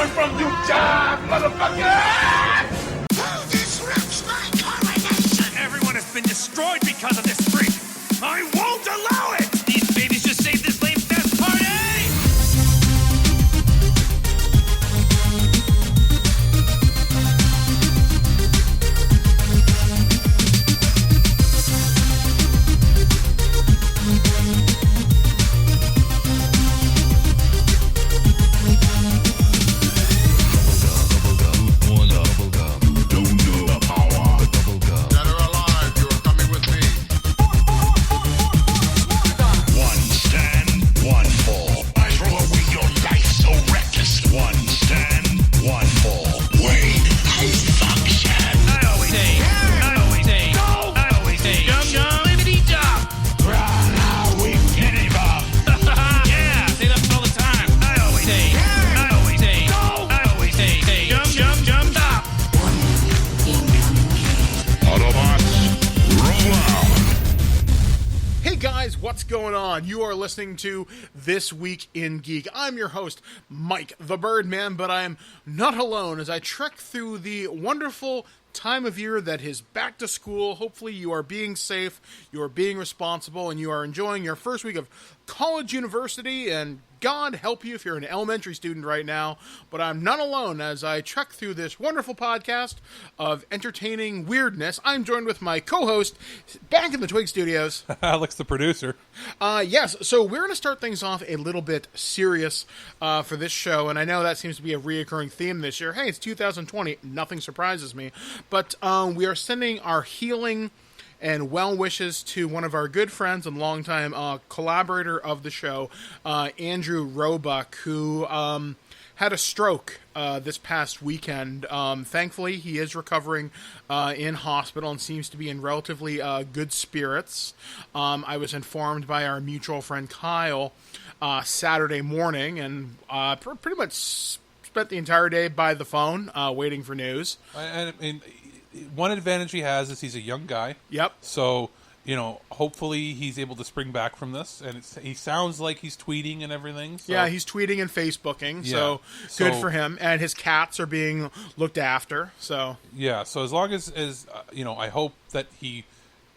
coming from you, jive, motherfucker! Who disrupts my coronation? Everyone has been destroyed because of this freak. I won't allow it! These babies just saved this lame fest party! What's going on? You are listening to This Week in Geek. I'm your host, Mike the Birdman, but I'm not alone as I trek through the wonderful time of year that is back to school. Hopefully you are being safe, you are being responsible, and you are enjoying your first week of college, university, and God help you if you're an elementary student right now. But I'm not alone as I trek through this wonderful podcast of entertaining weirdness. I'm joined with my co-host back in the TWIG studios. Alex, the producer. Yes, so we're going to start things off a little bit serious for this show, and I know that seems to be a reoccurring theme this year. Hey, it's 2020. Nothing surprises me. But we are sending our healing and well wishes to one of our good friends and longtime collaborator of the show, Andrew Roebuck, who had a stroke this past weekend. Thankfully, he is recovering in hospital and seems to be in relatively good spirits. I was informed by our mutual friend Kyle Saturday morning, and pretty much spent the entire day by the phone waiting for news. And one advantage he has is he's a young guy. Yep. So, hopefully he's able to spring back from this. And he sounds like he's tweeting and everything. So. Yeah, he's tweeting and Facebooking. So good for him. And his cats are being looked after. So yeah. So as long as I hope that he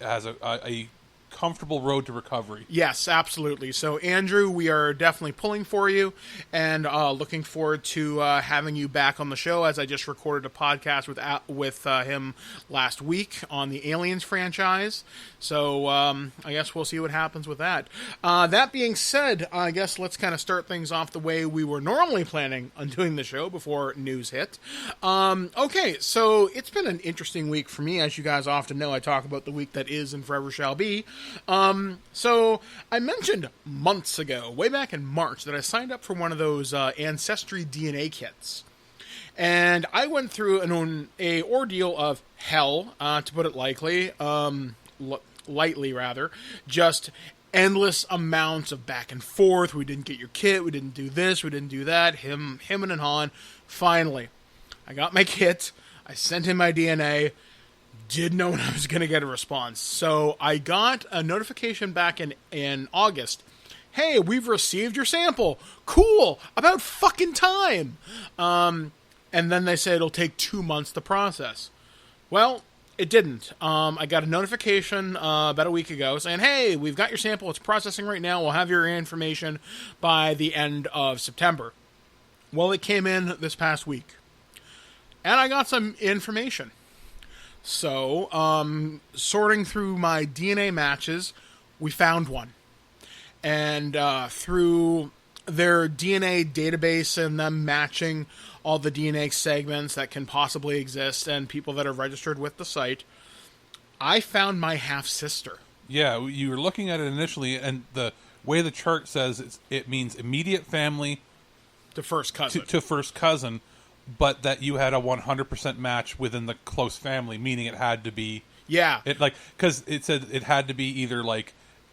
has a comfortable road to recovery. Yes, absolutely. So, Andrew, we are definitely pulling for you and looking forward to having you back on the show, as I just recorded a podcast with him last week on the Aliens franchise. So, I guess we'll see what happens with that. That being said, I guess let's kind of start things off the way we were normally planning on doing the show before news hit. Okay, so it's been an interesting week for me. As you guys often know, I talk about the week that is and forever shall be. So I mentioned months ago, way back in March, that I signed up for one of those Ancestry DNA kits. And I went through an ordeal of hell, to put it lightly, just endless amounts of back and forth. We didn't get your kit, we didn't do this, we didn't do that, him and Han. Finally, I got my kit, I sent him my DNA, didn't know when I was going to get a response. So I got a notification back in August. Hey, we've received your sample. Cool. About fucking time. And then they said it'll take 2 months to process. Well, it didn't. I got a notification about a week ago saying, hey, we've got your sample. It's processing right now. We'll have your information by the end of September. Well, it came in this past week. And I got some information. So, sorting through my DNA matches, we found one. And through their DNA database and them matching all the DNA segments that can possibly exist and people that are registered with the site, I found my half-sister. Yeah, you were looking at it initially, and the way the chart says it means immediate family to first cousin. To first cousin. But that you had a 100% match within the close family, meaning it had to be... Yeah. Because it said it had to be either,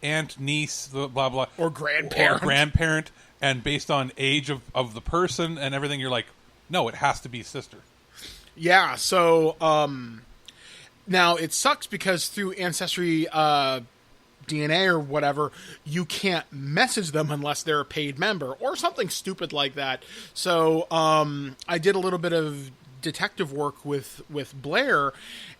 aunt, niece, blah, blah... Or grandparent. Or grandparent, and based on age of the person and everything, you're like, no, it has to be sister. Yeah, so, now, it sucks because through Ancestry DNA, DNA or whatever, you can't message them unless they're a paid member or something stupid like that. So I did a little bit of detective work with Blair,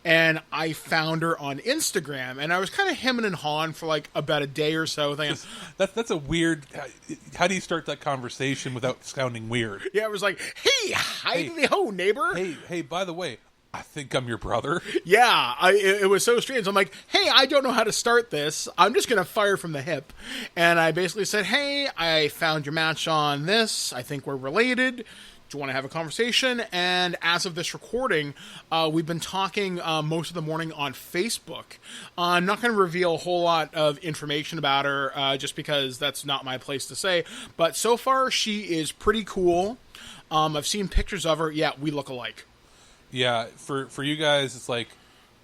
and I found her on Instagram, and I was kind of hemming and hawing for like about a day or so, thinking that's a weird. How do you start that conversation without sounding weird? Yeah, it was like, hey, hi ho, neighbor. Hey, by the way, I think I'm your brother. Yeah, it was so strange. I'm like, hey, I don't know how to start this. I'm just going to fire from the hip. And I basically said, hey, I found your match on this. I think we're related. Do you want to have a conversation? And as of this recording, we've been talking most of the morning on Facebook. I'm not going to reveal a whole lot of information about her just because that's not my place to say. But so far, she is pretty cool. I've seen pictures of her. Yeah, we look alike. Yeah, for you guys, it's like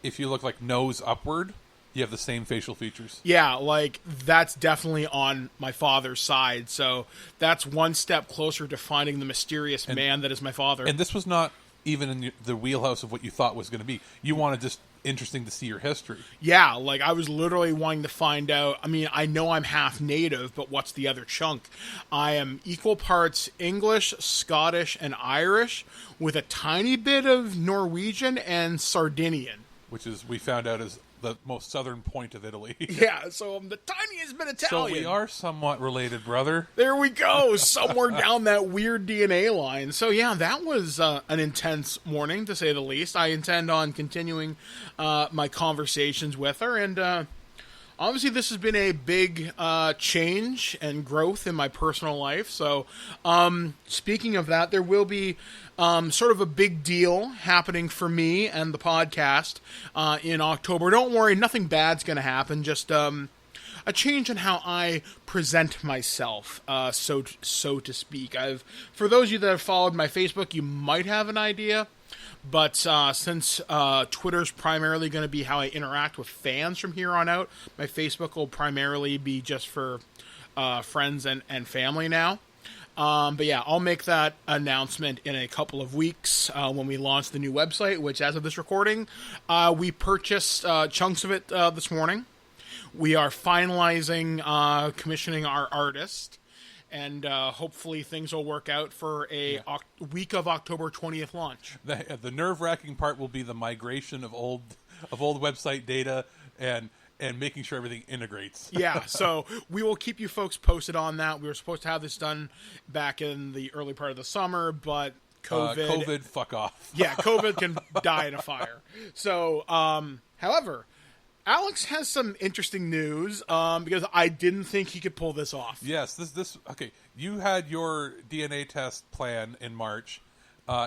if you look like nose upward, you have the same facial features. Yeah, like that's definitely on my father's side. So that's one step closer to finding the mysterious man that is my father. And this was not even in the wheelhouse of what you thought was going to be. You wanted just interesting to see your history. Yeah, like I was literally wanting to find out. I mean, I know I'm half native, but what's the other chunk? I am equal parts English, Scottish, and Irish with a tiny bit of Norwegian and Sardinian. Which is, we found out, is the most southern point of Italy. Yeah, so I'm the tiniest bit Italian. So we are somewhat related, brother. There we go, somewhere down that weird DNA line. So yeah, that was an intense morning, to say the least. I intend on continuing my conversations with her, and obviously this has been a big change and growth in my personal life. So speaking of that, there will be sort of a big deal happening for me and the podcast in October. Don't worry, nothing bad's going to happen. Just a change in how I present myself, so to speak. For those of you that have followed my Facebook, you might have an idea. But since Twitter's primarily going to be how I interact with fans from here on out, my Facebook will primarily be just for friends and family now. But yeah, I'll make that announcement in a couple of weeks when we launch the new website, which as of this recording, we purchased chunks of it this morning. We are finalizing commissioning our artist, and hopefully things will work out for a week of October 20th launch. The nerve-wracking part will be the migration of old website data and making sure everything integrates. Yeah, so we will keep you folks posted on that. We were supposed to have this done back in the early part of the summer, but COVID, fuck off. Yeah, COVID can die in a fire. So, however, Alex has some interesting news because I didn't think he could pull this off. Yes, this okay. You had your DNA test plan in March.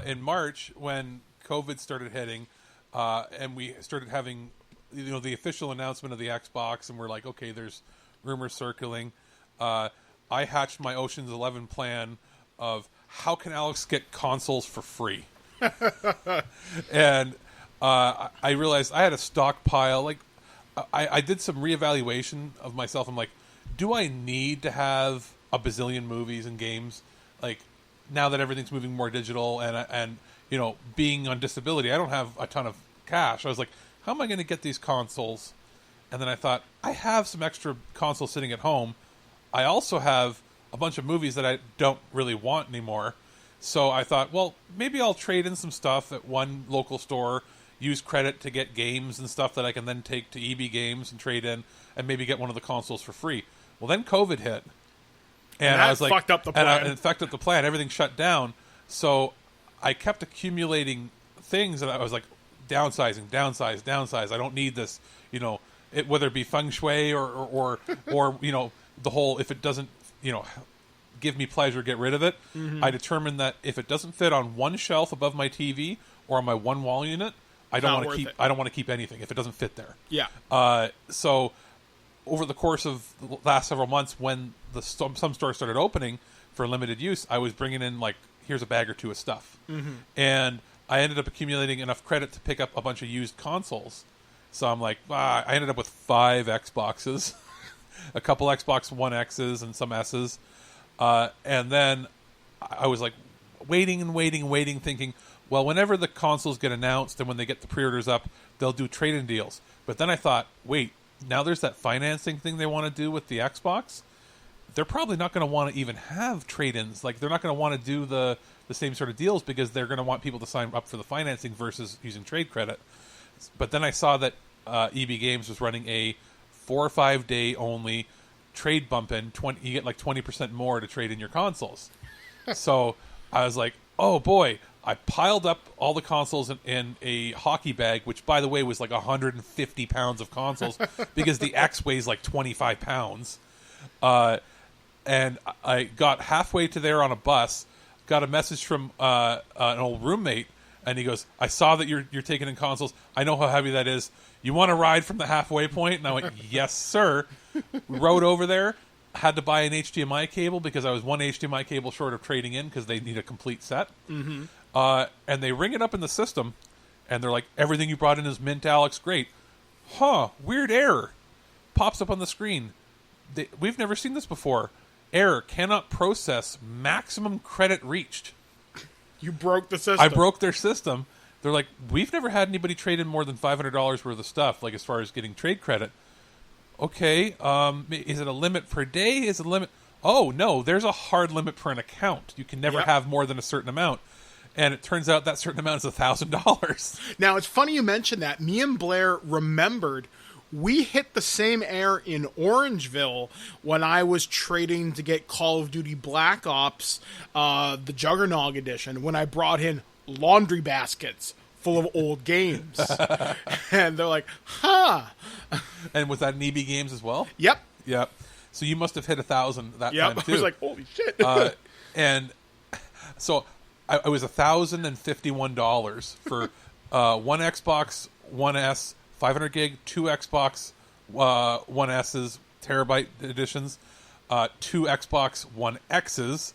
In March, when COVID started hitting, and we started having the official announcement of the Xbox, and we're like, okay, there's rumors circling. I hatched my Ocean's 11 plan of how can Alex get consoles for free, and I realized I had a stockpile. Like, I did some reevaluation of myself. I'm like, do I need to have a bazillion movies and games? Like, now that everything's moving more digital, and being on disability, I don't have a ton of cash. I was like, how am I going to get these consoles? And then I thought, I have some extra consoles sitting at home. I also have a bunch of movies that I don't really want anymore. So I thought, well, maybe I'll trade in some stuff at one local store, use credit to get games and stuff that I can then take to EB Games and trade in, and maybe get one of the consoles for free. Well, then COVID hit. And I was like, fucked up the plan. And it fucked up the plan. Everything shut down. So I kept accumulating things, and I was like, downsize. I don't need this, whether it be feng shui or the whole, if it doesn't, give me pleasure, get rid of it. Mm-hmm. I determined that if it doesn't fit on one shelf above my TV or on my one wall unit, I don't want to keep anything if it doesn't fit there. Yeah. So over the course of the last several months, when some stores started opening for limited use, I was bringing in, like, here's a bag or two of stuff. Mm-hmm. And I ended up accumulating enough credit to pick up a bunch of used consoles. So I'm like, I ended up with 5 Xboxes, a couple Xbox One X's and some S's. And then I was like waiting, thinking, well, whenever the consoles get announced and when they get the pre-orders up, they'll do trade-in deals. But then I thought, wait, now there's that financing thing they want to do with the Xbox. They're probably not going to want to even have trade-ins. Like, they're not going to want to do the same sort of deals because they're going to want people to sign up for the financing versus using trade credit. But then I saw that EB Games was running a 4 or 5 day only trade bump in. You get like 20% more to trade in your consoles. So I was like, oh boy. I piled up all the consoles in a hockey bag, which, by the way, was like 150 pounds of consoles because the X weighs like 25 pounds. And I got halfway to there on a bus, got a message from an old roommate, and he goes, I saw that you're taking in consoles. I know how heavy that is. You want to ride from the halfway point? And I went, yes, sir. We rode over there. Had to buy an HDMI cable because I was one HDMI cable short of trading in because they need a complete set. Mm-hmm. And they ring it up in the system, and they're like, everything you brought in is mint, Alex. Great. Huh, weird error. Pops up on the screen. We've never seen this before. Error, cannot process, maximum credit reached. You broke the system. I broke their system. They're like, we've never had anybody trade in more than $500 worth of stuff, like as far as getting trade credit. Okay, is it a limit per day? Is it a limit? Oh, no, there's a hard limit per an account. You can never have more than a certain amount. And it turns out that certain amount is $1,000. Now, it's funny you mentioned that. Me and Blair remembered we hit the same error in Orangeville when I was trading to get Call of Duty Black Ops, the Juggernog edition, when I brought in laundry baskets full of old games. And they're like, huh. And was that an EB Games as well? Yep. Yep. So you must have hit 1,000 that time too. I was like, holy shit. And so I was $1,051 for one Xbox One S, 500 gig, two Xbox One S's, terabyte editions, two Xbox One X's,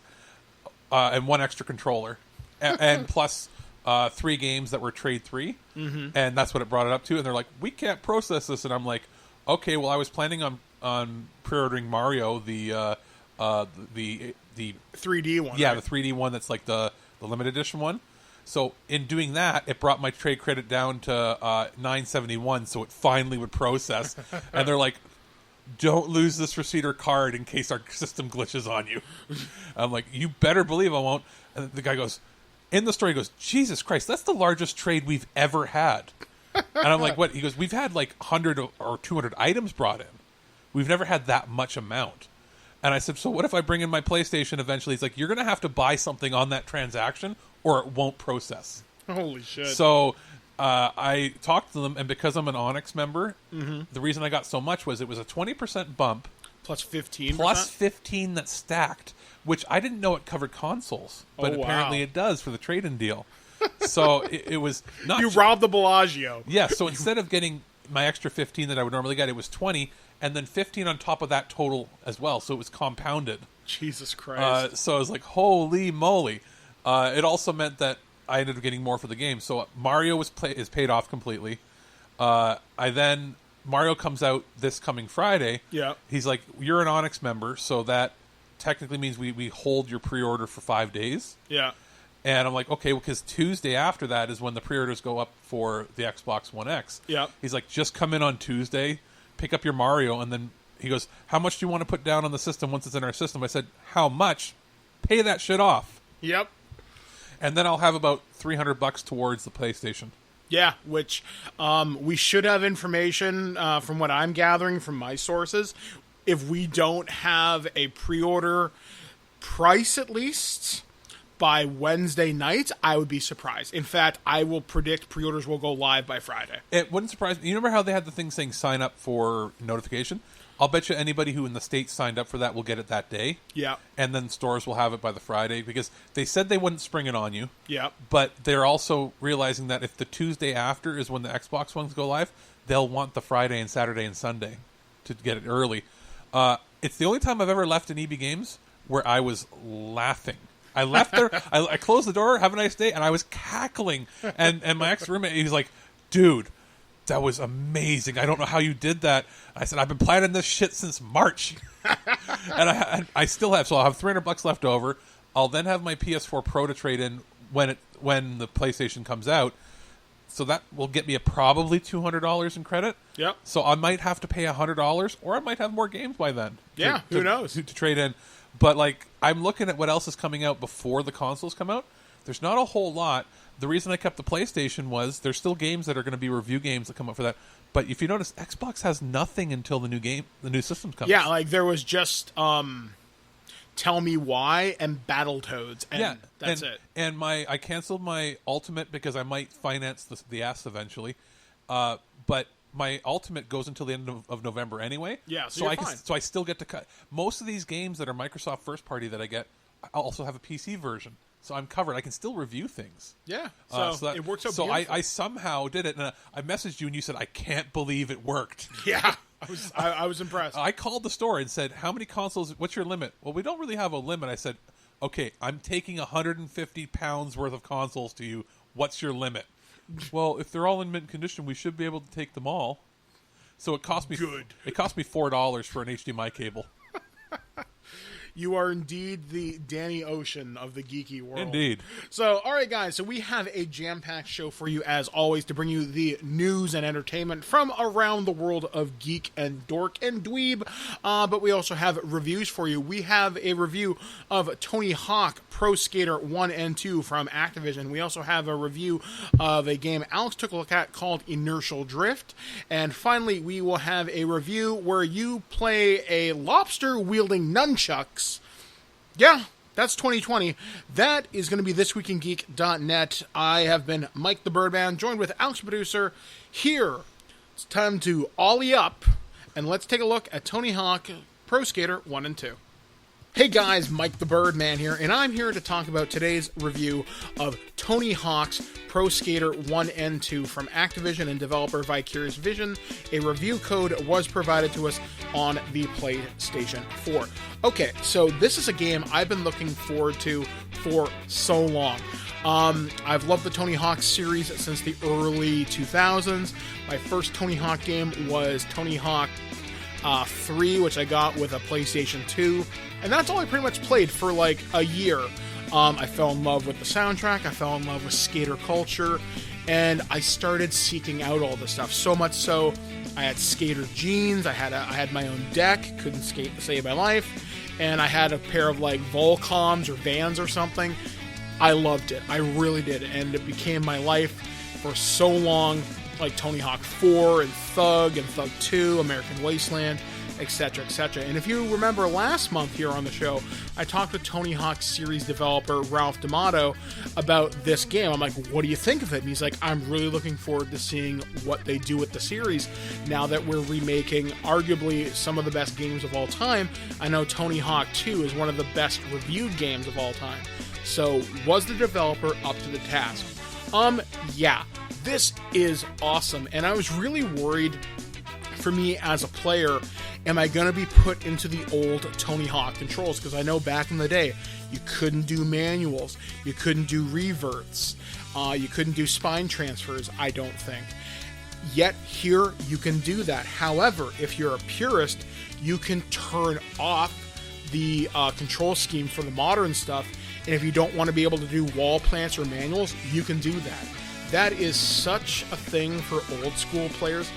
and one extra controller, and plus 3 games that were trade 3, and that's what it brought it up to. And they're like, we can't process this, and I'm like, okay, well, I was planning on pre-ordering Mario, the 3D one. Yeah, right? the 3D one that's like the limited edition one. So in doing that, it brought my trade credit down to $971, so it finally would process. And they're like, don't lose this receipt or card in case our system glitches on you. I'm like, you better believe I won't. And the guy goes, in the story, he goes, Jesus Christ, that's the largest trade we've ever had. And I'm like, what? He goes, we've had like 100 or 200 items brought in. We've never had that much amount. And I said, so what if I bring in my PlayStation eventually? He's like, you're going to have to buy something on that transaction or it won't process. Holy shit. So I talked to them, and because I'm an Onyx member, the reason I got so much was it was a 20% bump. Plus 15%? Plus 15 that's stacked, which I didn't know it covered consoles. But apparently it does for the trade-in deal. So it was not... You robbed the Bellagio. Yeah, so instead of getting my extra 15 that I would normally get, it was 20, and then 15 on top of that total as well. So it was compounded. Jesus Christ. So I was like, holy moly. It also meant that I ended up getting more for the game. So Mario is paid off completely. Mario comes out this coming Friday. Yeah. He's like, you're an Onyx member, so that technically means we hold your pre-order for 5 days. Yeah. And I'm like, okay, well, because Tuesday after that is when the pre-orders go up for the Xbox One X. Yeah. He's like, just come in on Tuesday, pick up your Mario, and then he goes, how much do you want to put down on the system once it's in our system? I said, how much? Pay that shit off. Yep. And then I'll have about $300 towards the PlayStation. Yeah, which we should have information from what I'm gathering from my sources. If we don't have a pre-order price at least by Wednesday night, I would be surprised. In fact, I will predict pre-orders will go live by Friday. It wouldn't surprise me. You remember how they had the thing saying sign up for notification? I'll bet you anybody who in the States signed up for that will get it that day. Yeah. And then stores will have it by the Friday, because they said they wouldn't spring it on you. Yeah. But they're also realizing that if the Tuesday after is when the Xbox ones go live, they'll want the Friday and Saturday and Sunday to get it early. It's the only time I've ever left an EB Games where I was laughing. I left there, I closed the door, have a nice day, and I was cackling. And my ex-roommate, he was like, dude, that was amazing. I don't know how you did that. I said, I've been planning this shit since March. And I still have, so I'll have $300 left over. I'll then have my PS4 Pro to trade in when the PlayStation comes out. So that will get me probably $200 in credit. Yep. So I might have to pay $100, or I might have more games by then. Yeah, who knows? To trade in. But like, I'm looking at what else is coming out before the consoles come out. There's not a whole lot. The reason I kept the PlayStation was there's still games that are going to be review games that come up for that. But if you notice, Xbox has nothing until the new system comes. Yeah, like there was just Tell Me Why and Battletoads, and that's it. And I canceled my Ultimate because I might finance the S eventually. But my Ultimate goes until the end of November anyway. Yeah, so you're fine. So I still get to cut. Most of these games that are Microsoft first party that I get, I also have a PC version. So I'm covered. I can still review things. Yeah, so it works out beautifully. So I somehow did it, and I messaged you, and you said, I can't believe it worked. Yeah, I was impressed. I called the store and said, how many consoles, what's your limit? Well, we don't really have a limit. I said, okay, I'm taking 150 pounds worth of consoles to you. What's your limit? Well, if they're all in mint condition, we should be able to take them all. So it cost me It cost me $4 for an HDMI cable. You are indeed the Danny Ocean of the geeky world. Indeed. So, all right, guys. So we have a jam-packed show for you, as always, to bring you the news and entertainment from around the world of geek and dork and dweeb. But we also have reviews for you. We have a review of Tony Hawk Pro Skater 1 and 2 from Activision. We also have a review of a game Alex took a look at called Inertial Drift. And finally, we will have a review where you play a lobster-wielding nunchucks. Yeah, that's 2020. That is going to be ThisWeekInGeek.net. I have been Mike the Birdman, joined with Alex Producer. Here, it's time to ollie up, and let's take a look at Tony Hawk Pro Skater 1 and 2. Hey guys, Mike the Birdman here, and I'm here to talk about today's review of Tony Hawk's Pro Skater 1 and 2 from Activision and developer Vicarious Vision. A review code was provided to us on the PlayStation 4. Okay, so this is a game I've been looking forward to for so long. I've loved the Tony Hawk series since the early 2000s. My first Tony Hawk game was Tony Hawk 3, which I got with a PlayStation 2. And that's all I pretty much played for like a year. I fell in love with the soundtrack. I fell in love with skater culture. And I started seeking out all this stuff. So much so, I had skater jeans. I had my own deck. Couldn't skate to save my life. And I had a pair of like Volcoms or Vans or something. I loved it. I really did. And it became my life for so long. Like Tony Hawk 4 and Thug 2, American Wasteland, etc., etc. And if you remember last month here on the show, I talked with Tony Hawk series developer Ralph D'Amato about this game. I'm like, what do you think of it? And he's like, I'm really looking forward to seeing what they do with the series now that we're remaking arguably some of the best games of all time. I know Tony Hawk 2 is one of the best reviewed games of all time. So, was the developer up to the task? Yeah. This is awesome, and I was really worried for me as a player, am I going to be put into the old Tony Hawk controls? Because I know back in the day, you couldn't do manuals, you couldn't do reverts, you couldn't do spine transfers, I don't think. Yet here, you can do that. However, if you're a purist, you can turn off the control scheme for the modern stuff, and if you don't want to be able to do wall plants or manuals, you can do that. That is such a thing for old school players.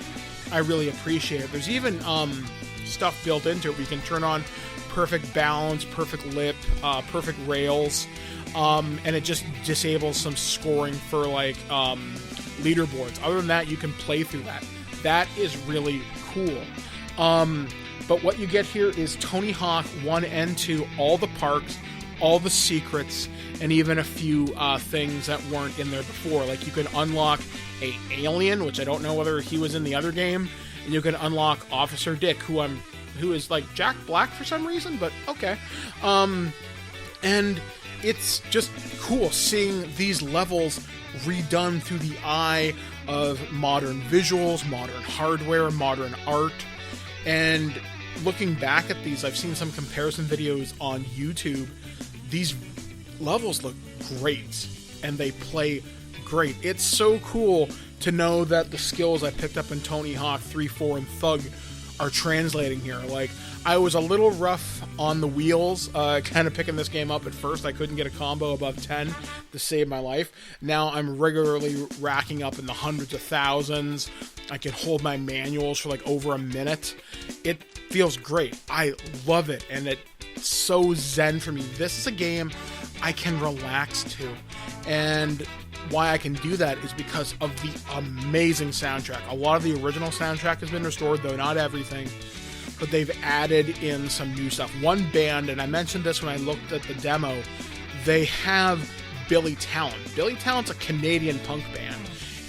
I really appreciate it. There's even stuff built into it. We can turn on perfect balance, perfect lip, perfect rails, and it just disables some scoring for like leaderboards. Other than that, you can play through that. That is really cool. But what you get here is Tony Hawk 1 and 2, all the parks, all the secrets, and even a few things that weren't in there before. Like you can unlock a alien, which I don't know whether he was in the other game, and you can unlock Officer Dick, who is like Jack Black for some reason, but okay. And it's just cool seeing these levels redone through the eye of modern visuals, modern hardware, modern art. And looking back at these, I've seen some comparison videos on YouTube. These levels look great, and they play great. It's so cool to know that the skills I picked up in Tony Hawk 3, 4, and Thug are translating here. Like, I was a little rough on the wheels, kind of picking this game up at first. I couldn't get a combo above 10 to save my life. Now I'm regularly racking up in the hundreds of thousands. I can hold my manuals for like over a minute. It feels great. I love it, and it's so zen for me. This is a game I can relax to, and why I can do that is because of the amazing soundtrack. A lot of the original soundtrack has been restored, though not everything, but they've added in some new stuff. One band, and I mentioned this when I looked at the demo, they have Billy Talent. Billy Talent's a Canadian punk band,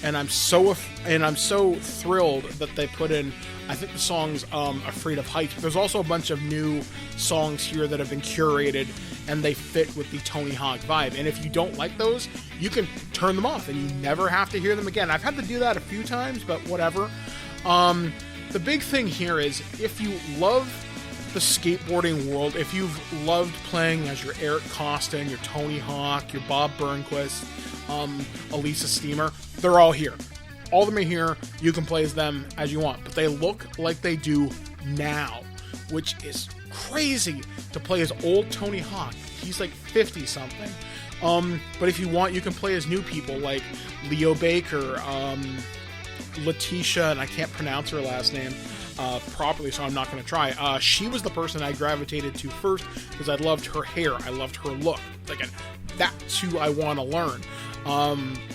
and I'm so thrilled that they put in, I think the song's Afraid of Heights. But there's also a bunch of new songs here that have been curated, and they fit with the Tony Hawk vibe. And if you don't like those, you can turn them off, and you never have to hear them again. I've had to do that a few times, but whatever. The big thing here is, if you love the skateboarding world, if you've loved playing as your Eric Costin, your Tony Hawk, your Bob Burnquist, Elisa Steamer, they're all here. All of them are here. You can play as them as you want, but they look like they do now, which is crazy to play as old Tony Hawk. He's like 50-something. But if you want, you can play as new people like Leo Baker, Letitia, and I can't pronounce her last name properly, so I'm not going to try. She was the person I gravitated to first because I loved her hair. I loved her look. Like, that's who I want to learn.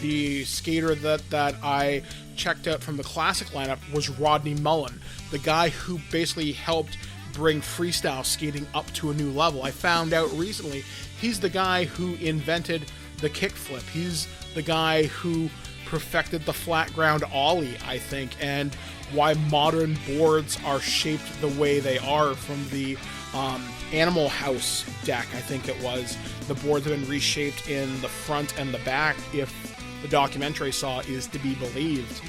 The skater that I checked out from the classic lineup was Rodney Mullen, the guy who basically helped bring freestyle skating up to a new level. I found out recently he's the guy who invented the kickflip. He's the guy who perfected the flat ground ollie, I think, and why modern boards are shaped the way they are from the Animal House deck, I think it was. The boards have been reshaped in the front and the back, if the documentary saw is to be believed.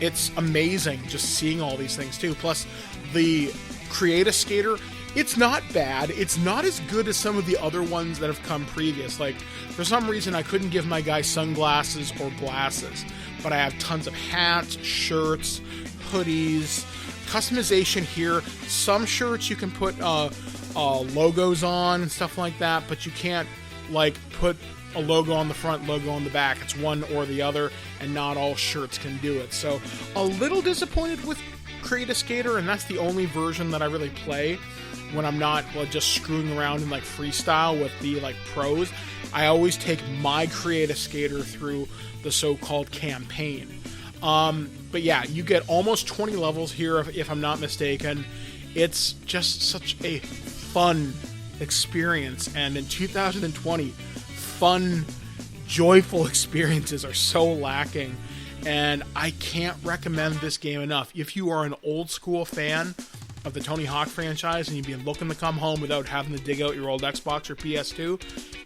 It's amazing just seeing all these things too. Plus, the Create-A-Skater, it's not bad. It's not as good as some of the other ones that have come previous. Like, for some reason, I couldn't give my guy sunglasses or glasses, but I have tons of hats, shirts, hoodies, customization here. Some shirts you can put logos on and stuff like that, but you can't like put a logo on the front, logo on the back. It's one or the other, and not all shirts can do it. So a little disappointed with Create-A-Skater, and that's the only version that I really play when I'm not just screwing around in like freestyle with the like pros. I always take my Create-A-Skater through the so-called campaign. But yeah, you get almost 20 levels here, if I'm not mistaken. It's just such a fun experience, and in 2020, fun, joyful experiences are so lacking, and I can't recommend this game enough. If you are an old school fan of the Tony Hawk franchise and you've been looking to come home without having to dig out your old Xbox or PS2,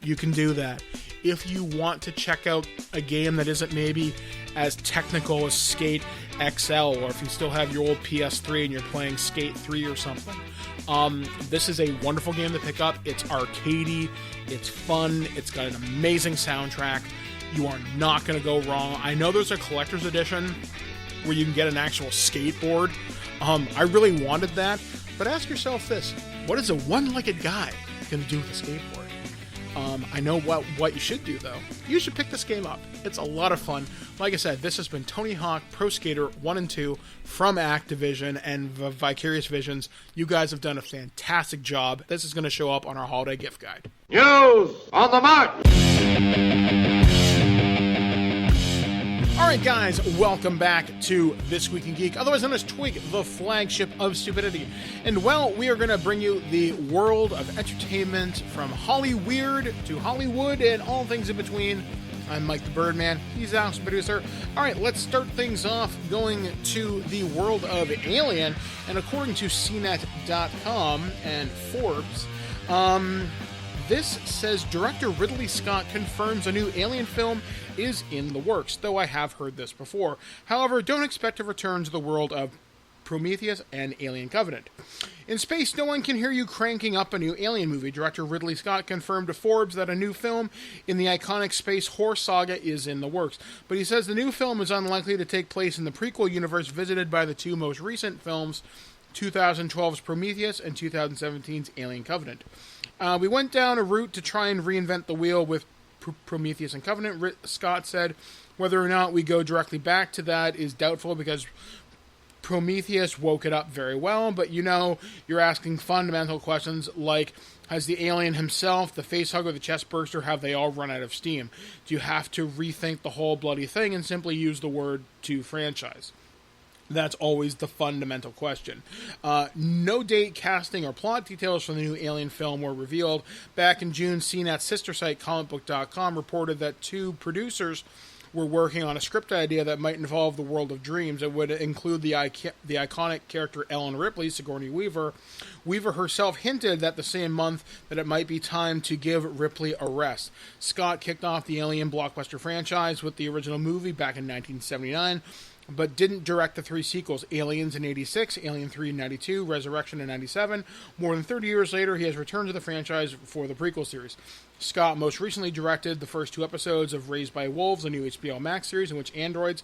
you can do that. If you want to check out a game that isn't maybe as technical as Skate XL, or if you still have your old PS3 and you're playing Skate 3 or something, this is a wonderful game to pick up. It's arcadey, it's fun, it's got an amazing soundtrack. You are not going to go wrong. I know there's a collector's edition where you can get an actual skateboard. I really wanted that, but ask yourself this: what is a one-legged guy going to do with a skateboard? I know what you should do, though. You should pick this game up. It's a lot of fun. Like I said, this has been Tony Hawk Pro Skater 1 and 2 from Activision and Vicarious Visions. You guys have done a fantastic job. This is going to show up on our holiday gift guide. News on the march! Alright guys, welcome back to This Week in Geek, otherwise known as TWIG, the flagship of stupidity. And well, we are going to bring you the world of entertainment from Hollyweird to Hollywood and all things in between. I'm Mike the Birdman, he's Al's producer. Alright, let's start things off going to the world of Alien, and according to CNET.com and Forbes, this says director Ridley Scott confirms a new Alien film is in the works, though I have heard this before. However, don't expect to return to the world of Prometheus and Alien Covenant. In space, no one can hear you cranking up a new Alien movie. Director Ridley Scott confirmed to Forbes that a new film in the iconic space horror saga is in the works. But he says the new film is unlikely to take place in the prequel universe visited by the two most recent films, 2012's Prometheus and 2017's Alien Covenant. We went down a route to try and reinvent the wheel with Prometheus and Covenant, Scott said. Whether or not we go directly back to that is doubtful because Prometheus woke it up very well, but you're asking fundamental questions like, has the alien himself, the facehugger, the chestburster, have they all run out of steam? Do you have to rethink the whole bloody thing and simply use the word to franchise? That's always the fundamental question. No date, casting, or plot details for the new Alien film were revealed. Back in June, CNET's sister site, comicbook.com, reported that two producers were working on a script idea that might involve the world of dreams. It would include the iconic character Ellen Ripley, Sigourney Weaver. Weaver herself hinted that the same month that it might be time to give Ripley a rest. Scott kicked off the Alien blockbuster franchise with the original movie back in 1979, but didn't direct the three sequels, Aliens in 86, Alien 3 in 92, Resurrection in 97. More than 30 years later, he has returned to the franchise for the prequel series. Scott most recently directed the first two episodes of Raised by Wolves, a new HBO Max series in which androids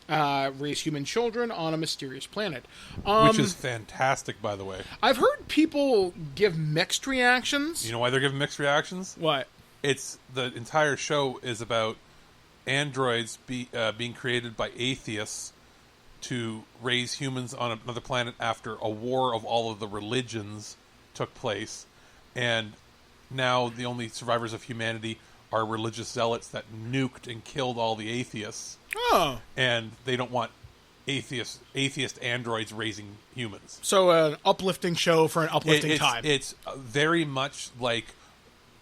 raise human children on a mysterious planet. Which is fantastic, by the way. I've heard people give mixed reactions. You know why they're giving mixed reactions? What? It's the entire show is about androids being created by atheists to raise humans on another planet after a war of all of the religions took place, and now the only survivors of humanity are religious zealots that nuked and killed all the atheists. Oh. And they don't want atheist androids raising humans. So an uplifting show for an uplifting time. It's very much like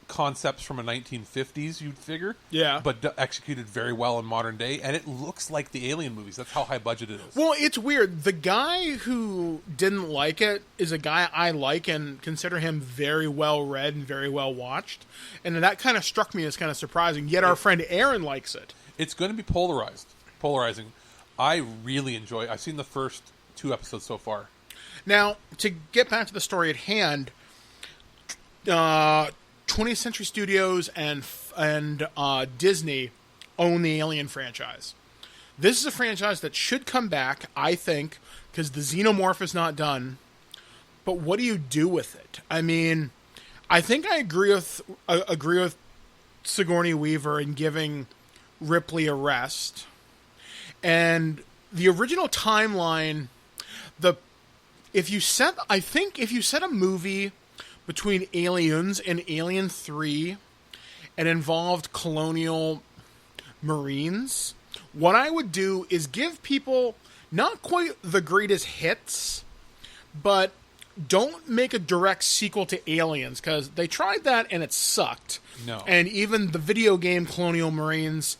concepts from a 1950s, you'd figure. Yeah. But executed very well in modern day, and it looks like the Alien movies. That's how high budget it is. Well, it's weird. The guy who didn't like it is a guy I like and consider him very well read and very well watched. And that kind of struck me as kind of surprising. Yet our friend Aaron likes it. It's going to be polarizing. I really enjoy it. I've seen the first 2 episodes so far. Now, to get back to the story at hand, 20th Century Studios and Disney own the Alien franchise. This is a franchise that should come back, I think, because the Xenomorph is not done. But what do you do with it? I mean, I think I agree with Sigourney Weaver in giving Ripley a rest. And the original timeline, if you set a movie between Aliens and Alien 3 and involved colonial Marines, what I would do is give people not quite the greatest hits, but don't make a direct sequel to Aliens, because they tried that and it sucked. No. And even the video game Colonial Marines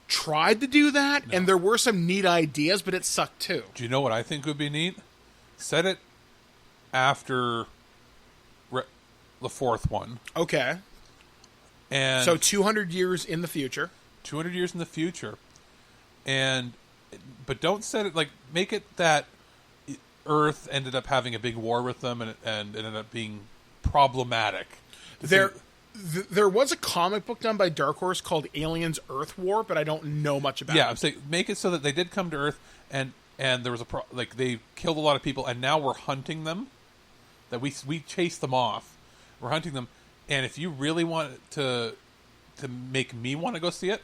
tried to do that, and there were some neat ideas, but it sucked too. Do you know what I think would be neat? Set it after the fourth one. Okay. And so 200 years in the future. 200 years in the future. But don't set it, make it that Earth ended up having a big war with them and ended up being problematic. There was a comic book done by Dark Horse called Aliens Earth War, but I don't know much about it. Yeah, I'm saying make it so that they did come to Earth and there was they killed a lot of people, and now we're hunting them. That we chased them off. We're hunting them, and if you really want to make me want to go see it,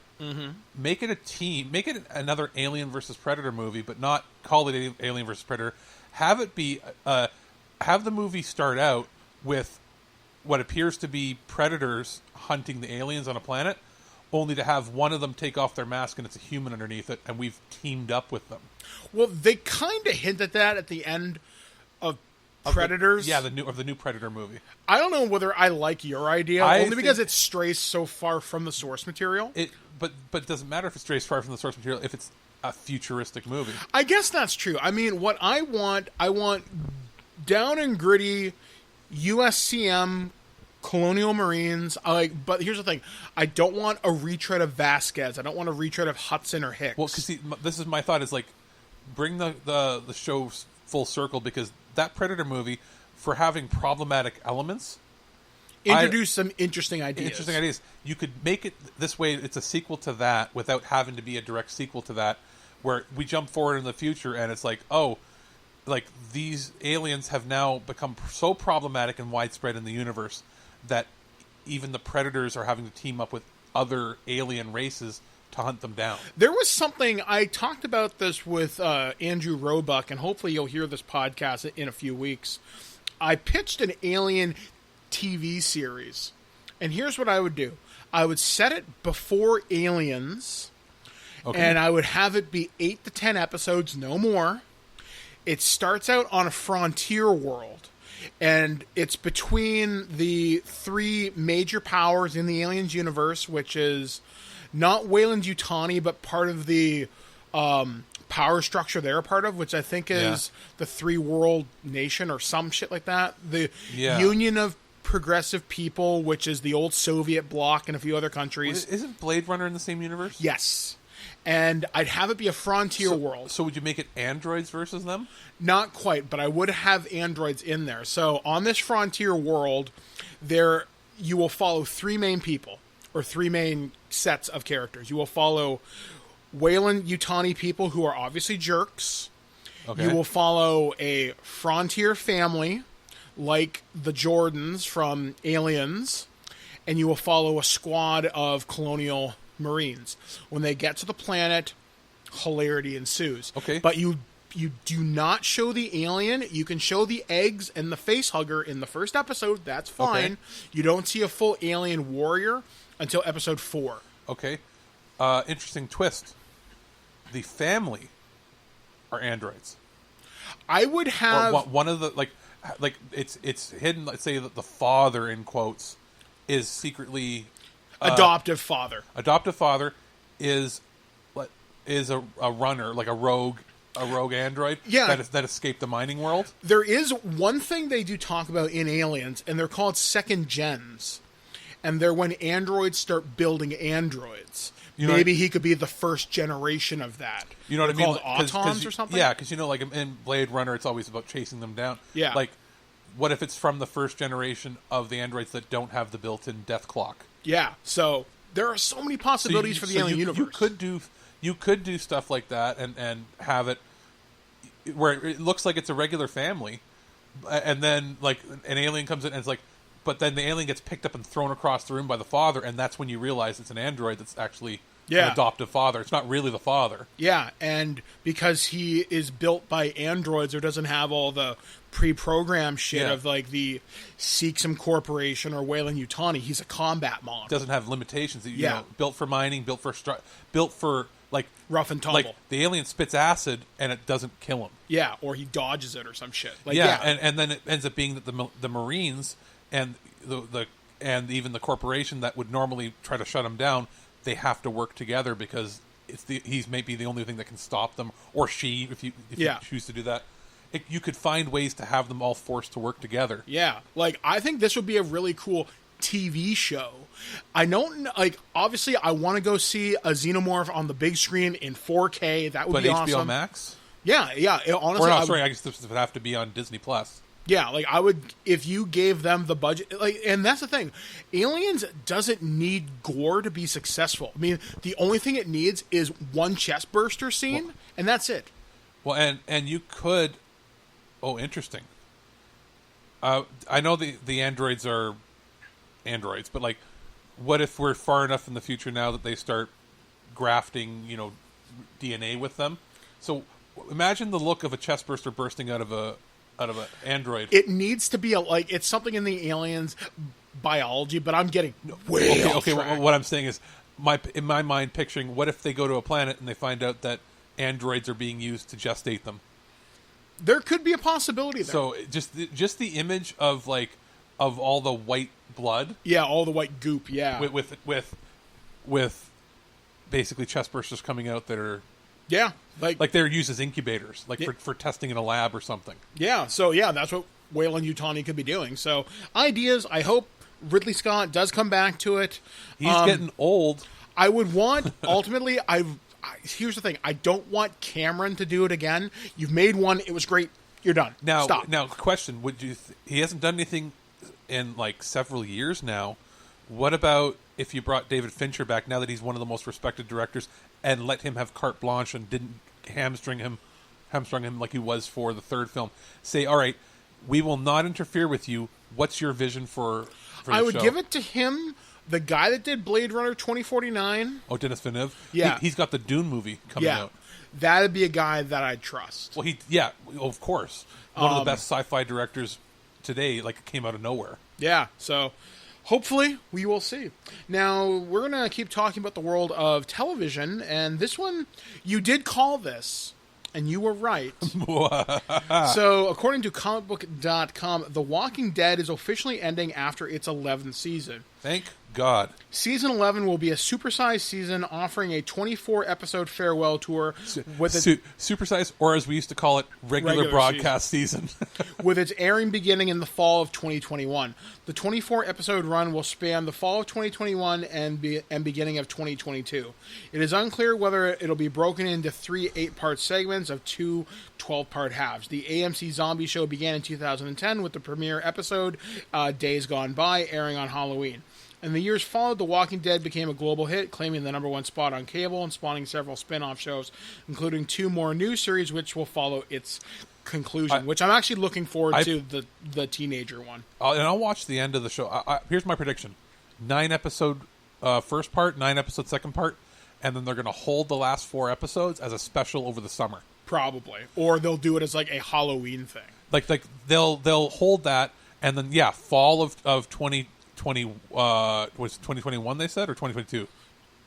make it a team. Make it another Alien versus Predator movie, but not call it Alien versus Predator. Have it be have the movie start out with what appears to be predators hunting the aliens on a planet, only to have one of them take off their mask and it's a human underneath it, and we've teamed up with them. Well, they kind of hint at that at the end of Predators. The new Predator movie. I don't know whether I like your idea, only because it strays so far from the source material. But it doesn't matter if it strays far from the source material if it's a futuristic movie. I guess that's true. I mean, what I want down and gritty USCM Colonial Marines. But here's the thing: I don't want a retread of Vasquez. I don't want a retread of Hudson or Hicks. Well, because this is my thought: is bring the show full circle because that Predator movie, for having problematic elements, Introduce some interesting ideas. You could make it this way. It's a sequel to that without having to be a direct sequel to that, where we jump forward in the future and it's like, oh, like these aliens have now become so problematic and widespread in the universe that even the Predators are having to team up with other alien races to hunt them down. There was something, I talked about this with Andrew Roebuck, and hopefully you'll hear this podcast in a few weeks. I pitched an alien TV series, and here's what I would do. I would set it before Aliens, and I would have it be 8 to 10 episodes, no more. It starts out on a frontier world, and it's between the three major powers in the Aliens universe, which is not Weyland-Yutani, but part of the power structure they're a part of, which I think is the Three World Nation or some shit like that. The Union of Progressive People, which is the old Soviet bloc and a few other countries. Isn't Blade Runner in the same universe? Yes. And I'd have it be a frontier world. So would you make it androids versus them? Not quite, but I would have androids in there. So on this frontier world, there you will follow three main people, or three main sets of characters. You will follow Weyland-Yutani people who are obviously jerks. Okay. You will follow a frontier family like the Jordans from Aliens, and you will follow a squad of colonial Marines. When they get to the planet, hilarity ensues. Okay. But you do not show the alien. You can show the eggs and the face hugger in the first episode. That's fine. Okay. You don't see a full alien warrior until episode 4. Okay. Interesting twist. The family are androids. I would have... Or one of the... Like it's hidden. Let's say that the father, in quotes, is secretly... adoptive father. Adoptive father is a runner, like a rogue android that escaped the mining world. There is one thing they do talk about in Aliens, and they're called second gens. And they're when androids start building androids. Maybe he could be the first generation of that. You know what I mean? Called Autons or something? Yeah, because like in Blade Runner, it's always about chasing them down. Yeah. Like, what if it's from the first generation of the androids that don't have the built-in death clock? Yeah, so there are so many possibilities for the alien universe. You could do stuff like that and have it where it looks like it's a regular family, and then like an alien comes in and it's like, but then the alien gets picked up and thrown across the room by the father, and that's when you realize it's an android that's actually an adoptive father. It's not really the father. Yeah, and because he is built by androids or doesn't have all the pre-programmed shit of like the Seeksum Corporation or Weyland-Yutani, he's a combat mod. Doesn't have limitations. You know, built for mining, built for like rough and tumble. Like the alien spits acid and it doesn't kill him. Yeah, or he dodges it or some shit. Like, and then it ends up being that the Marines and and even the corporation that would normally try to shut him down, they have to work together because he's maybe the only thing that can stop them, or she, if you choose to do that. You could find ways to have them all forced to work together. Yeah, like I think this would be a really cool TV show. I don't obviously I want to go see a Xenomorph on the big screen in 4K. That would be awesome. But HBO Max? Yeah. Honestly, I guess this would have to be on Disney Plus. Yeah, like I would if you gave them the budget. And that's the thing, Aliens doesn't need gore to be successful. I mean, the only thing it needs is one chest burster scene, and that's it. Well, and you could. Oh, interesting. I know the androids are androids, but like, what if we're far enough in the future now that they start grafting, DNA with them? So imagine the look of a chestburster bursting out of an android. It needs to be it's something in the Aliens biology, but I'm getting way off track. What I'm saying is, in my mind, picturing what if they go to a planet and they find out that androids are being used to gestate them. There could be a possibility there. So just the image of all the white blood. Yeah, all the white goop. Yeah, with basically chestbursters coming out that are like they're used as incubators, for testing in a lab or something. Yeah. So that's what Weyland-Yutani could be doing. So ideas. I hope Ridley Scott does come back to it. He's getting old. I would want ultimately. Here's the thing. I don't want Cameron to do it again. You've made one. It was great You're done. Now, Stop. question: would you? He hasn't done anything in like several years now. What about if you brought David Fincher back now that he's one of the most respected directors and let him have carte blanche and didn't hamstring him like he was for the third film? Say, all right, we will not interfere with you. What's your vision for the I would show? give it to him. The guy that did Blade Runner 2049. Oh, Denis Villeneuve? Yeah. He's got the Dune movie coming out. That'd be a guy that I'd trust. Well, of course. One of the best sci-fi directors today, like, came out of nowhere. Yeah, so hopefully we will see. Now, we're going to keep talking about the world of television, and this one, you did call this, and you were right. So, according to comicbook.com, The Walking Dead is officially ending after its 11th season. Thank God. Season 11 will be a supersized season offering a 24-episode farewell tour with its supersized, or as we used to call it, regular broadcast season. with its airing beginning in the fall of 2021. The 24-episode run will span the fall of 2021 and beginning of 2022. It is unclear whether it'll be broken into 3 8-part segments of 2 12-part halves. The AMC Zombie Show began in 2010 with the premiere episode, Days Gone By, airing on Halloween. In the years followed, The Walking Dead became a global hit, claiming the #1 spot on cable and spawning several spin-off shows, including 2 more new series which will follow its conclusion, which I'm actually looking forward to, the teenager one. And I'll watch the end of the show. Here's my prediction. 9-episode first part, 9-episode second part, and then they're going to hold the last 4 episodes as a special over the summer. Probably. Or they'll do it as like a Halloween thing. Like they'll hold that, and then, fall of 2020, was 2021 they said, or 2022?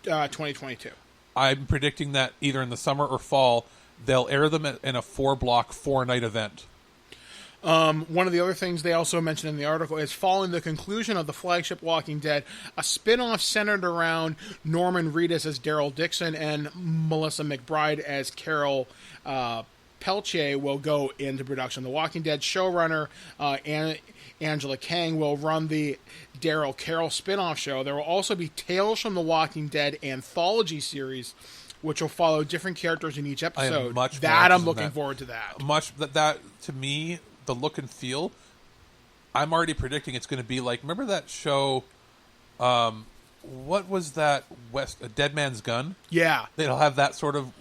2022. I'm predicting that either in the summer or fall, they'll air them in a 4-block, 4-night event. One of the other things they also mentioned in the article is following the conclusion of the flagship Walking Dead, a spin-off centered around Norman Reedus as Daryl Dixon and Melissa McBride as Carol Peltier will go into production. The Walking Dead showrunner Angela Kang will run the Daryl Carol spin-off show. There will also be Tales from the Walking Dead anthology series, which will follow different characters in each episode. I'm looking forward to that. That to me, the look and feel, I'm already predicting it's going to be like, remember that show, what was that, Dead Man's Gun? Yeah. They'll have that sort of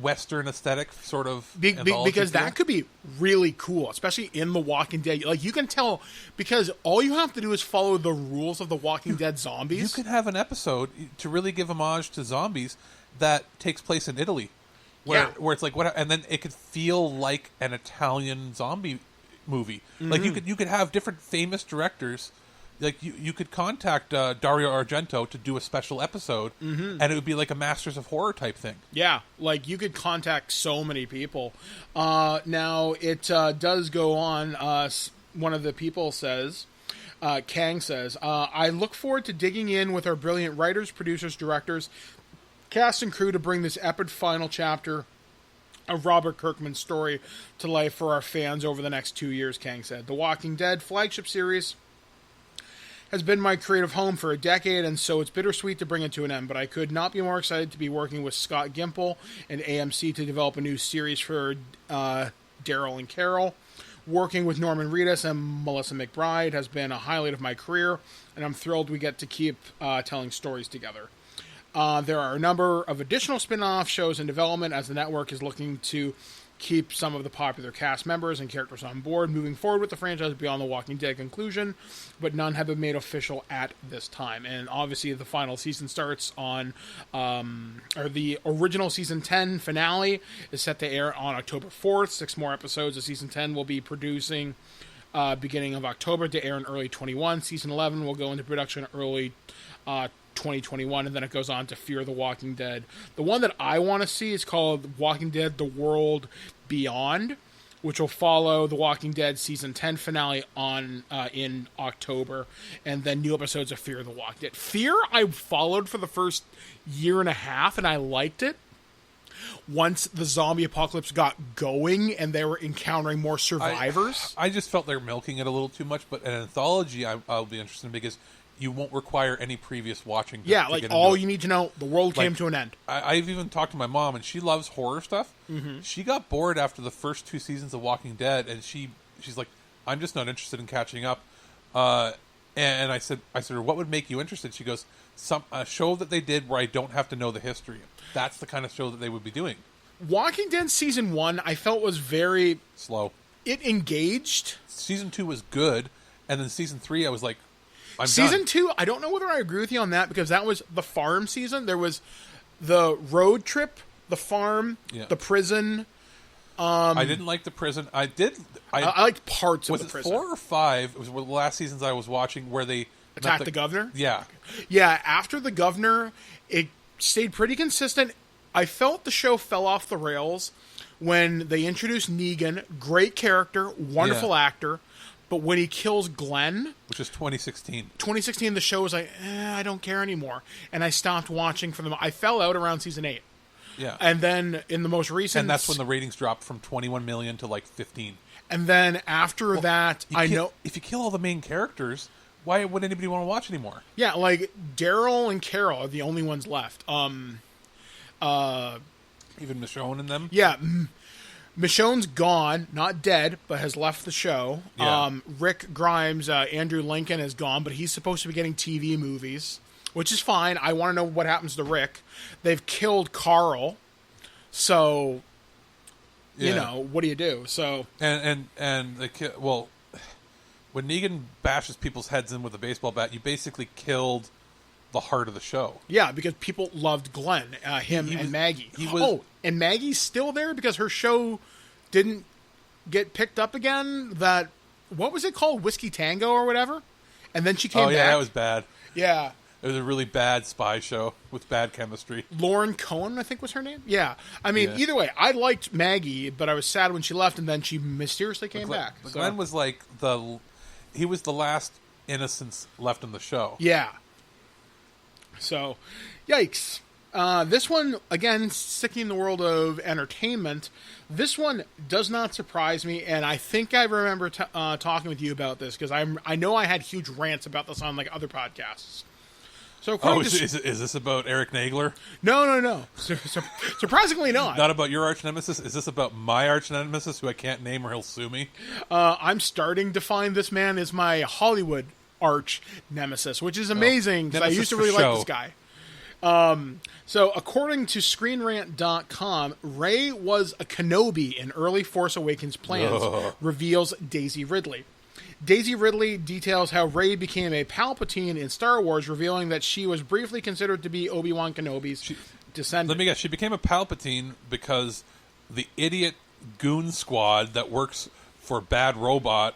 Western aesthetic, sort of because that could be really cool, especially in The Walking Dead. Like, you can tell, because all you have to do is follow the rules of The Walking Dead zombies. You could have an episode to really give homage to zombies that takes place in Italy, where it's like, what, and then it could feel like an Italian zombie movie. Mm-hmm. Like, you could have different famous directors. Like, you could contact Dario Argento to do a special episode, and it would be like a Masters of Horror type thing. Yeah, like, you could contact so many people. Now, it does go on. One of the people says, Kang says, I look forward to digging in with our brilliant writers, producers, directors, cast and crew to bring this epic final chapter of Robert Kirkman's story to life for our fans over the next 2 years, Kang said. The Walking Dead flagship series has been my creative home for a decade, and so it's bittersweet to bring it to an end, but I could not be more excited to be working with Scott Gimple and AMC to develop a new series for Daryl and Carol. Working with Norman Reedus and Melissa McBride has been a highlight of my career, and I'm thrilled we get to keep telling stories together. There are a number of additional spin-off shows in development as the network is looking to keep some of the popular cast members and characters on board moving forward with the franchise beyond the Walking Dead conclusion, but none have been made official at this time. And obviously the final season starts on, or the original season 10 finale is set to air on October 4th. 6 more episodes of season 10 will be producing beginning of October to air in early 21. Season 11 will go into production early 2021, and then it goes on to Fear the Walking Dead. The one that I want to see is called Walking Dead: The World Beyond, which will follow the Walking Dead season 10 finale on in October, and then new episodes of Fear the Walking Dead. Fear I followed for the first year and a half, and I liked it. Once the zombie apocalypse got going and they were encountering more survivors, I just felt they were milking it a little too much. But an anthology, I'll be interested in, because you won't require any previous watching. To, Yeah, to like get all into it. you need to know, the world came Like, to an end. I've even talked to my mom, and she loves horror stuff. Mm-hmm. She got bored after the first 2 seasons of Walking Dead, and she's like, I'm just not interested in catching up. And I said, what would make you interested? She goes, a show that they did where I don't have to know the history. That's the kind of show that they would be doing. Walking Dead Season 1, I felt was very... Slow. It engaged. Season 2 was good, and then Season 3, I was like, I'm Season done. 2, I don't know whether I agree with you on that, because that was the farm season. There was the road trip, the farm, the prison. I didn't like the prison. I liked parts of was the it prison. 4 or 5? It was one of the last seasons I was watching where they... Attacked the governor? Yeah. Yeah, after the governor, it stayed pretty consistent. I felt the show fell off the rails when they introduced Negan. Great character, wonderful actor. But when he kills Glenn... Which is 2016. 2016, the show was like, I don't care anymore. And I stopped watching for them. I fell out around season 8. Yeah. And then in the most recent... And that's when the ratings dropped from 21 million to like 15. And then after that, If you kill all the main characters, why would anybody want to watch anymore? Yeah, like Daryl and Carol are the only ones left. Even Michonne and them? Yeah, Michonne's gone, not dead, but has left the show. Yeah. Rick Grimes, Andrew Lincoln is gone, but he's supposed to be getting TV movies, which is fine. I want to know what happens to Rick. They've killed Carl, so you know, what do you do? So and the kid, well, when Negan bashes people's heads in with a baseball bat, you basically killed the heart of the show. Yeah, because people loved Glenn, and Maggie. And Maggie's still there because her show didn't get picked up again. That, what was it called? Whiskey Tango or whatever? And then she came back. Oh, yeah, that was bad. Yeah. It was a really bad spy show with bad chemistry. Lauren Cohen, I think was her name. Yeah. I mean, either way, I liked Maggie, but I was sad when she left, and then she mysteriously came back. Glenn was like he was the last innocence left in the show. Yeah. So, yikes. This one, again, sticking in the world of entertainment, this one does not surprise me, and I think I remember talking with you about this, because I know I had huge rants about this on like other podcasts. So, is this about Eric Nagler? No. Surprisingly not. Not about your arch nemesis? Is this about my arch nemesis, who I can't name or he'll sue me? I'm starting to find this man as my Hollywood arch nemesis, which is amazing, because I used to really like this guy. So, according to ScreenRant.com, Rey was a Kenobi in early Force Awakens plans, reveals Daisy Ridley. Daisy Ridley details how Rey became a Palpatine in Star Wars, revealing that she was briefly considered to be Obi-Wan Kenobi's descendant. Let me guess, she became a Palpatine because the idiot goon squad that works for Bad Robot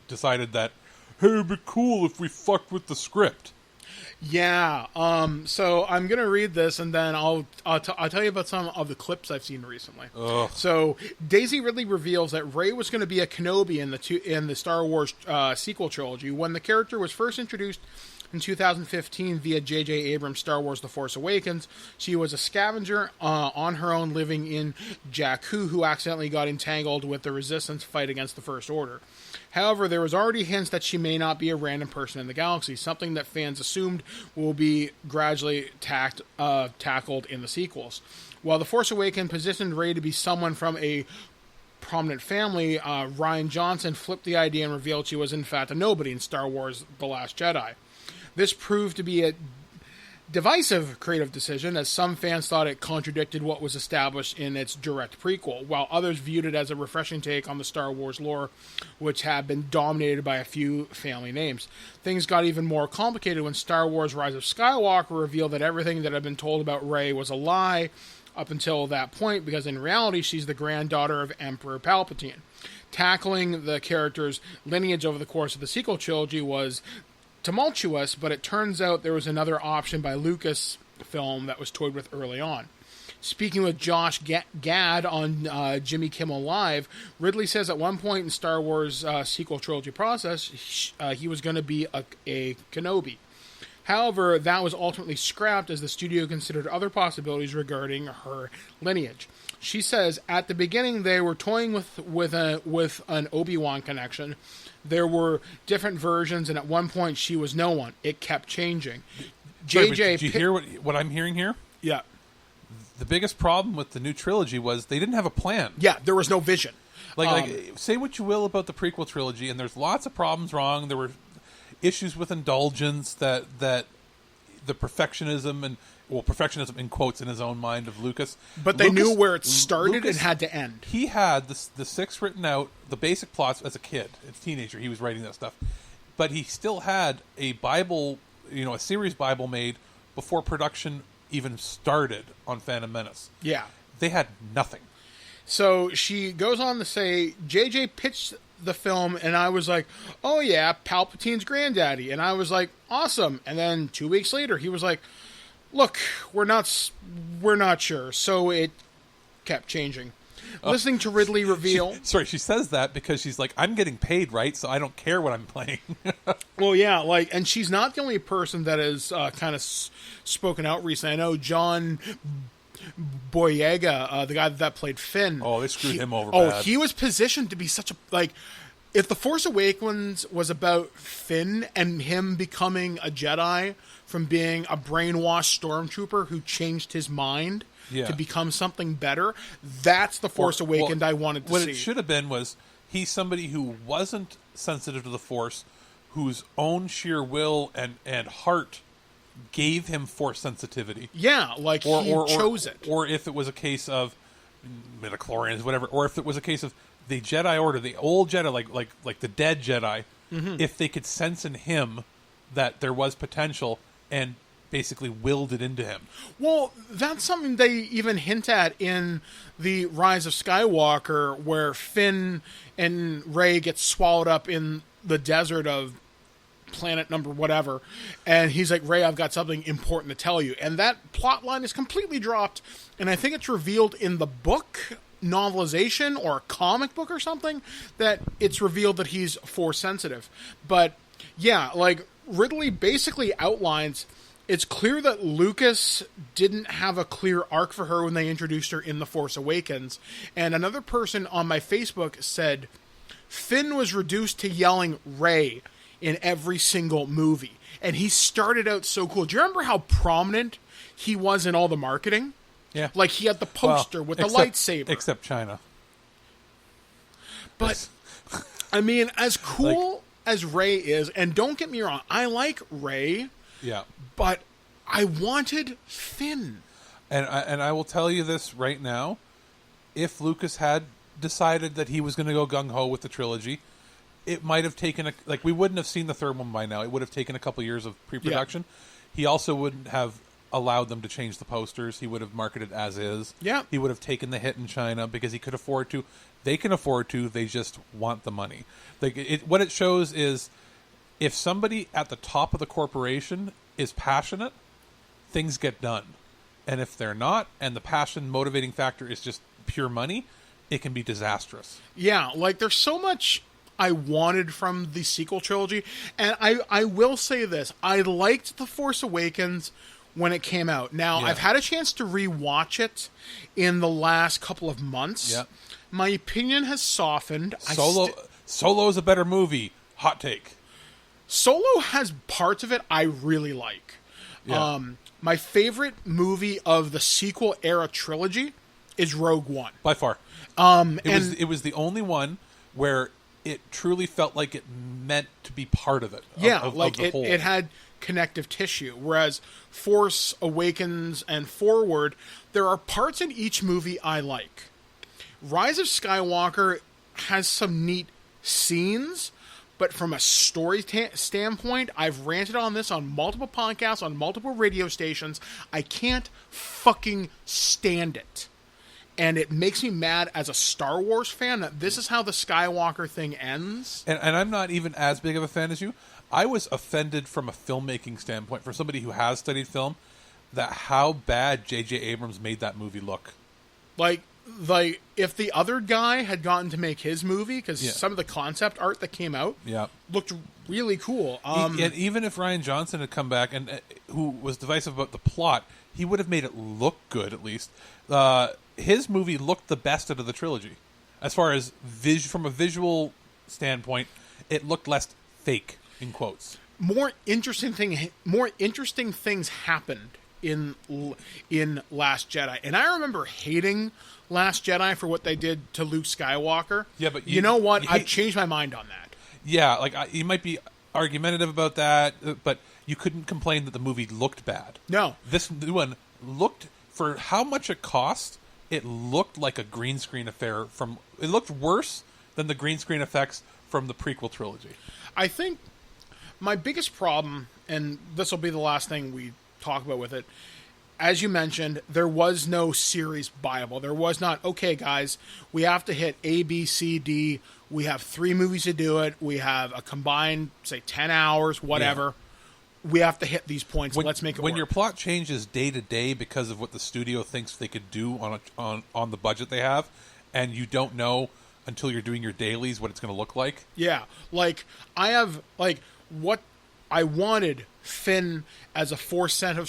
decided that, hey, it'd be cool if we fucked with the script. Yeah, so I'm going to read this, and then I'll tell you about some of the clips I've seen recently. Ugh. So, Daisy Ridley reveals that Rey was going to be a Kenobi in the Star Wars sequel trilogy. When the character was first introduced in 2015 via J.J. Abrams' Star Wars The Force Awakens, she was a scavenger on her own living in Jakku who accidentally got entangled with the Resistance fight against the First Order. However, there was already hints that she may not be a random person in the galaxy, something that fans assumed will be gradually tackled in the sequels. While The Force Awakens positioned Rey to be someone from a prominent family, Rian Johnson flipped the idea and revealed she was in fact a nobody in Star Wars The Last Jedi. This proved to be a divisive creative decision, as some fans thought it contradicted what was established in its direct prequel, while others viewed it as a refreshing take on the Star Wars lore, which had been dominated by a few family names. Things got even more complicated when Star Wars Rise of Skywalker revealed that everything that had been told about Rey was a lie up until that point, because in reality she's the granddaughter of Emperor Palpatine. Tackling the character's lineage over the course of the sequel trilogy was tumultuous, but it turns out there was another option by Lucasfilm that was toyed with early on. Speaking with Josh Gad on Jimmy Kimmel Live, Ridley says at one point in Star Wars sequel trilogy process, he was going to be a Kenobi. However, that was ultimately scrapped as the studio considered other possibilities regarding her lineage. She says, at the beginning they were toying with an Obi-Wan connection. There were different versions, and at one point she was no one. It kept changing. Sorry, did you hear what I'm hearing here? Yeah. The biggest problem with the new trilogy was they didn't have a plan. Yeah, there was no vision. Like, say what you will about the prequel trilogy, and there's lots of problems wrong. There were issues with indulgence that the perfectionism in quotes in his own mind of Lucas. But they knew where it started and had to end. He had the six written out, the basic plots as a kid, as a teenager. He was writing that stuff, but he still had a Bible, a series Bible made before production even started on Phantom Menace. Yeah, they had nothing. So she goes on to say, JJ pitched the film, and I was like, oh yeah, Palpatine's granddaddy. And I was like, awesome. And then 2 weeks later, he was like, look, we're not sure. So it kept changing. Listening to Ridley reveal... She says that because she's like, I'm getting paid, right? So I don't care what I'm playing. Well, yeah, and she's not the only person that has kind of spoken out recently. I know John Boyega, the guy that played Finn. Oh, they screwed him over bad. He was positioned to be such a... if The Force Awakens was about Finn and him becoming a Jedi from being a brainwashed stormtrooper who changed his mind to become something better, that's The Force Awakens I wanted to see. What it should have been was he's somebody who wasn't sensitive to the Force, whose own sheer will and heart gave him Force sensitivity. Yeah, he chose it. Or if it was a case of midichlorians, whatever, or if it was a case of the Jedi Order, the old Jedi, like the dead Jedi, if they could sense in him that there was potential and basically willed it into him. Well, that's something they even hint at in the Rise of Skywalker, where Finn and Rey get swallowed up in the desert of planet number whatever, and he's like, Rey, I've got something important to tell you. And that plot line is completely dropped, and I think it's revealed in the book novelization or a comic book or something, that it's revealed that he's Force sensitive. But yeah, Ridley basically outlines, it's clear that Lucas didn't have a clear arc for her when they introduced her in The Force Awakens. And another person on my Facebook said Finn was reduced to yelling Rey in every single movie. And he started out so cool. Do you remember how prominent he was in all the marketing? Yeah. He had the poster with the lightsaber. Except China. But, I mean, as cool as Rey is, and don't get me wrong, I like Rey. Yeah. But I wanted Finn. And I will tell you this right now. If Lucas had decided that he was going to go gung-ho with the trilogy, it might have taken we wouldn't have seen the third one by now. It would have taken a couple years of pre-production. Yeah. He also wouldn't have allowed them to change the posters. He would have marketed as is. Yeah. He would have taken the hit in China because he could afford to. They can afford to. They just want the money. What it shows is if somebody at the top of the corporation is passionate, things get done. And if they're not, and the passion motivating factor is just pure money, it can be disastrous. Yeah, there's so much I wanted from the sequel trilogy. And I will say this. I liked The Force Awakens when it came out. Now, I've had a chance to rewatch it in the last couple of months. Yeah. My opinion has softened. Solo's a better movie. Hot take. Solo has parts of it I really like. Yeah. My favorite movie of the sequel era trilogy is Rogue One. By far. It was the only one where it truly felt like it meant to be part of it. Of the whole. It had connective tissue. Whereas Force Awakens and Forward, there are parts in each movie I like. Rise of Skywalker has some neat scenes, but from a story standpoint, I've ranted on this on multiple podcasts, on multiple radio stations. I can't fucking stand it. And it makes me mad as a Star Wars fan that this is how the Skywalker thing ends. And I'm not even as big of a fan as you. I was offended from a filmmaking standpoint, for somebody who has studied film, that how bad J.J. Abrams made that movie look. If the other guy had gotten to make his movie, because some of the concept art that came out looked really cool. And even if Rian Johnson had come back and who was divisive about the plot, he would have made it look good at least. His movie looked the best out of the trilogy, as far as from a visual standpoint. It looked less fake in quotes. More interesting things happened in Last Jedi, and I remember hating Last Jedi for what they did to Luke Skywalker. Yeah, but you know what? I've changed my mind on that. Yeah, like you might be argumentative about that, but you couldn't complain that the movie looked bad. No, this new one looked, for how much it cost, it looked like a green screen affair. It looked worse than the green screen effects from the prequel trilogy. I think my biggest problem, and this will be the last thing we talk about with it, as you mentioned, there was no series viable. There was not, okay, guys, we have to hit A, B, C, D. We have 3 movies to do it. We have a combined, say, 10 hours, whatever. Yeah. We have to hit these points. Let's make it work. When your plot changes day to day because of what the studio thinks they could do on the budget they have, and you don't know until you're doing your dailies what it's going to look like. Yeah, like I wanted Finn as a Force-sensitive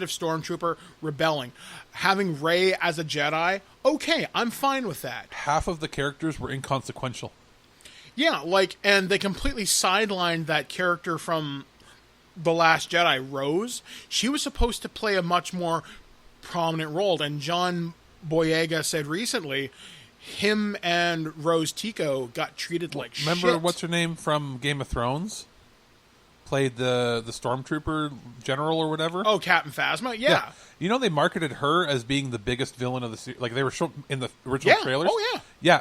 stormtrooper rebelling. Having Rey as a Jedi, okay, I'm fine with that. Half of the characters were inconsequential. Yeah, and they completely sidelined that character from The Last Jedi, Rose. She was supposed to play a much more prominent role, and John Boyega said recently him and Rose Tico got treated like shit. Remember what's her name from Game of Thrones? Played the Stormtrooper General or whatever? Oh, Captain Phasma? Yeah. You know they marketed her as being the biggest villain of the series. Like they were shown in the original trailers. Oh, yeah. Yeah.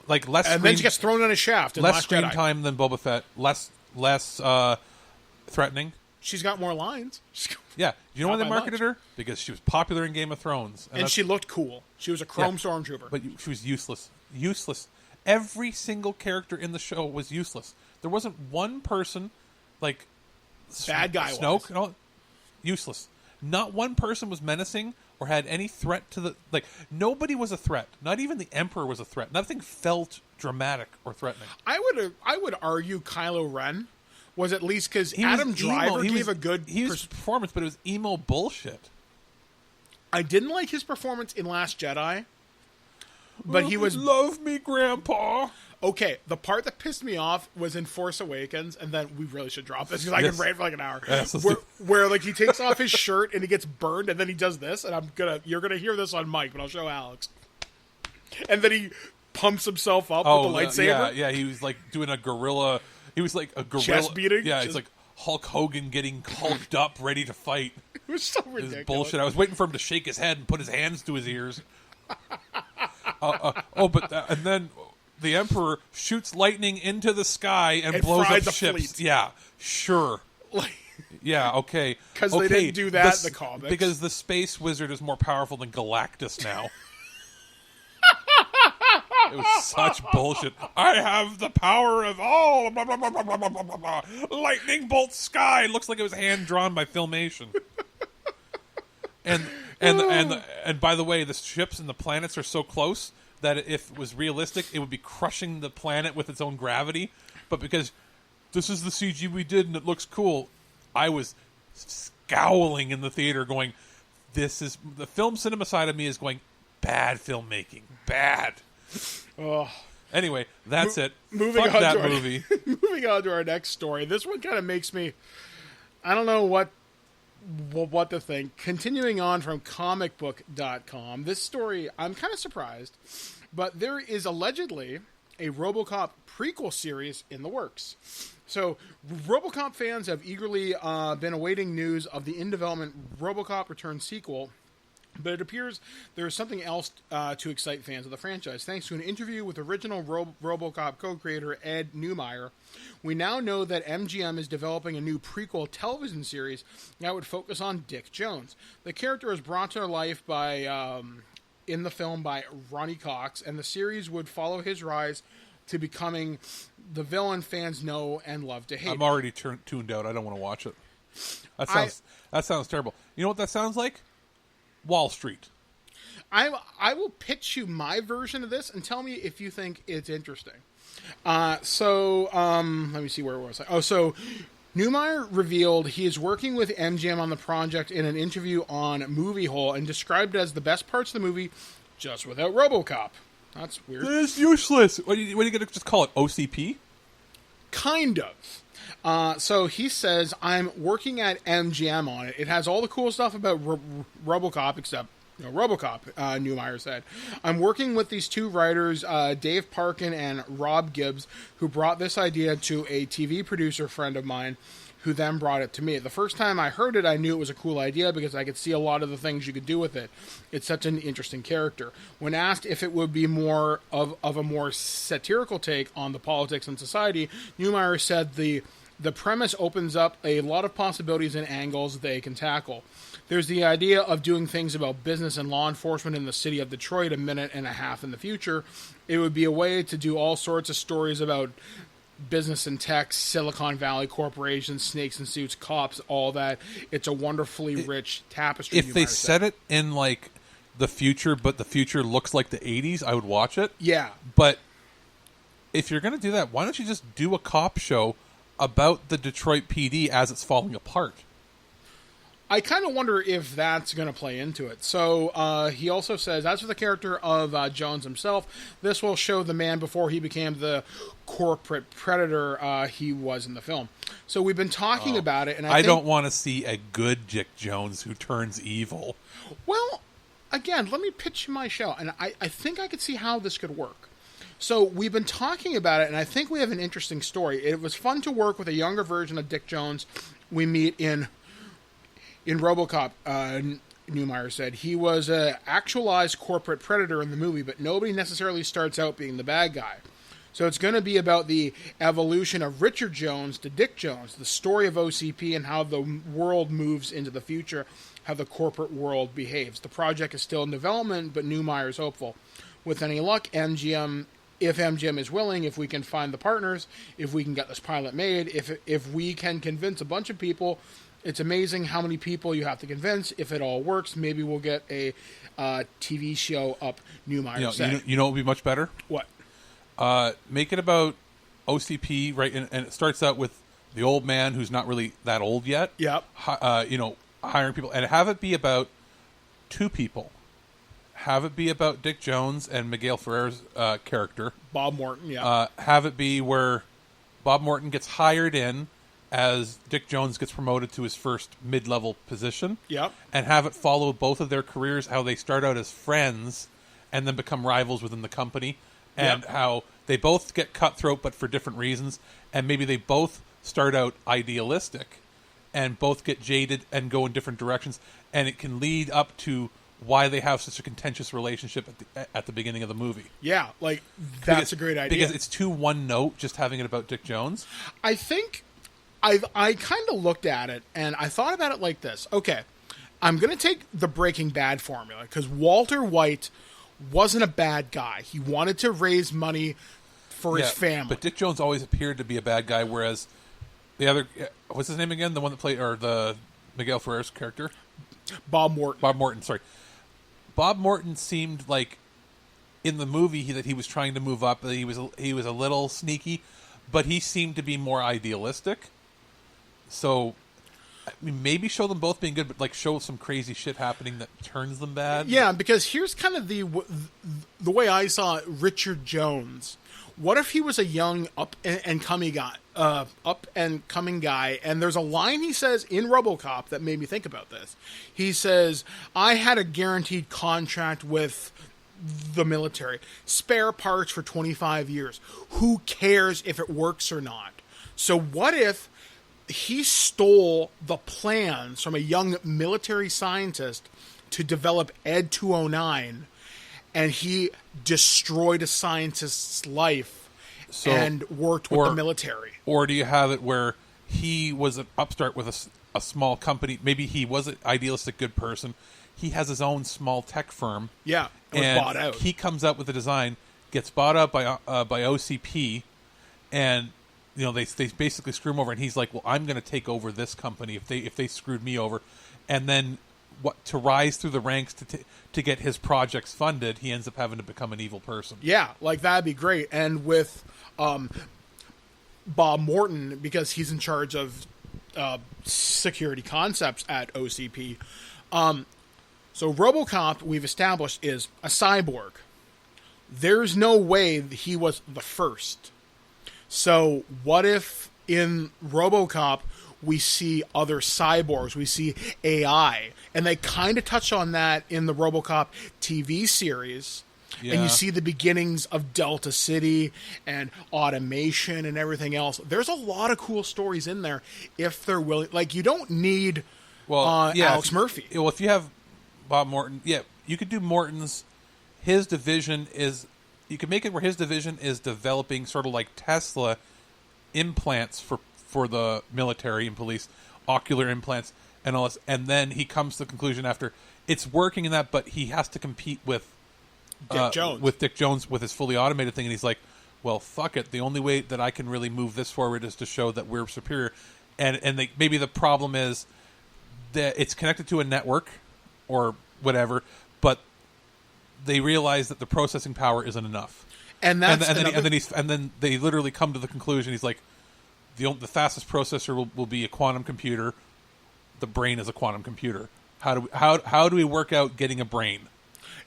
Like less and then she gets thrown in a shaft in less Last screen Jedi. time than Boba Fett. Less threatening. She's got more lines. Yeah. You know why they marketed her? Because she was popular in Game of Thrones. And she looked cool. She was a chrome stormtrooper. But she was useless. Useless. Every single character in the show was useless. There wasn't one person, like bad guy Snoke, no, useless. Not one person was menacing or had any threat to the... Like, nobody was a threat. Not even the Emperor was a threat. Nothing felt dramatic or threatening. I would argue Kylo Ren was, at least because Adam Driver gave a good performance, but it was emo bullshit. I didn't like his performance in Last Jedi, but he was... Love me, Grandpa. Okay, the part that pissed me off was in Force Awakens, and then we really should drop this because I can rant for like an hour. Yes, where like he takes off his shirt and he gets burned, and then he does this, and you're gonna hear this on mic, but I'll show Alex. And then he pumps himself up with the lightsaber. Yeah, he was like doing a gorilla. He was like a gorilla chest beating. Yeah, it's like Hulk Hogan getting hulked up, ready to fight. It was so ridiculous. It was bullshit. I was waiting for him to shake his head and put his hands to his ears. And then the Emperor shoots lightning into the sky and blows up ships. Fleet. Yeah, sure. Yeah, okay. Because they didn't do that in the comics. Because the Space Wizard is more powerful than Galactus now. It was such bullshit. I have the power of all. Blah, blah, blah, blah, blah, blah, blah, blah. Lightning bolt sky. It looks like it was hand drawn by Filmation. And by the way, the ships and the planets are so close that if it was realistic, it would be crushing the planet with its own gravity. But because this is the CG we did and it looks cool, I was scowling in the theater going, this is... The film cinema side of me is going, bad filmmaking. Bad. Oh. Anyway, that's it. Moving Fuck on that to movie. Moving on to our next story. This one kind of makes me... I don't know what to think. Continuing on from comicbook.com, this story, I'm kind of surprised, but there is allegedly a RoboCop prequel series in the works. So, RoboCop fans have eagerly been awaiting news of the in-development RoboCop Return sequel, but it appears there is something else to excite fans of the franchise. Thanks to an interview with original RoboCop co-creator Ed Neumeyer, we now know that MGM is developing a new prequel television series that would focus on Dick Jones. The character is brought to life in the film by Ronnie Cox, and the series would follow his rise to becoming the villain fans know and love to hate. I'm already tuned out. I don't want to watch it. That sounds terrible. You know what that sounds like? Wall Street. I will pitch you my version of this and tell me if you think it's interesting. Let me see, where was I? Oh, so Neumeier revealed he is working with MGM on the project in an interview on Movie Hole and described it as the best parts of the movie, just without RoboCop. That's weird. It's useless. What are you going to just call it? OCP? Kind of. So he says, I'm working at MGM on it. It has all the cool stuff about RoboCop, except RoboCop, Neumeier said. I'm working with these two writers, Dave Parkin and Rob Gibbs, who brought this idea to a TV producer friend of mine, who then brought it to me. The first time I heard it, I knew it was a cool idea because I could see a lot of the things you could do with it. It's such an interesting character. When asked if it would be more of a more satirical take on the politics and society, Neumeier said the premise opens up a lot of possibilities and angles they can tackle. There's the idea of doing things about business and law enforcement in the city of Detroit a minute and a half in the future. It would be a way to do all sorts of stories about business and tech, Silicon Valley corporations, snakes and suits, cops, all that. It's a wonderfully rich tapestry. If they set it in like the future, but the future looks like the 80s, I would watch it. Yeah. But if you're going to do that, why don't you just do a cop show about the Detroit PD as it's falling apart? I kind of wonder if that's going to play into it. So he also says, as for the character of Jones himself, this will show the man before he became the corporate predator he was in the film. So we've been talking about it, and I think, don't want to see a good Dick Jones who turns evil. Well, again, let me pitch my show, and I think I could see how this could work. So we've been talking about it, and I think we have an interesting story. It was fun to work with a younger version of Dick Jones we meet in RoboCop. Neumeier said he was an actualized corporate predator in the movie, but nobody necessarily starts out being the bad guy. So it's going to be about the evolution of Richard Jones to Dick Jones, the story of OCP and how the world moves into the future, how the corporate world behaves. The project is still in development, but Neumeier is hopeful. With any luck, if MGM is willing, if we can find the partners, if we can get this pilot made, if we can convince a bunch of people. It's amazing how many people you have to convince. If it all works, maybe we'll get a TV show up, Neumeier said. You know what would be much better? What? Make it about OCP, right? And it starts out with the old man who's not really that old yet. Yep. Hiring people. And have it be about two people. Have it be about Dick Jones and Miguel Ferrer's character. Bob Morton, yeah. Have it be where Bob Morton gets hired in as Dick Jones gets promoted to his first mid-level position. Yep. And have it follow both of their careers, how they start out as friends and then become rivals within the company, and how they both get cutthroat but for different reasons, and maybe they both start out idealistic and both get jaded and go in different directions, and it can lead up to why they have such a contentious relationship at the beginning of the movie. Yeah, that's a great idea. Because it's too one note, just having it about Dick Jones. I think I kind of looked at it, and I thought about it like this. Okay, I'm going to take the Breaking Bad formula, because Walter White wasn't a bad guy. He wanted to raise money for his family. But Dick Jones always appeared to be a bad guy, whereas the other... What's his name again? The one that played... Or the Miguel Ferrer's character? Bob Morton. Bob Morton, sorry. Bob Morton seemed like, in the movie, that he was trying to move up. He was a little sneaky, but he seemed to be more idealistic. So, I mean, maybe show them both being good, but show some crazy shit happening that turns them bad. Yeah, because here's kind of the way I saw Richard Jones. What if he was a young up and coming guy, and there's a line he says in RoboCop that made me think about this. He says, "I had a guaranteed contract with the military, spare parts for 25 years. Who cares if it works or not?" So what if he stole the plans from a young military scientist to develop Ed 209, and he destroyed a scientist's life and worked with the military? Or do you have it where he was an upstart with a small company? Maybe he was an idealistic good person. He has his own small tech firm. Yeah, and was bought out. He comes up with a design, gets bought out by OCP, and they basically screw him over. And he's like, "Well, I'm going to take over this company if they screwed me over." And then to rise through the ranks to get his projects funded, he ends up having to become an evil person. Yeah, like that'd be great. And with Bob Morton, because he's in charge of security concepts at OCP. So RoboCop, we've established, is a cyborg. There's no way that he was the first. So what if in RoboCop we see other cyborgs, we see AI, and they kind of touch on that in the RoboCop TV series. Yeah. And you see the beginnings of Delta City and automation and everything else. There's a lot of cool stories in there if they're willing. Like, you don't need Alex Murphy. Well, if you have Bob Morton, you could do Morton's. His division is, you can make it where his division is developing sort of like Tesla implants for the military and police, ocular implants and all this. And then he comes to the conclusion after it's working in that, but he has to compete with Dick Jones with his fully automated thing. And he's like, well, fuck it. The only way that I can really move this forward is to show that we're superior. And maybe the problem is that it's connected to a network or whatever, but they realize that the processing power isn't enough. And then they literally come to the conclusion. He's like, the fastest processor will be a quantum computer. The brain is a quantum computer. How do we work out getting a brain?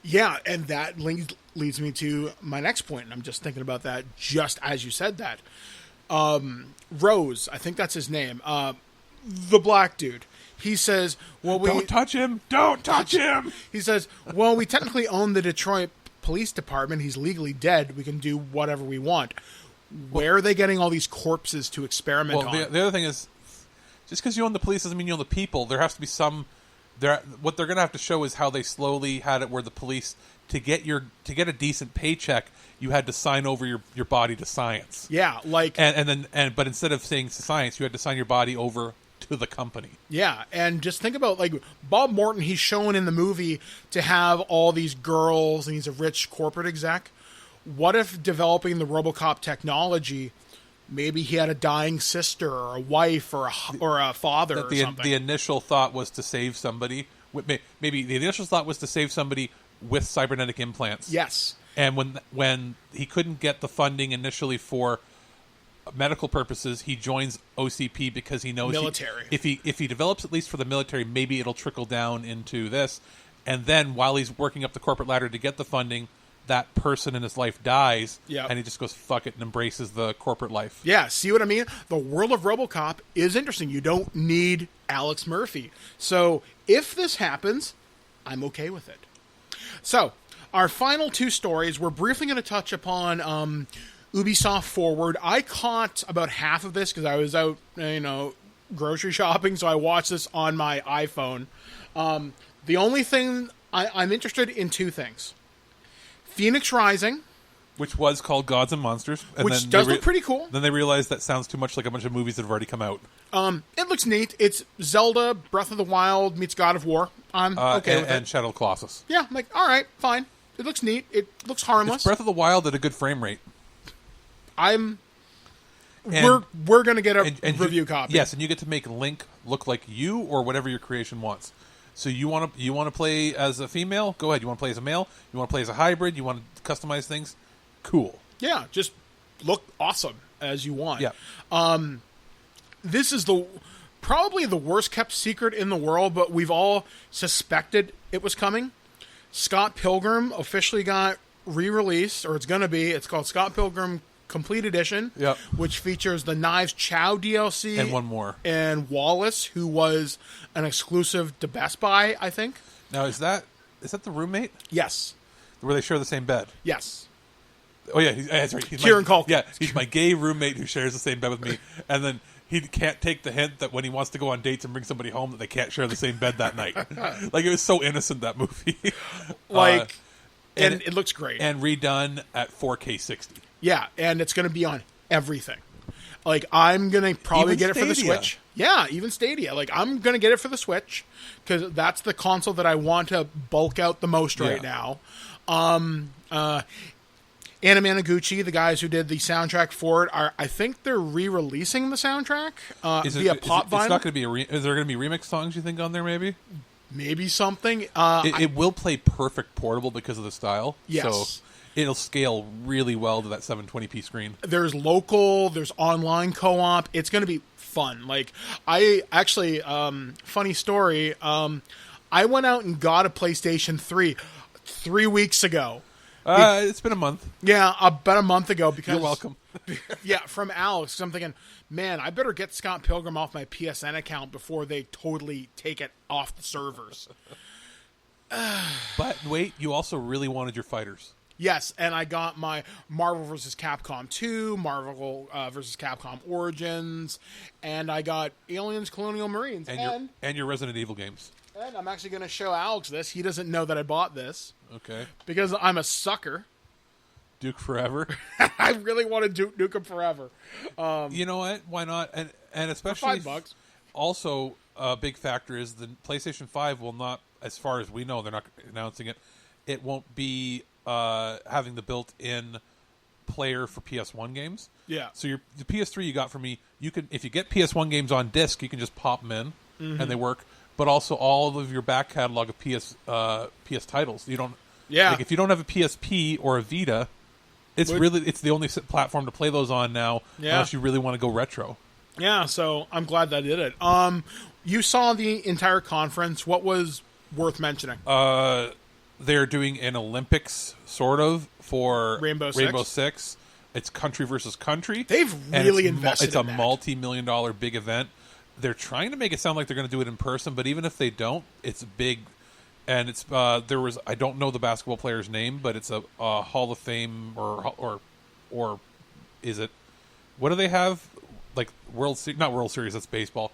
Yeah, and that leads me to my next point. And I'm just thinking about that just as you said that. Rose, I think that's his name. The black dude. He says, well, don't touch him. Don't touch him. He says, well, we technically own the Detroit Police Department. He's legally dead. We can do whatever we want. Where are they getting all these corpses to experiment on? The other thing is, just because you own the police doesn't mean you own the people. There has to be some... what they're going to have to show is how they slowly had it where the police, to get a decent paycheck, you had to sign over your body to science. Yeah, like... But instead of saying science, you had to sign your body over to the company. Yeah, and just think about, like, Bob Morton, he's shown in the movie to have all these girls, and he's a rich corporate exec. What if developing the RoboCop technology, maybe he had a dying sister or a wife or a father or something? The initial thought was to save somebody. Maybe the initial thought was to save somebody with cybernetic implants. Yes. And when he couldn't get the funding initially for medical purposes, he joins OCP because he knows military. If he develops at least for the military, maybe it'll trickle down into this. And then while he's working up the corporate ladder to get the funding, that person in his life dies, and he just goes, fuck it, and embraces the corporate life. Yeah, see what I mean? The world of RoboCop is interesting. You don't need Alex Murphy. So if this happens, I'm okay with it. So, our final two stories, we're briefly going to touch upon Ubisoft Forward. I caught about half of this because I was out, grocery shopping, so I watched this on my iPhone. The only thing, I'm interested in two things. Phoenix Rising. Which was called Gods and Monsters. And which does look pretty cool. Then they realized that sounds too much like a bunch of movies that have already come out. It looks neat. It's Zelda, Breath of the Wild meets God of War. I'm okay with it. And Shadow of the Colossus. Yeah, I'm like, all right, fine. It looks neat. It looks harmless. It's Breath of the Wild at a good frame rate. We're going to get a review copy. Yes, and you get to make Link look like you or whatever your creation wants. So you want to play as a female? Go ahead. You want to play as a male? You want to play as a hybrid? You want to customize things? Cool. Yeah, just look awesome as you want. Yeah. This is probably the worst kept secret in the world, but we've all suspected it was coming. Scott Pilgrim officially got re-released, or it's going to be. It's called Scott Pilgrim Complete Edition, which features the Knives Chow DLC. And one more. And Wallace, who was an exclusive to Best Buy, I think. Now, is that the roommate? Yes. Where they share the same bed? Yes. Oh, yeah, that's right. Kieran Culkin. Yeah, he's my gay roommate who shares the same bed with me. And then he can't take the hint that when he wants to go on dates and bring somebody home that they can't share the same bed that night. Like, it was so innocent, that movie. And it looks great. And redone at 4K 60. Yeah, and it's going to be on everything. Like, I'm going to probably even get Stadia. it for the Switch. Yeah, even Stadia. Like, I'm going to get it for the Switch because that's the console that I want to bulk out the most right now. Anna Managuchi, the guys who did the soundtrack for it, I think they're re-releasing the soundtrack via pop vinyl. It's not going to be is there going to be remix songs, you think, on there maybe? maybe something. It will play perfect portable because of the style. Yes. So it'll scale really well to that 720p screen. There's local, there's online co-op. It's going to be fun. Like, I actually, funny story, I went out and got a PlayStation 3 weeks ago. It's been a month. Yeah, about a month ago. Because You're welcome. Yeah, from Alex. 'Cause I'm thinking, man, I better get Scott Pilgrim off my PSN account before they totally take it off the servers. But wait, you also really wanted your fighters. Yes, and I got my Marvel vs. Capcom 2, Marvel vs. Capcom Origins, and I got Aliens Colonial Marines. And your Resident Evil games. And I'm actually going to show Alex this. He doesn't know that I bought this. Okay. Because I'm a sucker. Duke Forever. I really want to Duke Nukem Forever. You know what? Why not? And especially for $5. Also, a big factor is the PlayStation 5 will not, as far as we know, they're not announcing it. It won't be having the built-in player for PS1 games. Yeah. So the PS3 you got from me, you can, if you get PS1 games on disc, you can just pop them in, and they work. But also all of your back catalog of PS titles. You don't. Yeah. Like if you don't have a PSP or a Vita, it's the only platform to play those on now. Yeah. Unless you really want to go retro. Yeah. So I'm glad that I did it. You saw the entire conference. What was worth mentioning? They're doing an Olympics sort of for Rainbow Six. It's country versus country. They've really invested. It's a in that. multi-million-dollar big event. They're trying to make it sound like they're going to do it in person, but even if they don't, it's big. And it's I don't know the basketball player's name, but it's a Hall of Fame or is it? What do they have? Like not World Series. That's baseball.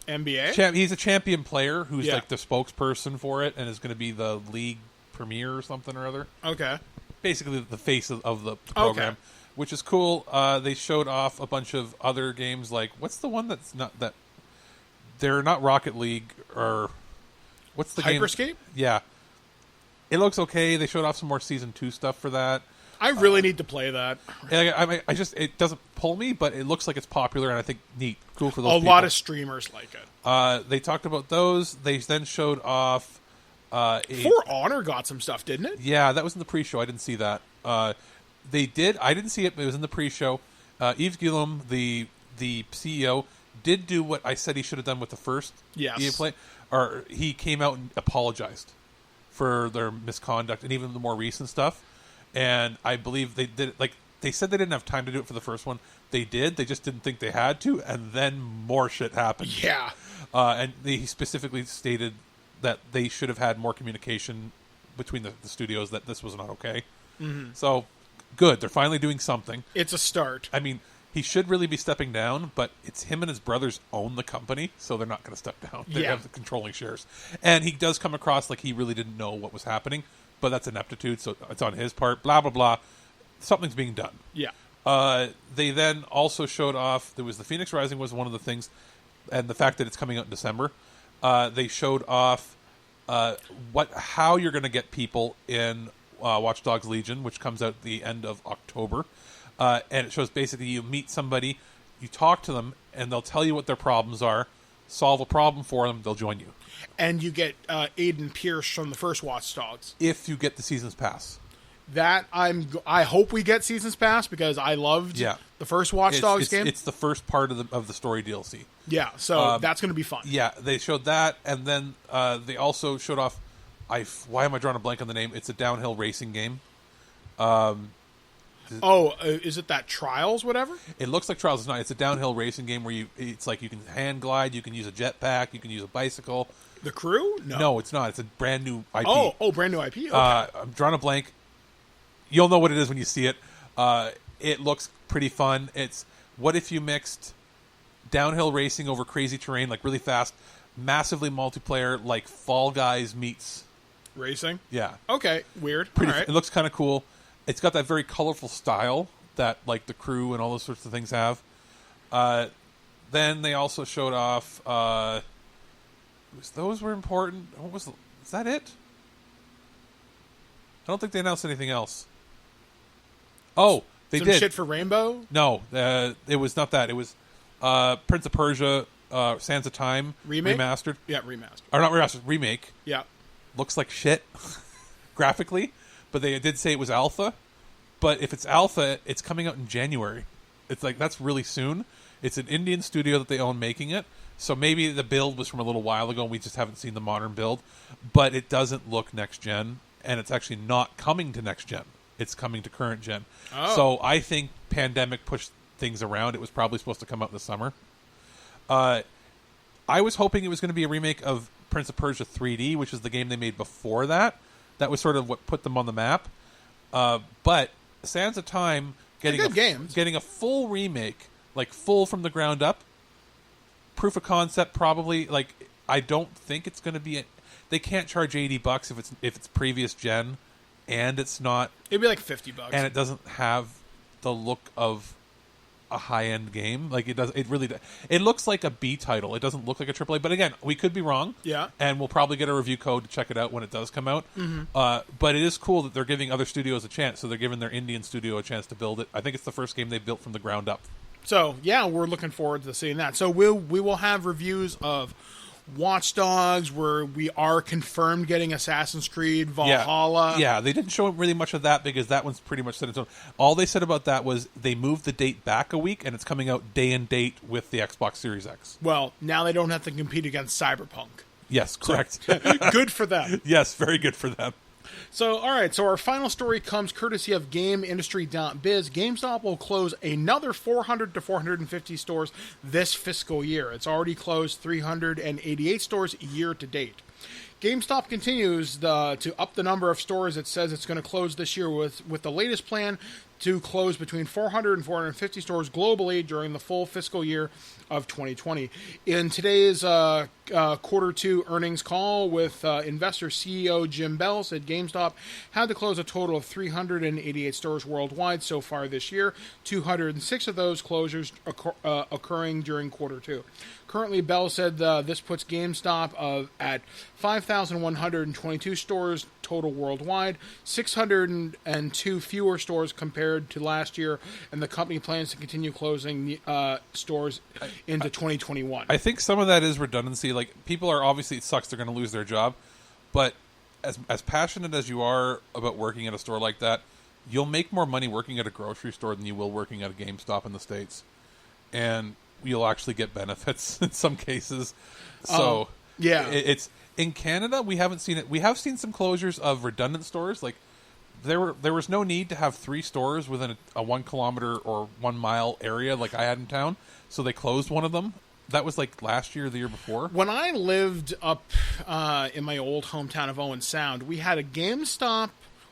NBA. He's a champion player who's Yeah. like the spokesperson for it, and is going to be the league premier or something or other. Okay. Basically, the face of the program. Okay. Which is cool. They showed off a bunch of other games. Like, what's the one that's not that? They're not Rocket League or what's the Hyperscape? game? Yeah, it looks okay. They showed off some more Season 2 stuff for that. I really need to play that. I just it doesn't pull me, but it looks like it's popular, and I think neat, cool for those. A people. lot of streamers like it. They talked about those. They then showed off. For Honor got some stuff, didn't it? Yeah, that was in the pre-show. I didn't see that. They did. I didn't see it, but it was in the pre-show. Yves Guillaume, the CEO, did do what I said he should have done with the first EA Play. Or he came out and apologized for their misconduct and even the more recent stuff. And I believe they did it. Like, they said they didn't have time to do it for the first one. They did. They just didn't think they had to. And then more shit happened. Yeah. And he specifically stated that they should have had more communication between the studios, that this was not okay. Mm-hmm. So, good. They're finally doing something. It's a start. I mean, he should really be stepping down, but it's him and his brothers own the company, so they're not going to step down. They have the controlling shares. And he does come across like he really didn't know what was happening, but that's ineptitude, so it's on his part. Blah, blah, blah. Something's being done. Yeah. They then also showed off, there was the Phoenix Rising was one of the things, and the fact that it's coming out in December. They showed off how you're going to get people in Watch Dogs Legion, which comes out the end of October. And it shows basically you meet somebody, you talk to them, and they'll tell you what their problems are, solve a problem for them, they'll join you. And you get Aiden Pierce from the first Watch Dogs. If you get the Seasons Pass. That I hope we get Seasons Pass because I loved the first Watch Dogs game. It's the first part of the story DLC. Yeah, so that's going to be fun. Yeah, they showed that, and then they also showed off. Why am I drawing a blank on the name? It's a downhill racing game. Is it that Trials, whatever? It looks like Trials. It's not. It's a downhill racing game where it's like you can hand glide, you can use a jetpack, you can use a bicycle. The Crew? No, it's not. It's a brand new IP. Oh, brand new IP? Okay. I'm drawing a blank. You'll know what it is when you see it. It looks pretty fun. It's what if you mixed downhill racing over crazy terrain, like really fast, massively multiplayer, like Fall Guys meets racing? Yeah. Okay, weird. Pretty. All right. It looks kind of cool. It's got that very colorful style that like the Crew and all those sorts of things have. Then they also showed off. Those were important. Is that it? I don't think they announced anything else. Oh, they Some did. shit for Rainbow? No, it was not that. It was Prince of Persia, Sands of Time Remake? remastered. Yeah, remastered. Or not remastered, remake. Yeah. Looks like shit graphically, but they did say it was alpha. But if it's alpha, it's coming out in January. It's like, that's really soon. It's an Indian studio that they own making it. So maybe the build was from a little while ago and we just haven't seen the modern build. But it doesn't look next gen, and it's actually not coming to next gen. It's coming to current gen. Oh. So I think pandemic pushed things around. It was probably supposed to come out in the summer. I was hoping it was going to be a remake of Prince of Persia 3D, which is the game they made before that. That was sort of what put them on the map. But Sands of Time getting a full remake, like full from the ground up, proof of concept probably. Like, I don't think it's going to be. They can't charge $80 if it's previous gen, and it's not. It'd be like $50, and it doesn't have the look of a high-end game. Like, it does. It really does. It looks like a B title. It doesn't look like a AAA. But again, we could be wrong. Yeah. And we'll probably get a review code to check it out when it does come out. Mm-hmm. But it is cool that they're giving other studios a chance. So they're giving their Indian studio a chance to build it. I think it's the first game they've built from the ground up. So yeah, we're looking forward to seeing that. So we will have reviews of Watch Dogs, where we are confirmed getting Assassin's Creed Valhalla. Yeah, they didn't show really much of that because that one's pretty much set in stone. All they said about that was they moved the date back a week, and it's coming out day and date with the Xbox Series X. Well, now they don't have to compete against Cyberpunk. Yes, correct. Good for them. Yes, very good for them. So, all right. So our final story comes courtesy of GameIndustry.biz. GameStop will close another 400 to 450 stores this fiscal year. It's already closed 388 stores year to date. GameStop continues to up the number of stores it says it's going to close this year with the latest plan to close between 400 and 450 stores globally during the full fiscal year of 2020. In today's quarter two earnings call with investor CEO Jim Bell, said GameStop had to close a total of 388 stores worldwide so far this year, 206 of those closures occurring during quarter two. Currently, Bell said this puts GameStop at 5,122 stores total worldwide, 602 fewer stores compared to last year, and the company plans to continue closing stores into 2021. I think some of that is redundancy. Like, people are obviously, it sucks they're going to lose their job, but as passionate as you are about working at a store like that, you'll make more money working at a grocery store than you will working at a GameStop in the States. And you'll actually get benefits in some cases. So yeah, it's in Canada. We haven't seen it. We have seen some closures of redundant stores. Like there was no need to have 3 stores within a 1 kilometer or 1 mile area like I had in town. So they closed one of them. That was like last year or the year before. When I lived up in my old hometown of Owen Sound, we had a GameStop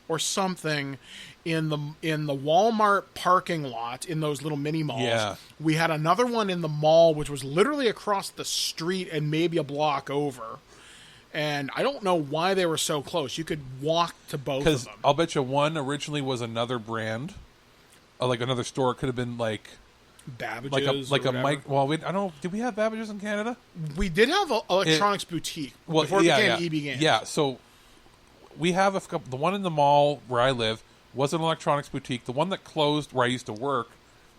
or something in the Walmart parking lot in those little mini malls. Yeah. We had another one in the mall, which was literally across the street and maybe a block over. And I don't know why they were so close. You could walk to both of them. I'll bet you one originally was another brand, like another store. It could have been like Babbage's, like a mic. Well, I don't know. Did we have Babbage's in Canada? We did have an electronics boutique before it became EB Games. Yeah, so we have the one in the mall where I live was an electronics boutique. The one that closed where I used to work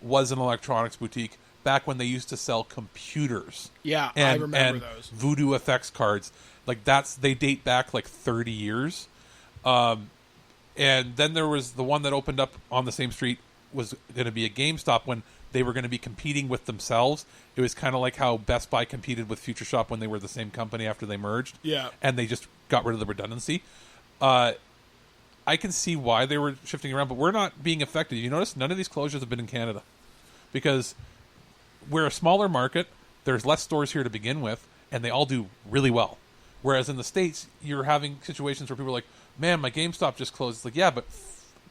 was an electronics boutique back when they used to sell computers. Yeah, I remember those. Voodoo FX cards. Like they date back like 30 years. And then there was the one that opened up on the same street was going to be a GameStop when they were going to be competing with themselves. It was kind of like how Best Buy competed with Future Shop when they were the same company after they merged. Yeah. And they just got rid of the redundancy. I can see why they were shifting around, but we're not being affected. You notice none of these closures have been in Canada because we're a smaller market. There's less stores here to begin with, and they all do really well. Whereas in the States, you're having situations where people are like, man, my GameStop just closed. It's like, yeah, but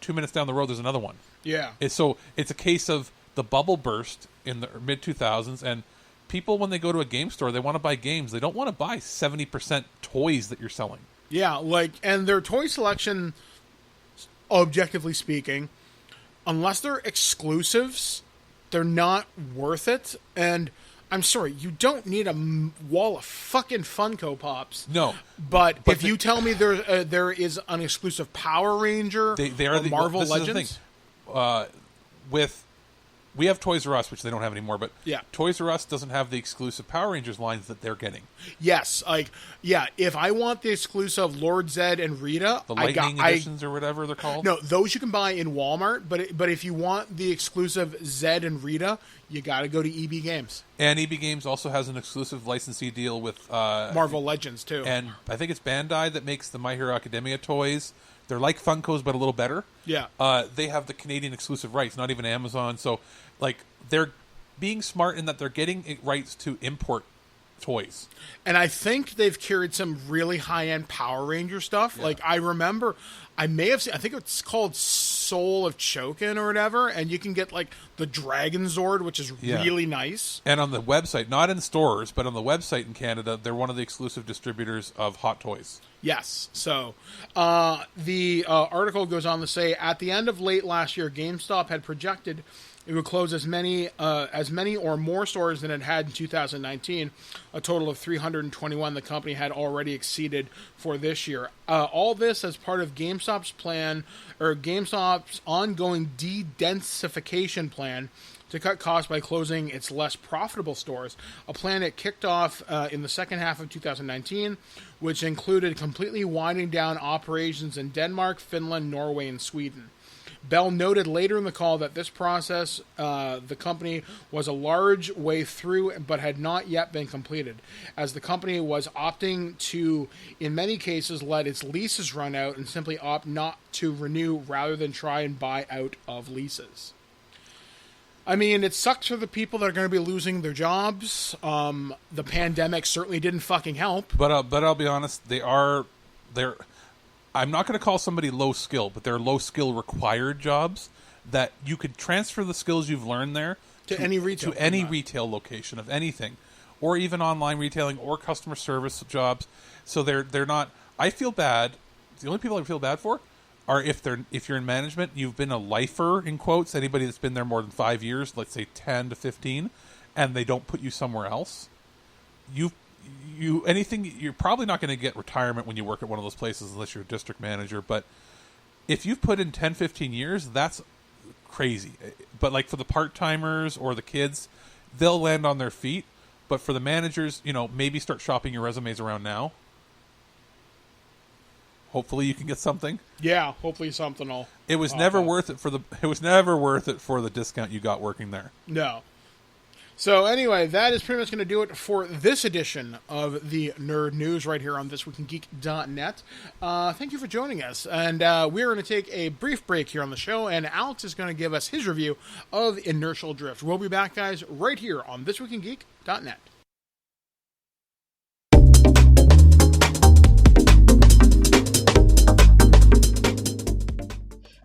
2 minutes down the road, there's another one. Yeah. It's a case of the bubble burst in the mid-2000s, and people, when they go to a game store, they want to buy games. They don't want to buy 70% toys that you're selling. Yeah, and their toy selection, objectively speaking, unless they're exclusives, they're not worth it. And I'm sorry, you don't need a wall of fucking Funko Pops. No, but if you tell me there is an exclusive Power Ranger, they are or Marvel this Legends, is the thing. With we have Toys R Us, which they don't have anymore, but Yeah. Toys R Us doesn't have the exclusive Power Rangers lines that they're getting. Yes, if I want the exclusive Lord Zed and Rita, The Lightning editions or whatever they're called. No, those you can buy in Walmart, but if you want the exclusive Zed and Rita, you got to go to EB Games. And EB Games also has an exclusive licensee deal with Marvel Legends too. And I think it's Bandai that makes the My Hero Academia toys. They're like Funkos, but a little better. Yeah. They have the Canadian exclusive rights, not even Amazon. So, they're being smart in that they're getting rights to import toys. And I think they've carried some really high-end Power Ranger stuff. Yeah. Like, I remember, I may have seen, I think it's called Soul of Chokin or whatever, and you can get, the Dragon Zord, which is really nice. And on the website, not in stores, but on the website in Canada, they're one of the exclusive distributors of Hot Toys. Yes. So, the article goes on to say, at the end of late last year, GameStop had projected it would close as many or more stores than it had in 2019, a total of 321 the company had already exceeded for this year. All this as part of GameStop's plan, or GameStop's ongoing de-densification plan to cut costs by closing its less profitable stores, a plan it kicked off in the second half of 2019, which included completely winding down operations in Denmark, Finland, Norway, and Sweden. Bell noted later in the call that this process, the company was a large way through, but had not yet been completed, as the company was opting to, in many cases, let its leases run out and simply opt not to renew rather than try and buy out of leases. I mean, it sucks for the people that are going to be losing their jobs. The pandemic certainly didn't fucking help. But I'll be honest, they're. I'm not going to call somebody low skill, but they're low skill required jobs that you could transfer the skills you've learned there to any retail retail location of anything, or even online retailing or customer service jobs. So they're not. I feel bad. The only people I feel bad for are if you're in management, you've been a lifer in quotes, anybody that's been there more than 5 years, let's say 10 to 15, and they don't put you somewhere else. You're probably not going to get retirement when you work at one of those places unless you're a district manager, but if you've put in 10, 15 years, that's crazy. But for the part-timers or the kids, they'll land on their feet, but for the managers, maybe start shopping your resumes around now. Hopefully you can get something. Yeah, hopefully something will. It was never worth it for the discount you got working there. No. So anyway, that is pretty much going to do it for this edition of the Nerd News right here on ThisWeekInGeek.net. Thank you for joining us. And we're going to take a brief break here on the show, and Alex is going to give us his review of Inertial Drift. We'll be back, guys, right here on ThisWeekInGeek.net.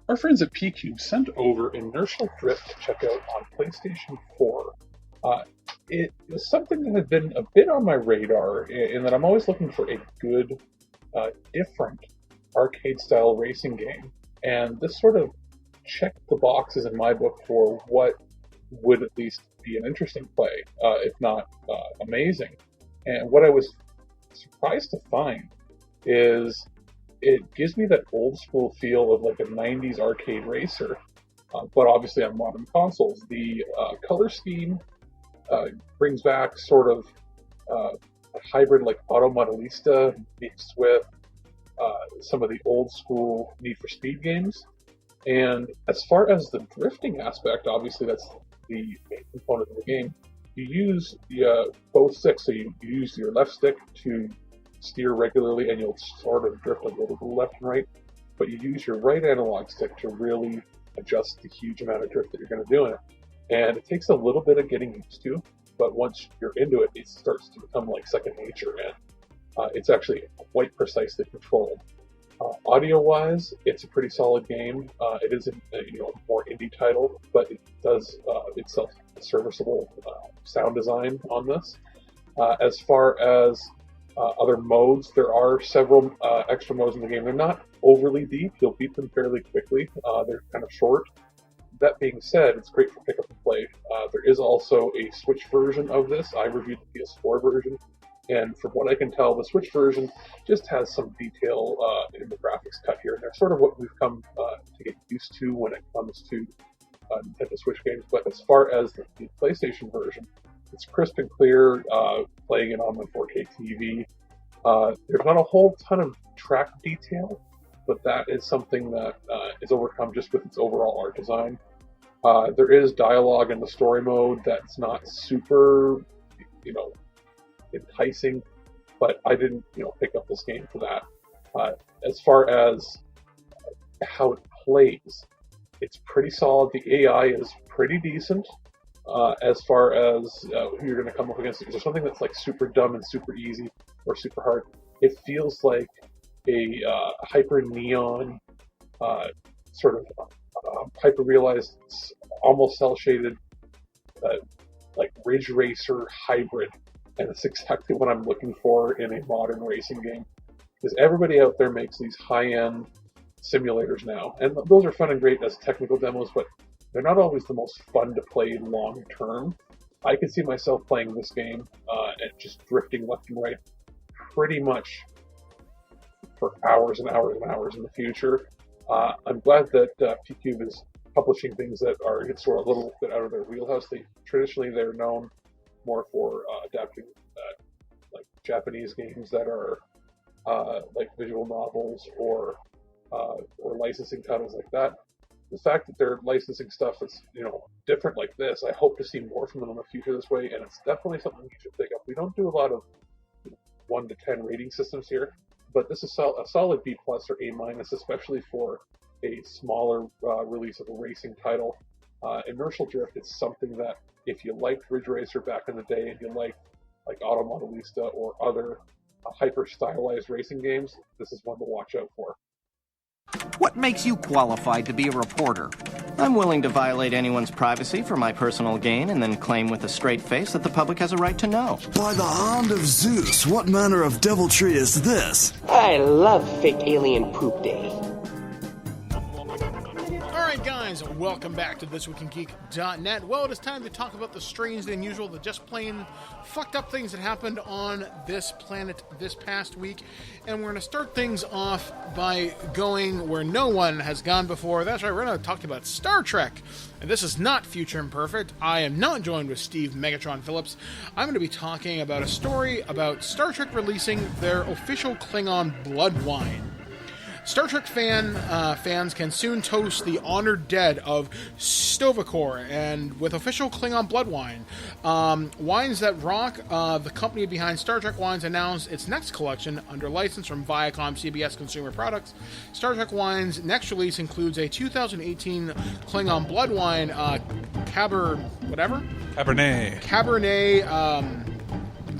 Our friends at PQube sent over Inertial Drift to check out on PlayStation 4. It was something that had been a bit on my radar, in that I'm always looking for a good, different arcade-style racing game. And this sort of checked the boxes in my book for what would at least be an interesting play, if not amazing. And what I was surprised to find is it gives me that old school feel of a 90s arcade racer, but obviously on modern consoles. The color scheme brings back sort of a hybrid Auto Modelista mixed with some of the old school Need for Speed games. And as far as the drifting aspect, obviously that's the main component of the game. You use both sticks, so you use your left stick to steer regularly, and you'll sort of drift a little left and right, but you use your right analog stick to really adjust the huge amount of drift that you're going to do in it. And it takes a little bit of getting used to, but once you're into it, it starts to become like second nature, and it's actually quite precisely controlled. Audio-wise, it's a pretty solid game. It is a more indie title, but it does itself a serviceable sound design on this. As far as other modes, there are several extra modes in the game. They're not overly deep. You'll beat them fairly quickly. They're kind of short. That being said, it's great for pick up and play. There is also a Switch version of this. I reviewed the PS4 version, and from what I can tell, the Switch version just has some detail in the graphics cut here and there, sort of what we've come to get used to when it comes to Nintendo Switch games. But as far as the PlayStation version, it's crisp and clear, playing it on my 4K TV. There's not a whole ton of track detail, but that is something that is overcome just with its overall art design. There is dialogue in the story mode that's not super, enticing, but I didn't, pick up this game for that. As far as how it plays, it's pretty solid. The AI is pretty decent. As far as who you're going to come up against, is there something that's like super dumb and super easy or super hard? It feels like a hyper neon, sort of hyper realized, almost cell shaded, like Ridge Racer hybrid, and it's exactly what I'm looking for in a modern racing game. Because everybody out there makes these high-end simulators now, and those are fun and great as technical demos, but they're not always the most fun to play long term. I could see myself playing this game and just drifting left and right pretty much for hours and hours and hours in the future. I'm glad that PQube is publishing things that are sort of a little bit out of their wheelhouse. Traditionally they're known more for adapting like Japanese games that are like visual novels or licensing titles like that. The fact that they're licensing stuff that's different like this, I hope to see more from them in the future this way, and it's definitely something you should pick up. We don't do a lot of 1 to 10 rating systems here, but this is a solid B+ or A-, especially for a smaller release of a racing title. Inertial Drift is something that if you liked Ridge Racer back in the day and you liked like Auto Modelista or other hyper stylized racing games, this is one to watch out for. What makes you qualified to be a reporter? I'm willing to violate anyone's privacy for my personal gain and then claim with a straight face that the public has a right to know. By the hand of Zeus, what manner of deviltry is this? I love fake alien poop day. Alright guys, welcome back to ThisWeekInGeek.net. Well, it is time to talk about the strange, the unusual, the just plain fucked up things that happened on this planet this past week. And we're going to start things off by going where no one has gone before. That's right, we're going to talk about Star Trek. And this is not Future Imperfect. I am not joined with Steve Megatron Phillips. I'm going to be talking about a story about Star Trek releasing their official Klingon blood wine. Star Trek fans can soon toast the honored dead of Stovacor, and with official Klingon blood wine. Wines That Rock, the company behind Star Trek Wines, announced its next collection under license from Viacom CBS Consumer Products. Star Trek Wine's next release includes a 2018 Klingon blood wine, Cabernet,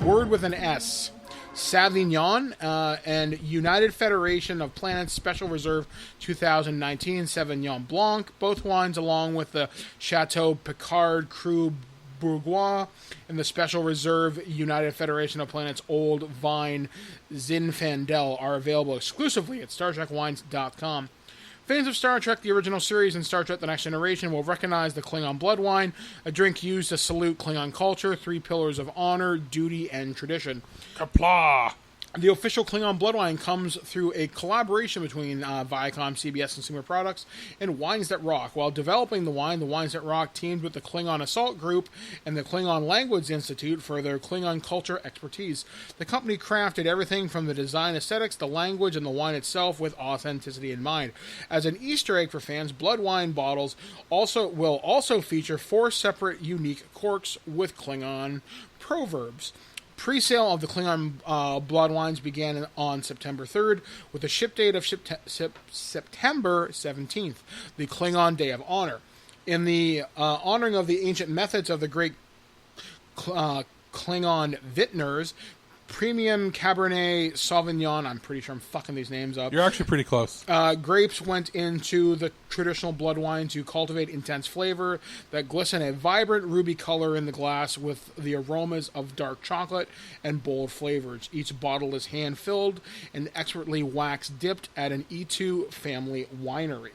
word with an S. Sauvignon and United Federation of Planets Special Reserve 2019 Sauvignon Blanc. Both wines, along with the Chateau Picard Cru Bourgois and the Special Reserve United Federation of Planets Old Vine Zinfandel, are available exclusively at StarTrekWines.com. Fans of Star Trek, the original series, and Star Trek The Next Generation will recognize the Klingon blood wine, a drink used to salute Klingon culture, 3 pillars of honor, duty, and tradition. Kapla! The official Klingon blood wine comes through a collaboration between Viacom CBS Consumer Products and Wines That Rock. While developing the wine, the Wines That Rock teamed with the Klingon Assault Group and the Klingon Language Institute for their Klingon culture expertise. The company crafted everything from the design aesthetics, the language, and the wine itself with authenticity in mind. As an Easter egg for fans, blood wine bottles will also feature 4 separate unique corks with Klingon proverbs. Pre-sale of the Klingon blood wines began on September 3rd, with a ship date of September 17th, the Klingon Day of Honor. In the honoring of the ancient methods of the great Klingon vintners, premium Cabernet Sauvignon, I'm pretty sure I'm fucking these names up. You're actually pretty close. Grapes went into the traditional blood wine to cultivate intense flavor that glisten a vibrant ruby color in the glass with the aromas of dark chocolate and bold flavors. Each bottle is hand-filled and expertly wax-dipped at an E2 family winery.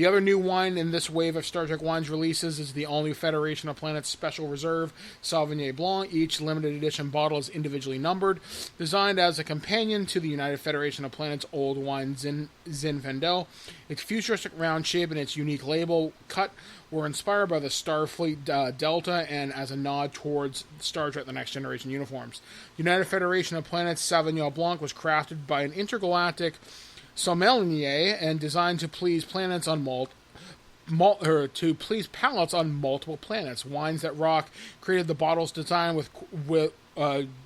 The other new wine in this wave of Star Trek wines releases is the all-new Federation of Planets Special Reserve Sauvignon Blanc. Each limited edition bottle is individually numbered. Designed as a companion to the United Federation of Planets old wine Zinfandel, its futuristic round shape and its unique label cut were inspired by the Starfleet Delta and as a nod towards Star Trek The Next Generation uniforms. United Federation of Planets Sauvignon Blanc was crafted by an intergalactic sommelier and designed to please planets on to please palates on multiple planets. Wines That Rock created the bottle's design with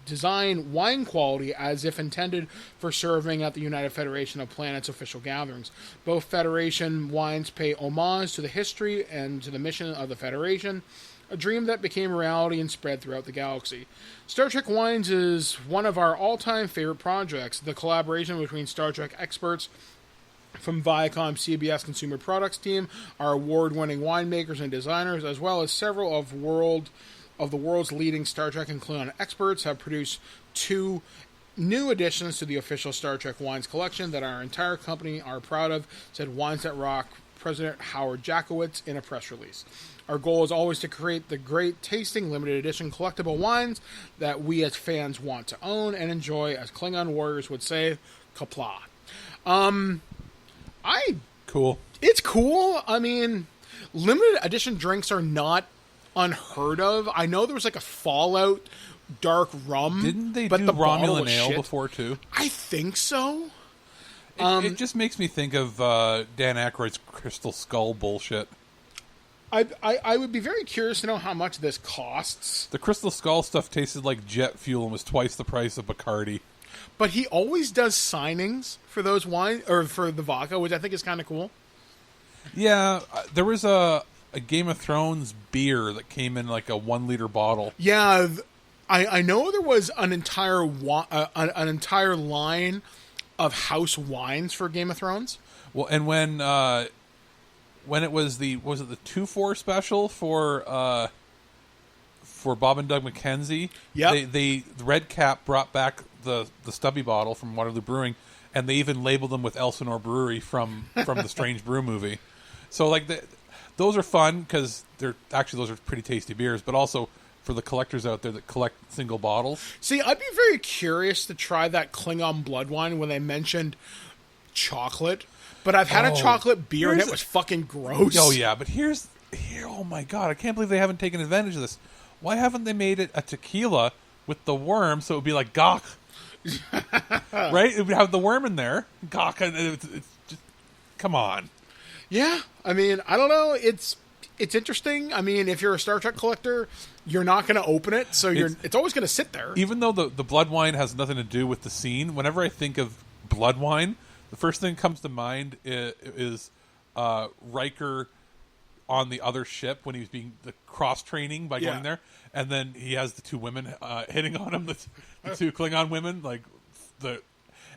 design wine quality as if intended for serving at the United Federation of Planets official gatherings. Both Federation wines pay homage to the history and to the mission of the Federation, a dream that became reality and spread throughout the galaxy. Star Trek Wines is one of our all-time favorite projects. The collaboration between Star Trek experts from Viacom CBS Consumer Products team, our award-winning winemakers and designers, as well as several of the world's leading Star Trek and Klingon experts, have produced 2 new additions to the official Star Trek Wines collection that our entire company are proud of, said Wines That Rock President Howard Jackowitz in a press release. Our goal is always to create the great tasting limited edition collectible wines that we as fans want to own and enjoy, as Klingon warriors would say, Qapla'. Cool. It's cool. I mean, limited edition drinks are not unheard of. I know there was like a Fallout dark rum. Didn't they but do the Romulan ale shit. before too? I think so. It just makes me think of Dan Aykroyd's Crystal Skull bullshit. I would be very curious to know how much this costs. The Crystal Skull stuff tasted like jet fuel and was twice the price of Bacardi. But he always does signings for those wine or for the vodka, which I think is kind of cool. Yeah, there was a Game of Thrones beer that came in like a 1 liter bottle. Yeah, I know there was an entire line of house wines for Game of Thrones. Well, and when it was the 2-4 special for Bob and Doug McKenzie, the Red Cap brought back the stubby bottle from Waterloo Brewing, and they even labeled them with Elsinore Brewery from the Strange Brew movie. So like those are fun because those are pretty tasty beers, but also for the collectors out there that collect single bottles. See, I'd be very curious to try that Klingon blood wine when they mentioned chocolate. But I've had a chocolate beer and it was fucking gross. Oh yeah, but here, oh my god, I can't believe they haven't taken advantage of this. Why haven't they made it a tequila with the worm so it would be like Gok? Right? It would have the worm in there. Gok, and it's just, come on. Yeah, I mean, I don't know. It's interesting. I mean, if you're a Star Trek collector, you're not going to open it, so it's always going to sit there. Even though the blood wine has nothing to do with the scene, whenever I think of blood wine, the first thing that comes to mind is Riker on the other ship when he was being the cross training by going there, and then he has the 2 women hitting on him, the 2 Klingon women,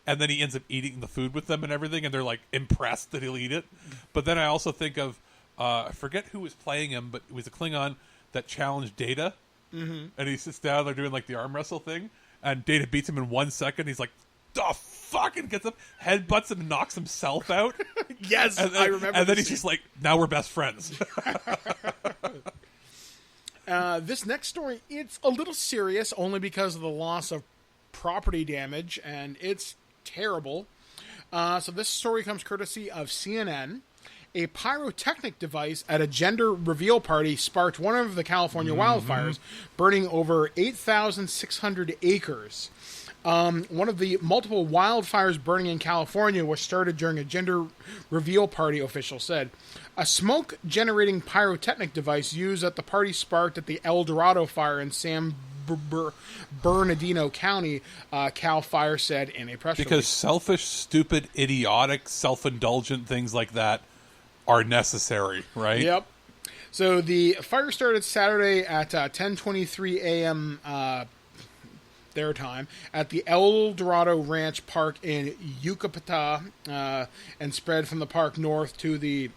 and then he ends up eating the food with them and everything, and they're like impressed that he'll eat it. But then I also think of I forget who was playing him, but it was a Klingon that challenged Data, and he sits down, they're doing like the arm wrestle thing, and Data beats him in 1 second. He's like, "The fuck," and gets up, headbutts him, and knocks himself out. Yes, I remember. And then he's just like, "Now we're best friends." This next story, it's a little serious, only because of the loss of property damage, and it's terrible. So this story comes courtesy of CNN. A pyrotechnic device at a gender reveal party sparked one of the California wildfires, burning over 8,600 acres. One of the multiple wildfires burning in California was started during a gender reveal party, officials said. A smoke-generating pyrotechnic device used at the party sparked at the El Dorado fire in San Bernardino County, Cal Fire said in a press release. Because selfish, stupid, idiotic, self-indulgent things like that are necessary, right? Yep. So the fire started Saturday at 10:23 a.m. Their time at the El Dorado Ranch Park in Yucatan, and spread from the park north to the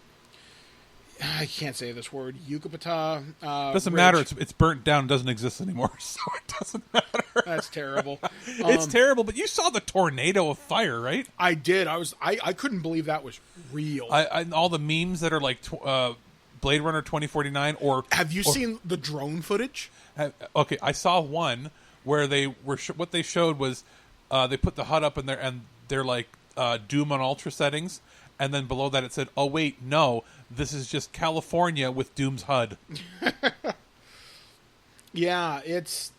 I can't say this word. Yucapata. Doesn't matter. It's burnt down. It doesn't exist anymore, so it doesn't matter. That's terrible. It's terrible. But you saw the tornado of fire, right? I did. I couldn't believe that was real. All the memes that are like Blade Runner 2049 or have you seen the drone footage? Okay, I saw one where they were what they showed was they put the HUD up in there and they're like Doom on ultra settings, and then below that it said, "Oh wait, no, this is just California with Doom's HUD." Yeah, it's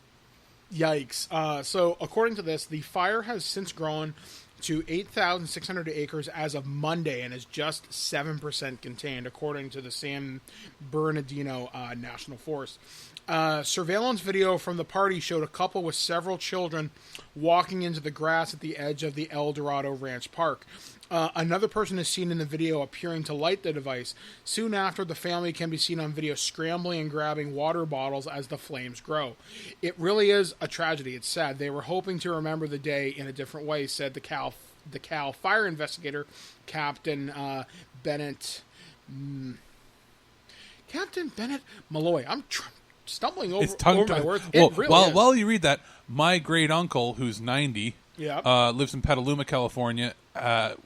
yikes. So according to this, the fire has since grown to 8,600 acres as of Monday and is just 7% contained, according to the San Bernardino National Forest. Surveillance video from the party showed a couple with several children walking into the grass at the edge of the El Dorado Ranch Park. Another person is seen in the video appearing to light the device. Soon after, the family can be seen on video scrambling and grabbing water bottles as the flames grow. It really is a tragedy. It's sad. They were hoping to remember the day in a different way, said the Cal fire investigator, Captain Bennett. Captain Bennett Malloy. I'm stumbling over my words. Well, really while you read that, my great uncle, who's 90, lives in Petaluma, California.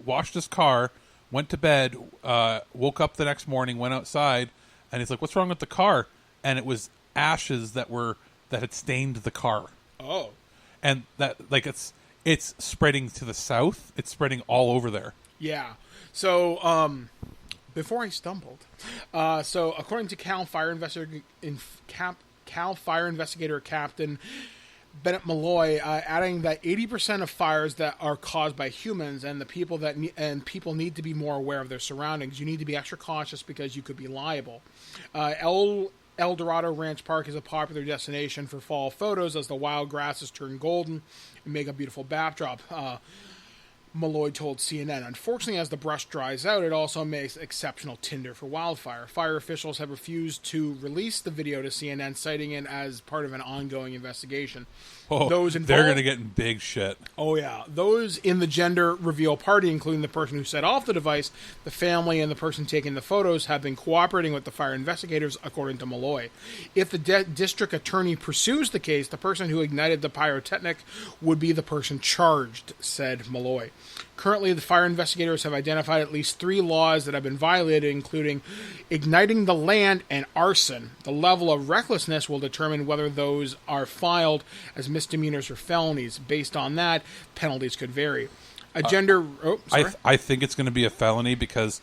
Washed his car, went to bed, woke up the next morning, went outside, and he's like, "What's wrong with the car?" And it was ashes that had stained the car. Oh, and that it's spreading to the south. It's spreading all over there. Yeah. So before I stumbled, so according to Cal Fire Investigator Captain Bennett Malloy, adding that 80% of fires that are caused by humans and people need to be more aware of their surroundings. You need to be extra cautious because you could be liable. El Dorado Ranch Park is a popular destination for fall photos as the wild grasses turn golden and make a beautiful backdrop. Malloy told CNN. Unfortunately, as the brush dries out, it also makes exceptional tinder for wildfire. Fire officials have refused to release the video to CNN, citing it as part of an ongoing investigation. Oh, they're going to get in big shit. Oh, yeah. Those in the gender reveal party, including the person who set off the device, the family, and the person taking the photos, have been cooperating with the fire investigators, according to Malloy. If the district attorney pursues the case, the person who ignited the pyrotechnic would be the person charged, said Malloy. Currently, the fire investigators have identified at least 3 laws that have been violated, including igniting the land and arson. The level of recklessness will determine whether those are filed as misdemeanors or felonies. Based on that, penalties could vary. I think it's going to be a felony because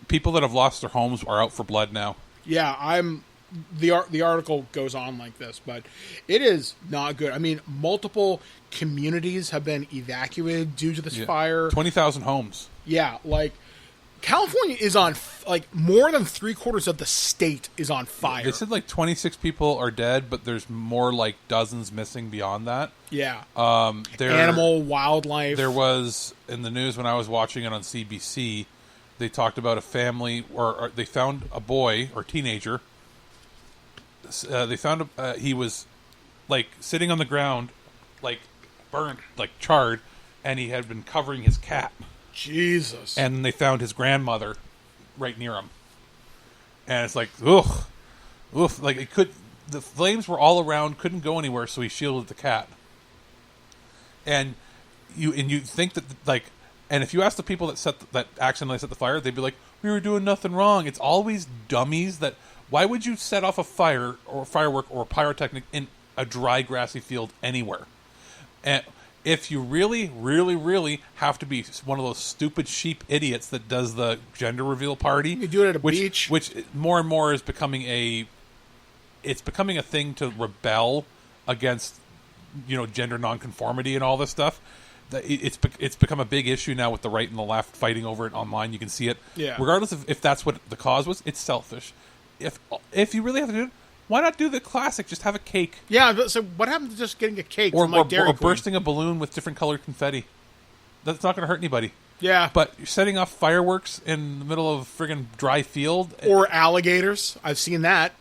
people that have lost their homes are out for blood now. Yeah, the article goes on like this, but it is not good. I mean, multiple communities have been evacuated due to this fire. 20,000 homes. Yeah, like California is on more than 3/4 of the state is on fire. They said 26 people are dead, but there's more like dozens missing beyond that. Yeah. Animal, wildlife. There was in the news when I was watching it on CBC. They talked about a family, or they found a boy or teenager. They found he was sitting on the ground, burnt, charred, and he had been covering his cat. Jesus. And they found his grandmother right near him. And it's ugh. The flames were all around, couldn't go anywhere, so he shielded the cat. And you think that and if you ask the people that accidentally set the fire, they'd be like, "We were doing nothing wrong." It's always dummies that. Why would you set off a fire or a firework or a pyrotechnic in a dry, grassy field anywhere? And if you really, really, really have to be one of those stupid sheep idiots that does the gender reveal party, you do it at a beach, which more and more is becoming a thing to rebel against, gender nonconformity and all this stuff. It's become a big issue now with the right and the left fighting over it online. You can see it. Yeah. Regardless of if that's what the cause was, it's selfish. If you really have to do it, why not do the classic? Just have a cake. Yeah, so what happened to just getting a cake or Dairy Queen? Bursting a balloon with different colored confetti? That's not going to hurt anybody. Yeah. But you're setting off fireworks in the middle of a friggin' dry field. Or alligators. I've seen that.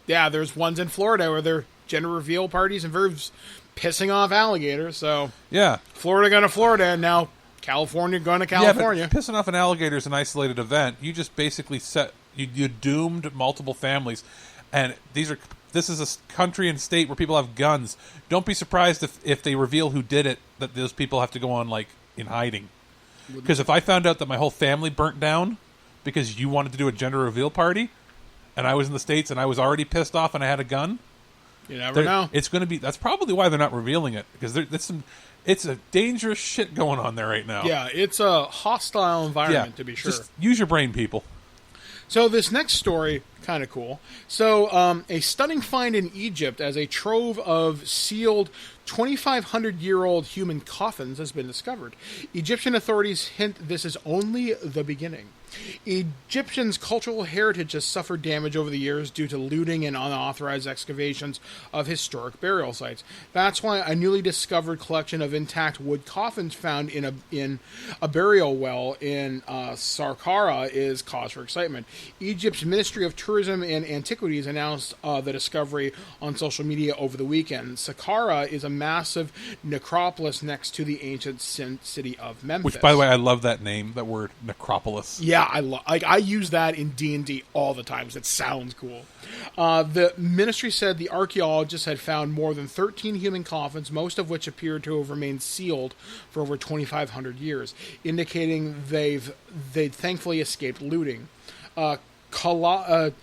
Yeah, there's ones in Florida where they're gender reveal parties involves pissing off alligators. So yeah, Florida going to Florida, and now California going to California. Yeah, but pissing off an alligator is an isolated event. You just basically set You doomed multiple families, and this is a country and state where people have guns. Don't be surprised if they reveal who did it, that those people have to go on, like, in hiding. Because if I found out that my whole family burnt down because you wanted to do a gender reveal party, and I was in the States and I was already pissed off and I had a gun, you never know. It's going to be. That's probably why they're not revealing it, because it's a dangerous shit going on there right now. Yeah, it's a hostile environment, to be sure. Just use your brain, people. So this next story, kind of cool. So a stunning find in Egypt as a trove of sealed 2,500-year-old human coffins has been discovered. Egyptian authorities hint this is only the beginning. Egyptians' cultural heritage has suffered damage over the years due to looting and unauthorized excavations of historic burial sites. That's why a newly discovered collection of intact wood coffins found in a burial well in Saqqara is cause for excitement. Egypt's Ministry of Tourism and Antiquities announced the discovery on social media over the weekend. Saqqara is a massive necropolis next to the ancient city of Memphis. Which, by the way, I love that name, that word, necropolis. Yeah, I use that in D&D all the time because it sounds cool. The ministry said the archaeologists had found more than 13 human coffins, most of which appeared to have remained sealed for over 2,500 years, indicating they'd thankfully escaped looting. Khaled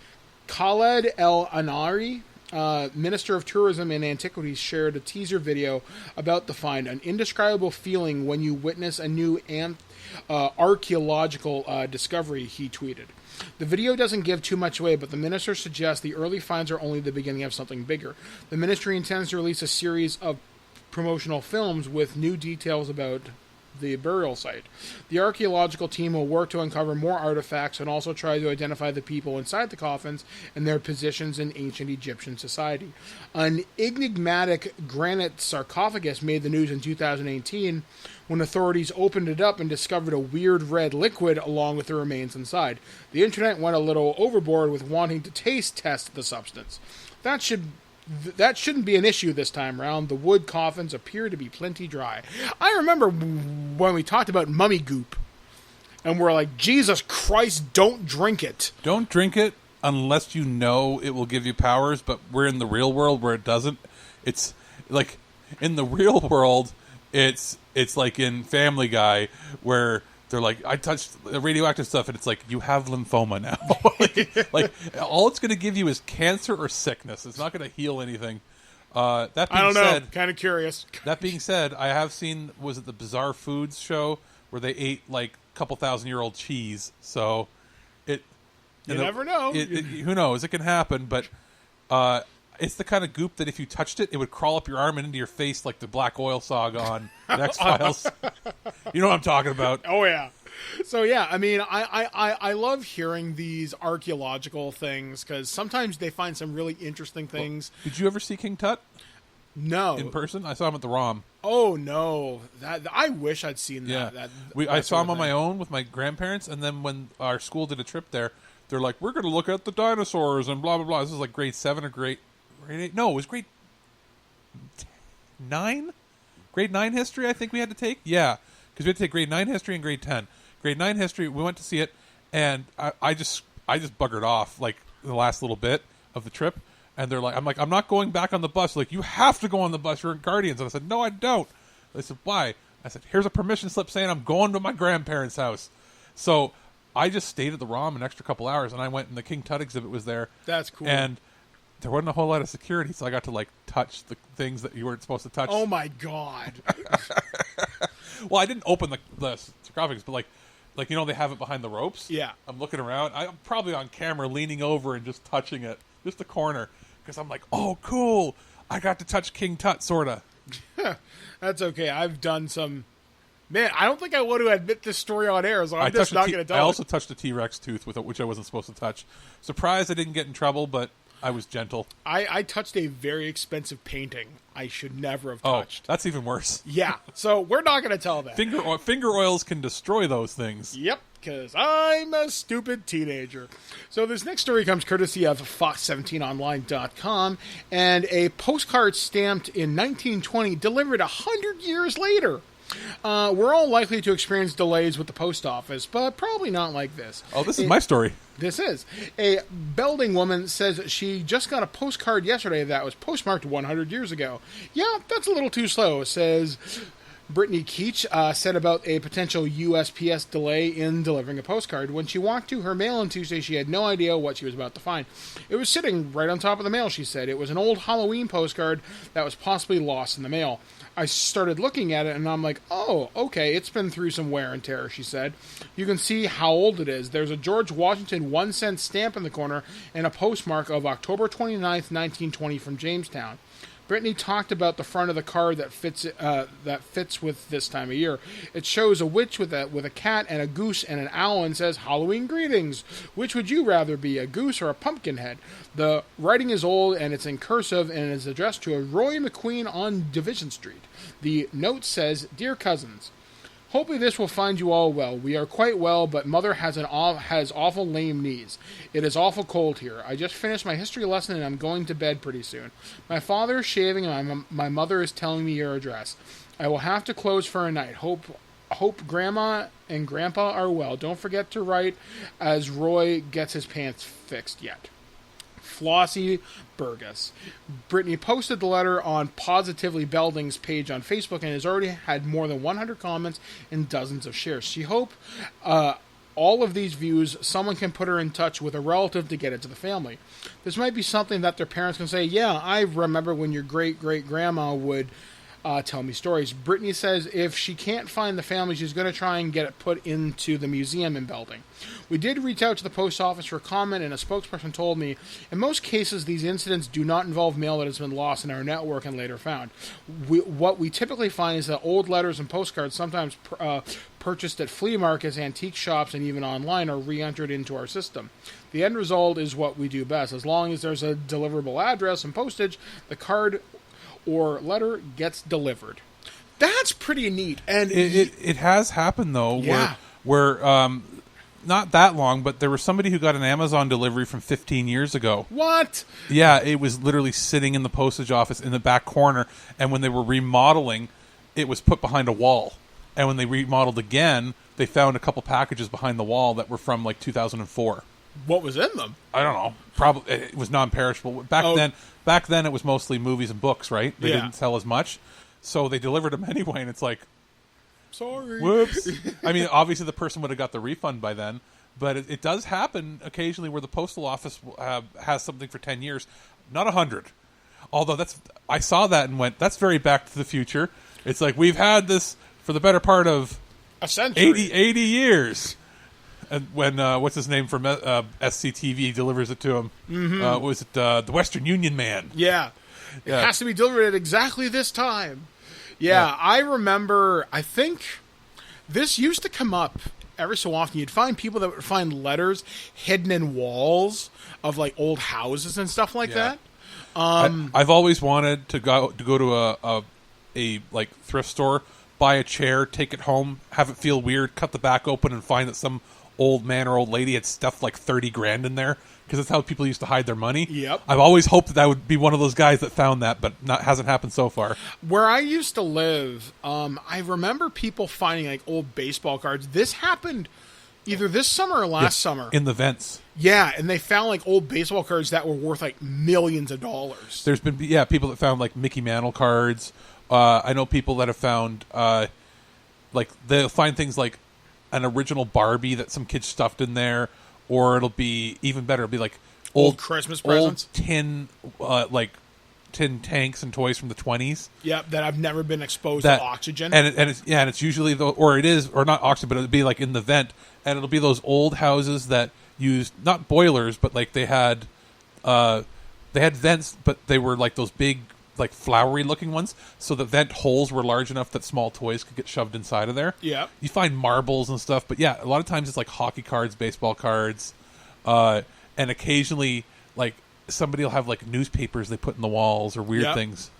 El-Anari, Minister of Tourism and Antiquities, shared a teaser video about the find, an indescribable feeling when you witness a new archaeological discovery, he tweeted. The video doesn't give too much away, but the minister suggests the early finds are only the beginning of something bigger. The ministry intends to release a series of promotional films with new details about the burial site. The archaeological team will work to uncover more artifacts and also try to identify the people inside the coffins and their positions in ancient Egyptian society. An enigmatic granite sarcophagus made the news in 2018 when authorities opened it up and discovered a weird red liquid along with the remains inside. The internet went a little overboard with wanting to taste test the substance. That shouldn't be an issue this time around. The wood coffins appear to be plenty dry. I remember when we talked about mummy goop, and we're like, Jesus Christ, don't drink it. Don't drink it unless you know it will give you powers, but we're in the real world where it doesn't. It's like, in the real world, it's like in Family Guy, where they're like, I touched radioactive stuff, and it's like, you have lymphoma now. like, all it's going to give you is cancer or sickness. It's not going to heal anything. That being I don't know. Said, kind of curious. That being said, I have seen, was it the Bizarre Foods show, where they ate, like, a couple 1,000-year-old cheese. So, you never know. Who knows? It can happen, but it's the kind of goop that if you touched it, it would crawl up your arm and into your face like the Black Oil saga on X-Files. You know what I'm talking about. Oh, yeah. So, yeah, I mean, I love hearing these archaeological things because sometimes they find some really interesting things. Well, did you ever see King Tut? No. In person? I saw him at the ROM. Oh, no. I wish I'd seen that. Yeah. I saw him on my own with my grandparents, and then when our school did a trip there, they're like, we're going to look at the dinosaurs and blah, blah, blah. This was like grade 7 or grade 8. No, it was grade 9? Grade 9 history, I think we had to take? Yeah, because we had to take grade 9 history and grade 10. Grade 9 history, we went to see it, and I just buggered off, like, the last little bit of the trip, and they're like, I'm not going back on the bus. Like, you have to go on the bus. You're in Guardians. And I said, no, I don't. They said, why? I said, here's a permission slip saying I'm going to my grandparents' house. So I just stayed at the ROM an extra couple hours, and I went, and the King Tut exhibit was there. That's cool. And there wasn't a whole lot of security, so I got to, like, touch the things that you weren't supposed to touch. Oh, my God. Well, I didn't open the sarcophagus, but, like, you know, they have it behind the ropes? Yeah. I'm looking around. I'm probably on camera leaning over and just touching it. Just the corner. Because I'm like, oh, cool. I got to touch King Tut, sort of. That's okay. I've done some... Man, I don't think I want to admit this story on air, so I'm just not going to tell I also touched a T-Rex tooth, which I wasn't supposed to touch. Surprised I didn't get in trouble, but I was gentle. I touched a very expensive painting I should never have touched. Oh, that's even worse. Yeah, so we're not going to tell that. Finger oils can destroy those things. Yep, because I'm a stupid teenager. So this next story comes courtesy of Fox17Online.com, and a postcard stamped in 1920 delivered 100 years later. We're all likely to experience delays with the post office, but probably not like this. Oh, this is my story. This is. A Belding woman says she just got a postcard yesterday that was postmarked 100 years ago. Yeah, that's a little too slow, says Brittany Keach said about a potential USPS delay in delivering a postcard. When she walked to her mail on Tuesday, she had no idea what she was about to find. It was sitting right on top of the mail, she said. It was an old Halloween postcard that was possibly lost in the mail. I started looking at it, and I'm like, oh, okay, it's been through some wear and tear, she said. You can see how old it is. There's a George Washington 1-cent stamp in the corner and a postmark of October 29th, 1920 from Jamestown. Brittany talked about the front of the card that fits with this time of year. It shows a witch with a cat and a goose and an owl and says, Halloween greetings. Which would you rather be, a goose or a pumpkin head? The writing is old and it's in cursive and is addressed to a Roy McQueen on Division Street. The note says, Dear cousins, hopefully this will find you all well. We are quite well, but Mother has awful lame knees. It is awful cold here. I just finished my history lesson and I'm going to bed pretty soon. My father is shaving and my mother is telling me your address. I will have to close for a night. Hope Grandma and Grandpa are well. Don't forget to write as Roy gets his pants fixed yet. Flossie Burgess. Brittany posted the letter on Positively Belding's page on Facebook and has already had more than 100 comments and dozens of shares. She hopes all of these views, someone can put her in touch with a relative to get it to the family. This might be something that their parents can say, yeah, I remember when your great-great-grandma would tell me stories. Brittany says if she can't find the family, she's going to try and get it put into the museum in Belding. We did reach out to the post office for comment, and a spokesperson told me, in most cases, these incidents do not involve mail that has been lost in our network and later found. What we typically find is that old letters and postcards, sometimes purchased at flea markets, antique shops, and even online, are re-entered into our system. The end result is what we do best. As long as there's a deliverable address and postage, the card or letter gets delivered. That's pretty neat. And it has happened though, yeah, where not that long, but there was somebody who got an Amazon delivery from 15 years ago. What? Yeah, it was literally sitting in the postage office in the back corner, and when they were remodeling, it was put behind a wall. And when they remodeled again, they found a couple packages behind the wall that were from like 2004. What was in them? I don't know. Probably it was non-perishable. Back then it was mostly movies and books, right? They didn't sell as much. So they delivered them anyway, and it's like, sorry. Whoops. I mean, obviously the person would have got the refund by then, but it does happen occasionally where the postal office has something for 10 years, not 100. Although I saw that and went, that's very Back to the Future. It's like, we've had this for the better part of a century. 80 years. And when, what's his name from SCTV delivers it to him? Mm-hmm. Was it the Western Union Man? Yeah. It has to be delivered at exactly this time. Yeah, I remember, I think this used to come up every so often. You'd find people that would find letters hidden in walls of like old houses and stuff like that. I've always wanted to go to a like thrift store, buy a chair, take it home, have it feel weird, cut the back open, and find that some old man or old lady had stuffed like 30 grand in there, because that's how people used to hide their money. Yep. I've always hoped that I would be one of those guys that found that, but hasn't happened so far. Where I used to live, I remember people finding like old baseball cards. This happened either this summer or last summer. In the vents. Yeah, and they found like old baseball cards that were worth like millions of dollars. There's been people that found like Mickey Mantle cards. I know people that have found like they'll find things like an original Barbie that some kid stuffed in there, or it'll be even better. It'll be like old Christmas presents, old tin tanks and toys from the 20s. Yeah, that I've never been exposed to oxygen. And it's usually or not oxygen, but it'll be like in the vent, and it'll be those old houses that used not boilers, but like they had vents, but they were like those big, like flowery looking ones, so the vent holes were large enough that small toys could get shoved inside of there. Yeah. You find marbles and stuff, but yeah, a lot of times it's like hockey cards, baseball cards, and occasionally like somebody will have like newspapers they put in the walls or weird things.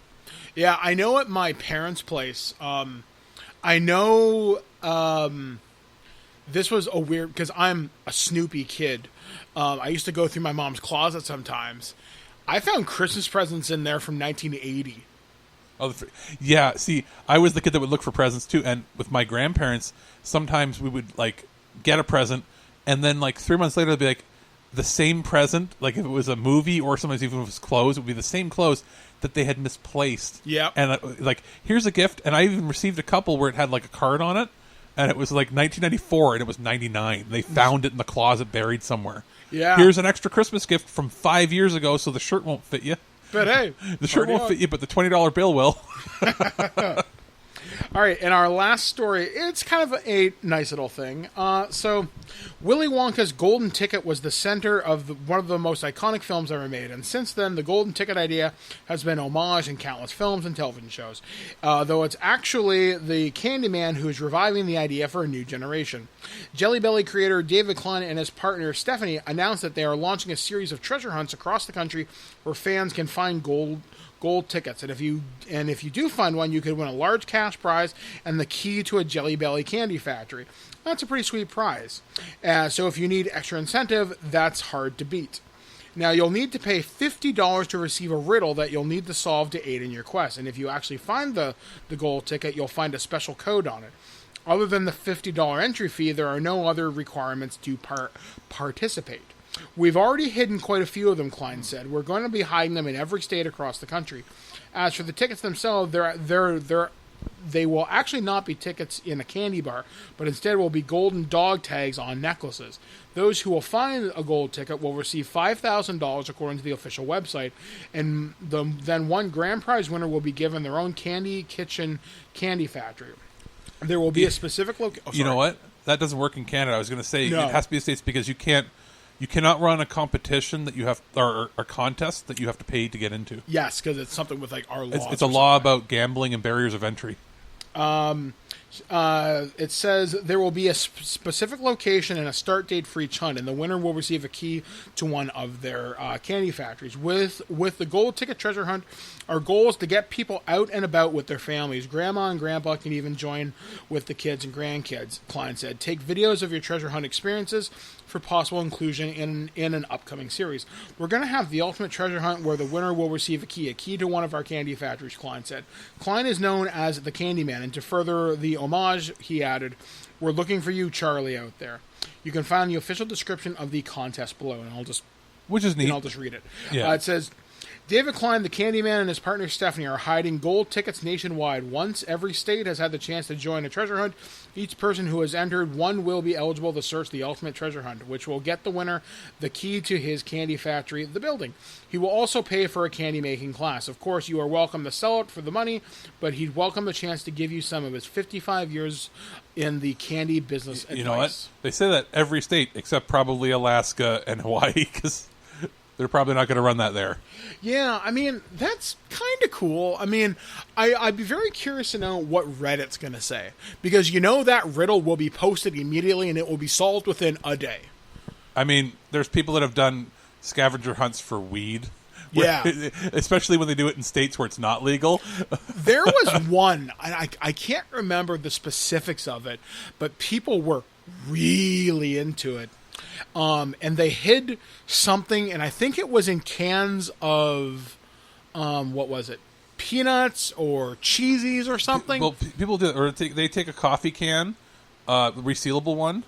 Yeah, I know at my parents' place, I know this was a weird, because I'm a snoopy kid. I used to go through my mom's closet sometimes. I found Christmas presents in there from 1980. Oh, yeah. See, I was the kid that would look for presents too, and with my grandparents, sometimes we would like get a present, and then like 3 months later, they'd be like the same present. Like if it was a movie, or sometimes even if it was clothes, it would be the same clothes that they had misplaced. Yeah. And like, here's a gift, and I even received a couple where it had like a card on it, and it was like 1994, and it was 99. They found it in the closet, buried somewhere. Yeah. Here's an extra Christmas gift from 5 years ago, so the shirt won't fit you. But hey, The shirt won't fit you, but the $20 bill will. All right, and our last story, it's kind of a nice little thing. So, Willy Wonka's Golden Ticket was the center of one of the most iconic films ever made, and since then, the Golden Ticket idea has been homaged in countless films and television shows, though it's actually the Candyman who is reviving the idea for a new generation. Jelly Belly creator David Klein and his partner Stephanie announced that they are launching a series of treasure hunts across the country where fans can find gold tickets, and if you do find one, you could win a large cash prize and the key to a Jelly Belly candy factory. That's a pretty sweet prize. So if you need extra incentive, that's hard to beat. Now, you'll need to pay $50 to receive a riddle that you'll need to solve to aid in your quest, and if you actually find the gold ticket, you'll find a special code on it. Other than the $50 entry fee, there are no other requirements to participate. We've already hidden quite a few of them, Klein said. We're going to be hiding them in every state across the country. As for the tickets themselves, they will actually not be tickets in a candy bar, but instead will be golden dog tags on necklaces. Those who will find a gold ticket will receive $5,000 according to the official website, and then one grand prize winner will be given their own candy kitchen candy factory. There will be a specific location. You know what? That doesn't work in Canada. I was going to say No. It has to be the States because you cannot run a competition that you have or a contest that you have to pay to get into. Yes, because it's something with like our laws. It's a law about gambling and barriers of entry. It says there will be a specific location and a start date for each hunt, and the winner will receive a key to one of their candy factories. With the gold ticket treasure hunt, our goal is to get people out and about with their families. Grandma and Grandpa can even join with the kids and grandkids, Klein said. Take videos of your treasure hunt experiences for possible inclusion in an upcoming series. We're going to have the ultimate treasure hunt where the winner will receive a key to one of our candy factories, Klein said. Klein is known as the Candyman, and to further the homage, he added, "We're looking for you, Charlie, out there." You can find the official description of the contest below, and I'll just read it. Yeah. It says, David Klein, the Candyman, and his partner Stephanie are hiding gold tickets nationwide. Once every state has had the chance to join a treasure hunt, each person who has entered one will be eligible to search the ultimate treasure hunt, which will get the winner the key to his candy factory, the building. He will also pay for a candy-making class. Of course, you are welcome to sell it for the money, but he'd welcome the chance to give you some of his 55 years in the candy business advice. You know what? They say that every state except probably Alaska and Hawaii because they're probably not going to run that there. Yeah, I mean, that's kind of cool. I mean, I'd be very curious to know what Reddit's going to say. Because you know that riddle will be posted immediately and it will be solved within a day. I mean, there's people that have done scavenger hunts for weed. Yeah. Especially when they do it in states where it's not legal. There was one, I can't remember the specifics of it, but people were really into it. And they hid something, and I think it was in cans of, what was it? Peanuts or Cheesies or something? Well, people do it. Or they take a coffee can, resealable one,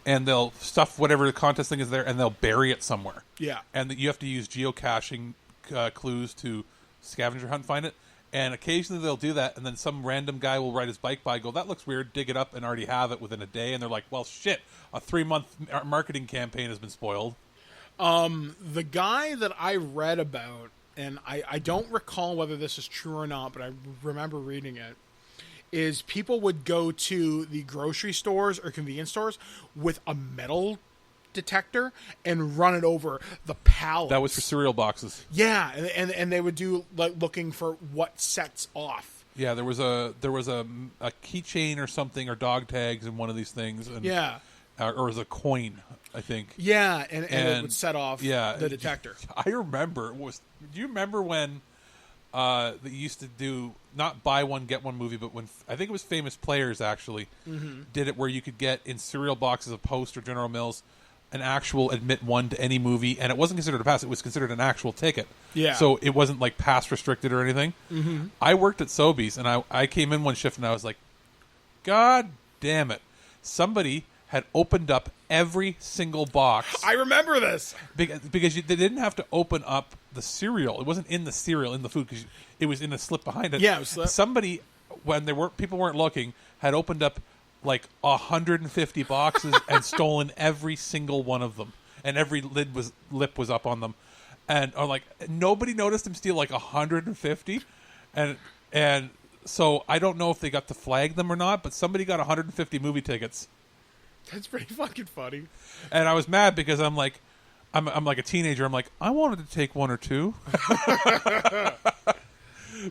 and they'll stuff whatever the contest thing is there, and they'll bury it somewhere. Yeah. And you have to use geocaching clues to scavenger hunt find it. And occasionally they'll do that, and then some random guy will ride his bike by, go, that looks weird, dig it up, and already have it within a day. And they're like, well, shit, a 3-month marketing campaign has been spoiled. The guy that I read about, and I don't recall whether this is true or not, but I remember reading it, is people would go to the grocery stores or convenience stores with a metal detector and run it over the pallets. That was for cereal boxes. Yeah, and they would do like looking for what sets off. Yeah, there was a keychain or something or dog tags in one of these things. And, yeah, or it was a coin, I think. Yeah, and it would set off the detector. I remember do you remember when they used to do not buy one get one movie, but when I think it was Famous Players actually did it where you could get in cereal boxes of Post or General Mills an actual admit one to any movie, and it wasn't considered a pass. It was considered an actual ticket. Yeah. So it wasn't like pass restricted or anything. Mm-hmm. I worked at Sobeys, and I came in one shift, and I was like, God damn it. Somebody had opened up every single box. I remember this. Because they didn't have to open up the cereal. It wasn't in the cereal, in the food, because it was in a slip behind it. Yeah, it was slip. Somebody, when people weren't looking, had opened up like 150 boxes and stolen every single one of them, and every lip was up on them, and like nobody noticed him steal like 150, and so I don't know if they got to flag them or not, but somebody got 150 movie tickets. That's pretty fucking funny. And I was mad because I'm like a teenager. I'm like, I wanted to take one or two.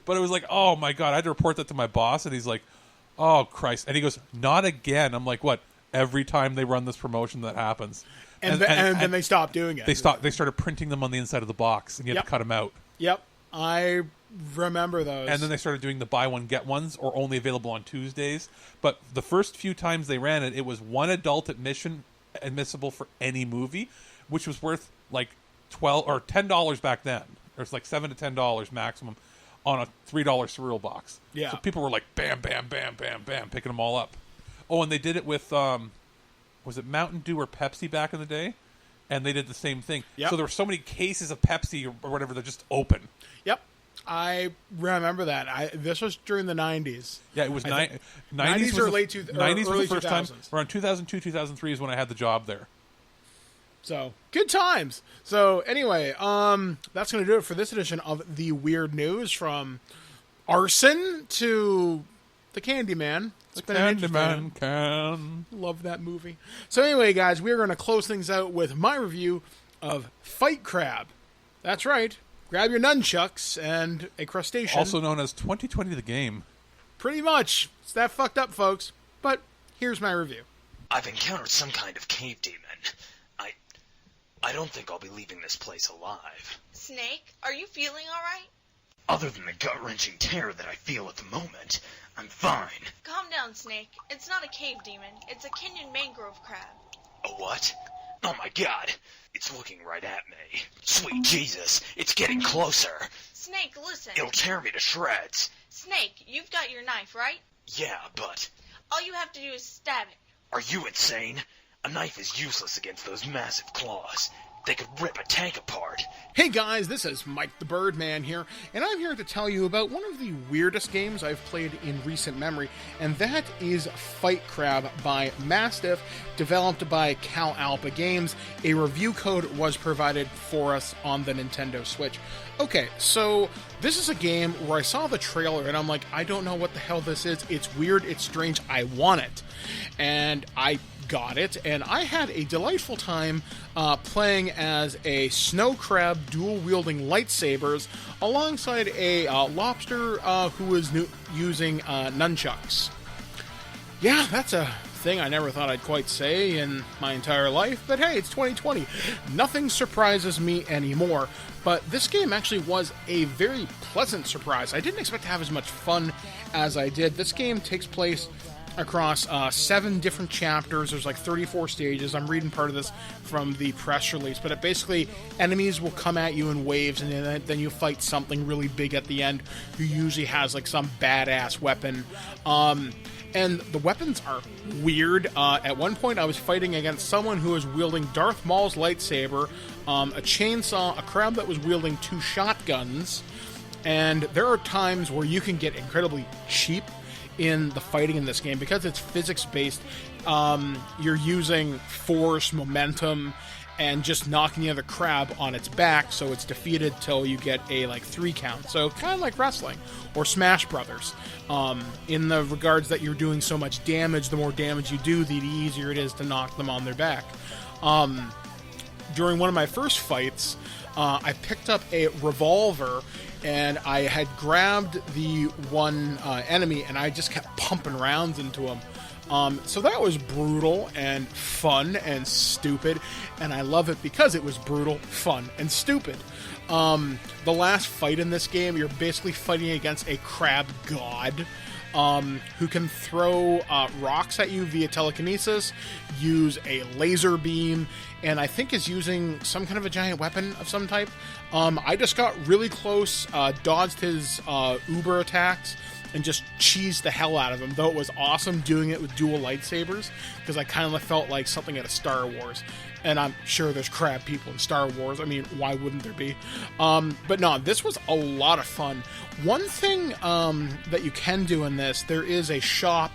But it was like, oh my God, I had to report that to my boss, and he's like, oh Christ. And he goes, not again. I'm like, what? Every time they run this promotion that happens. And then they stopped doing it. They started printing them on the inside of the box, and you had to cut them out. Yep. I remember those. And then they started doing the buy one, get ones, or only available on Tuesdays. But the first few times they ran it, it was one adult admissible for any movie, which was worth like $12 or $10 back then. Or it's like $7 to $10 maximum on a $3 cereal box. Yeah. So people were like, bam, bam, bam, bam, bam, picking them all up. Oh, and they did it with, was it Mountain Dew or Pepsi back in the day? And they did the same thing. Yep. So there were so many cases of Pepsi or whatever that just open. Yep. I remember that. This was during the 90s. Yeah, it was 90s or late 90s early was the first 2000s. time. Around 2002, 2003 is when I had the job there. So, good times. So, anyway, that's going to do it for this edition of the Weird News, from arson to the Candyman. The Candyman can. Love that movie. So, anyway, guys, we're going to close things out with my review of Fight Crab. That's right. Grab your nunchucks and a crustacean. Also known as 2020 the game. Pretty much. It's that fucked up, folks. But here's my review. I've encountered some kind of cave demon. I don't think I'll be leaving this place alive. Snake, are you feeling alright? Other than the gut-wrenching terror that I feel at the moment, I'm fine. Calm down, Snake. It's not a cave demon. It's a Kenyan mangrove crab. A what? Oh my God! It's looking right at me. Sweet Jesus, it's getting closer. Snake, listen. It'll tear me to shreds. Snake, you've got your knife, right? Yeah, but... all you have to do is stab it. Are you insane? A knife is useless against those massive claws. They could rip a tank apart. Hey guys, this is Mike the Birdman here, and I'm here to tell you about one of the weirdest games I've played in recent memory, and that is Fight Crab by Mastiff, developed by Cal Alpa Games. A review code was provided for us on the Nintendo Switch. Okay, so this is a game where I saw the trailer and I'm like, I don't know what the hell this is. It's weird, it's strange, I want it. And I got it, and I had a delightful time playing as a snow crab dual-wielding lightsabers alongside a lobster who was using nunchucks. Yeah, that's a thing I never thought I'd quite say in my entire life, but hey, it's 2020. Nothing surprises me anymore, but this game actually was a very pleasant surprise. I didn't expect to have as much fun as I did. This game takes place across 7 different chapters. There's like 34 stages. I'm reading part of this from the press release, but basically enemies will come at you in waves, and then you fight something really big at the end who usually has like some badass weapon. And the weapons are weird. At one point I was fighting against someone who was wielding Darth Maul's lightsaber, a chainsaw, a crab that was wielding 2 shotguns, and there are times where you can get incredibly cheap in the fighting in this game because it's physics-based. You're using force, momentum, and just knocking the other crab on its back so it's defeated till you get a 3 count. So kind of like wrestling or Smash Brothers. In the regards that you're doing so much damage, the more damage you do, the easier it is to knock them on their back. During one of my first fights, I picked up a revolver, and I had grabbed the one enemy, and I just kept pumping rounds into him. So that was brutal and fun and stupid, and I love it because it was brutal, fun, and stupid. The last fight in this game, you're basically fighting against a crab god. who can throw rocks at you via telekinesis, use a laser beam, and I think is using some kind of a giant weapon of some type. I just got really close, dodged his uber attacks, and just cheesed the hell out of him, though it was awesome doing it with dual lightsabers, because I kind of felt like something out of Star Wars. And I'm sure there's crab people in Star Wars. I mean, why wouldn't there be? But no, this was a lot of fun. One thing that you can do in this, there is a shop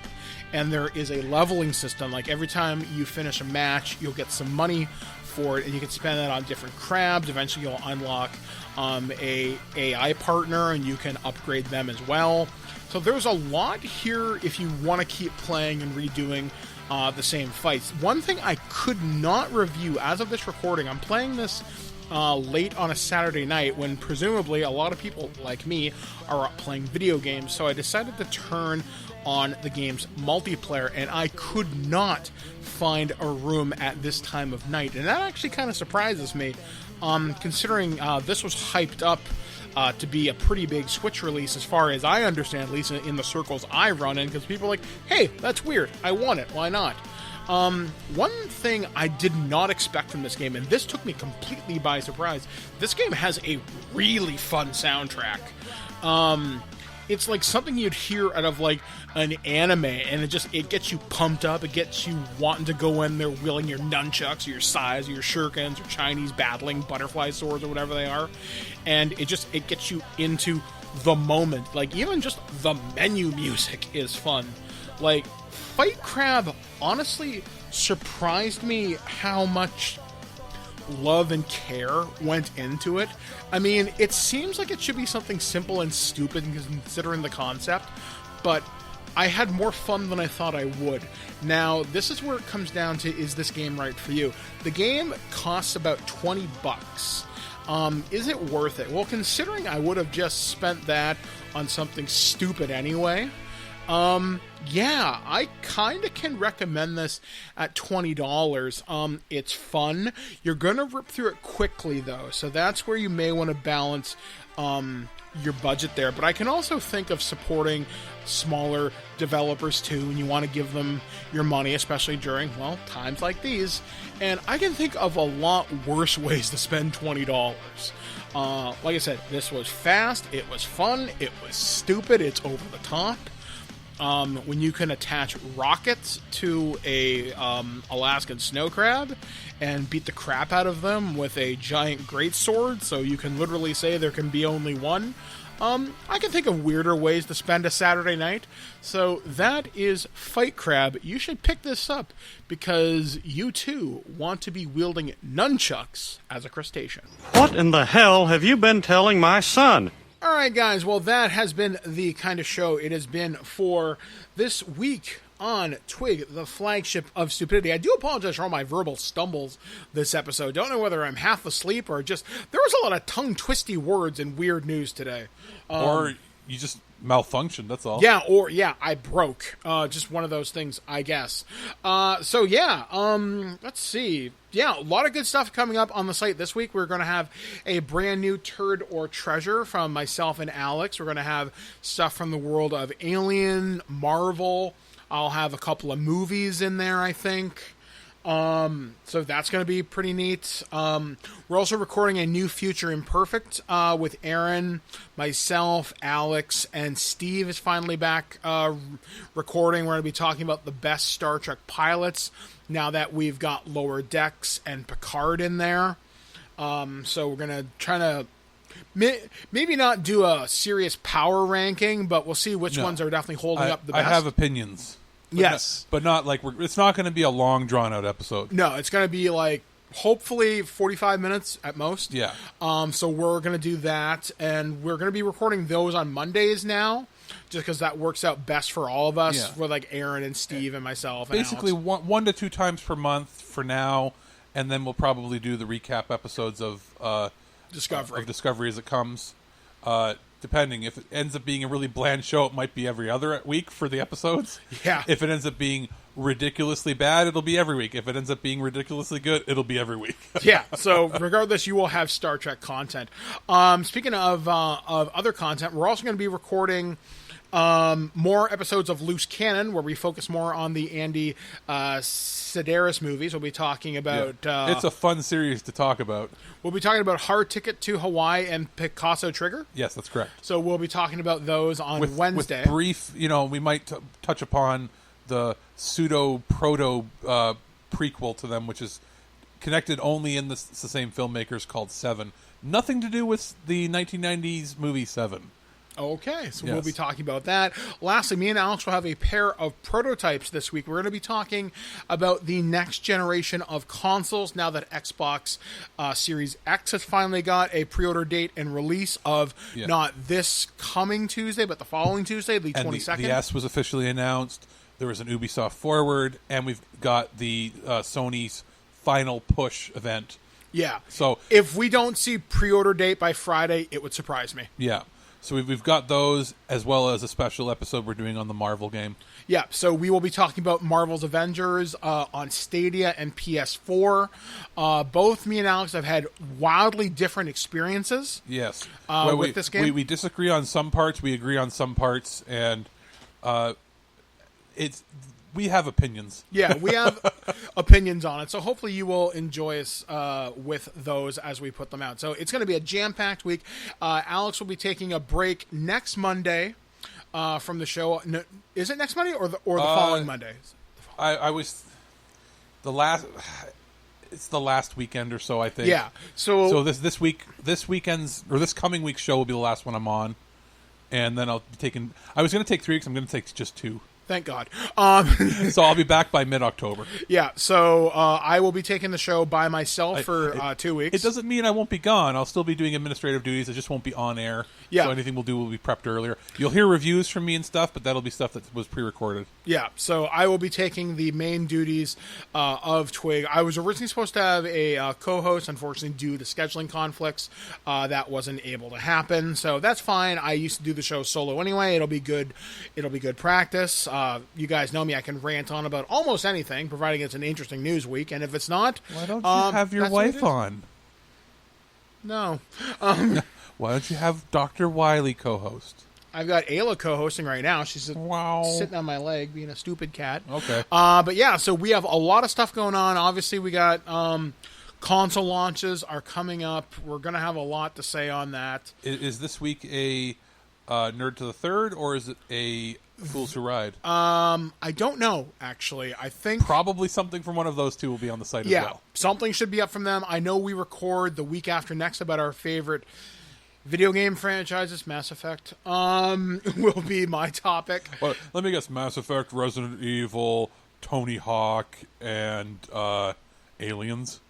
and there is a leveling system. Like every time you finish a match, you'll get some money for it, and you can spend that on different crabs. Eventually you'll unlock a AI partner, and you can upgrade them as well. So there's a lot here if you want to keep playing and redoing the same fights. One thing I could not review as of this recording, I'm playing this late on a Saturday night when presumably a lot of people like me are up playing video games, so I decided to turn on the game's multiplayer, and I could not find a room at this time of night, and that actually kind of surprises me, considering this was hyped up to be a pretty big Switch release, as far as I understand, at least in the circles I run in, because people are like, hey, that's weird, I want it, why not? One thing I did not expect from this game, and this took me completely by surprise, this game has a really fun soundtrack. It's like something you'd hear out of like an anime, and it gets you pumped up, it gets you wanting to go in there wielding your nunchucks or your sais or your shurikens or Chinese battling butterfly swords or whatever they are, and it gets you into the moment. Like even just the menu music is fun. Like Fight Crab honestly surprised me how much love and care went into it. I mean, it seems like it should be something simple and stupid considering the concept, but I had more fun than I thought I would. Now, this is where it comes down to, is this game right for you? The game costs about $20. Is it worth it? Well, considering I would have just spent that on something stupid anyway, yeah, I kind of can recommend this at $20. It's fun. You're going to rip through it quickly, though, so that's where you may want to balance your budget there. But I can also think of supporting smaller developers, too, and you want to give them your money, especially during, well, times like these. And I can think of a lot worse ways to spend $20. Like I said, this was fast, it was fun, it was stupid, it's over the top. When you can attach rockets to a Alaskan snow crab and beat the crap out of them with a giant greatsword, so you can literally say there can be only one. I can think of weirder ways to spend a Saturday night. So that is Fight Crab. You should pick this up because you too want to be wielding nunchucks as a crustacean. What in the hell have you been telling my son? Alright guys, well that has been the kind of show it has been for this week on TWIG, the flagship of stupidity. I do apologize for all my verbal stumbles this episode. Don't know whether I'm half asleep or just, there was a lot of tongue-twisty words and weird news today. Or you just malfunctioned, that's all. Yeah, I broke. Just one of those things, I guess. So yeah, let's see. Yeah, a lot of good stuff coming up on the site this week. We're going to have a brand new Turd or Treasure from myself and Alex. We're going to have stuff from the world of Alien, Marvel. I'll have a couple of movies in there, I think. So that's going to be pretty neat. We're also recording a new Future Imperfect with Aaron, myself, Alex, and Steve is finally back recording. We're going to be talking about the best Star Trek pilots now that we've got Lower Decks and Picard in there. So we're going to try to maybe not do a serious power ranking, but we'll see which ones are definitely holding up the best. I have opinions. Yes. But not like, it's not going to be a long, drawn-out episode. No, it's going to be like, hopefully 45 minutes at most. Yeah. So we're going to do that, and we're going to be recording those on Mondays now, just because that works out best for all of us, for like Aaron and Steve and myself. Basically, and Alex. one to two times per month for now, and then we'll probably do the recap episodes of Discovery as it comes. Depending. If it ends up being a really bland show, it might be every other week for the episodes. Yeah. If it ends up being ridiculously bad, it'll be every week. If it ends up being ridiculously good, it'll be every week. Yeah. So regardless, you will have Star Trek content. Speaking of other content, we're also going to be recording More episodes of Loose Cannon, where we focus more on the Andy Sedaris movies. We'll be talking about... it's a fun series to talk about. We'll be talking about Hard Ticket to Hawaii and Picasso Trigger. Yes, that's correct. So we'll be talking about those on Wednesday. With brief, we might touch upon the pseudo-proto prequel to them, which is connected only in the same filmmakers, called Seven. Nothing to do with the 1990s movie Seven. Okay, so we'll be talking about that. Lastly, me and Alex will have a pair of prototypes this week. We're going to be talking about the next generation of consoles now that Xbox Series X has finally got a pre-order date and release of not this coming Tuesday, but the following Tuesday, the 22nd. The S was officially announced. There was an Ubisoft Forward, and we've got the Sony's Final Push event. Yeah. So if we don't see pre-order date by Friday, it would surprise me. Yeah. So we've got those, as well as a special episode we're doing on the Marvel game. Yeah, so we will be talking about Marvel's Avengers on Stadia and PS4. Both me and Alex have had wildly different experiences. Yes. With this game. We disagree on some parts, we agree on some parts, and we have opinions. Yeah, we have opinions on it. So hopefully you will enjoy us with those as we put them out. So it's going to be a jam-packed week. Alex will be taking a break next Monday from the show. No, is it next Monday or the following Monday? It's the last weekend or so, I think. Yeah. So this coming week's show will be the last one I'm on, and then I'll be taking. I was going to take 3 weeks. I'm going to take just 2. Thank God. So I'll be back by mid-October. Yeah, so I will be taking the show by myself for 2 weeks. It doesn't mean I won't be gone. I'll still be doing administrative duties. I just won't be on air. Yeah. So anything we'll do will be prepped earlier. You'll hear reviews from me and stuff, but that'll be stuff that was pre-recorded. Yeah, so I will be taking the main duties of TWIG. I was originally supposed to have a co-host. Unfortunately, due to scheduling conflicts, that wasn't able to happen. So that's fine. I used to do the show solo anyway. It'll be good. It'll be good practice. You guys know me. I can rant on about almost anything, providing it's an interesting news week. And if it's not... Why don't you have your wife on? No. Why don't you have Dr. Wiley co-host? I've got Ayla co-hosting right now. She's sitting on my leg, being a stupid cat. Okay. But yeah, so we have a lot of stuff going on. Obviously, we got console launches are coming up. We're going to have a lot to say on that. Is this week a Nerd to the Third, or is it a Fools Who Ride? I don't know, actually. I think... Probably something from one of those two will be on the site as well. Yeah, something should be up from them. I know we record the week after next about our favorite video game franchises. Mass Effect will be my topic. Well, let me guess. Mass Effect, Resident Evil, Tony Hawk, and Aliens.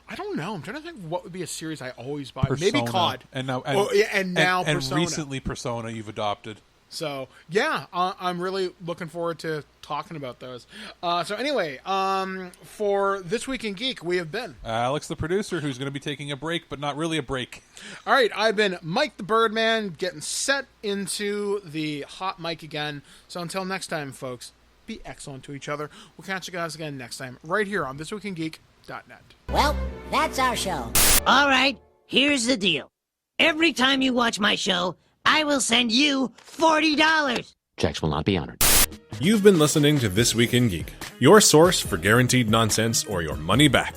I don't know. I'm trying to think what would be a series I always buy. Persona. Maybe COD. And now Persona. And recently Persona you've adopted. So, yeah, I'm really looking forward to talking about those. So anyway, for This Week in Geek, we have been... Alex, the producer, who's going to be taking a break, but not really a break. All right, I've been Mike the Birdman, getting set into the hot mic again. So until next time, folks, be excellent to each other. We'll catch you guys again next time, right here on ThisWeekInGeek.net. Well, that's our show. All right, here's the deal. Every time you watch my show, I will send you $40. Checks will not be honored. You've been listening to This Week in Geek, your source for guaranteed nonsense or your money back.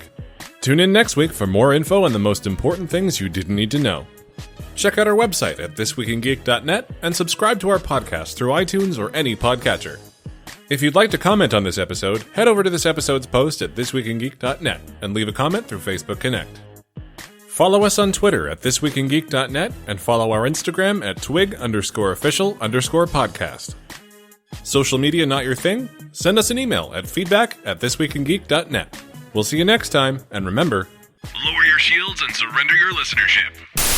Tune in next week for more info on the most important things you didn't need to know. Check out our website at thisweekingeek.net and subscribe to our podcast through iTunes or any podcatcher. If you'd like to comment on this episode, head over to this episode's post at thisweekingeek.net and leave a comment through Facebook Connect. Follow us on Twitter at thisweekingeek.net and follow our Instagram at twig_official_podcast. Social media not your thing? Send us an email at feedback@thisweekingeek.net. We'll see you next time, and remember... Lower your shields and surrender your listenership.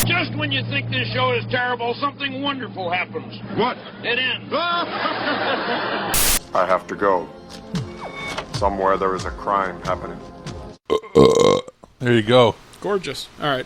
Just when you think this show is terrible, something wonderful happens. What? It ends. I have to go. Somewhere there is a crime happening. There you go. Gorgeous. All right.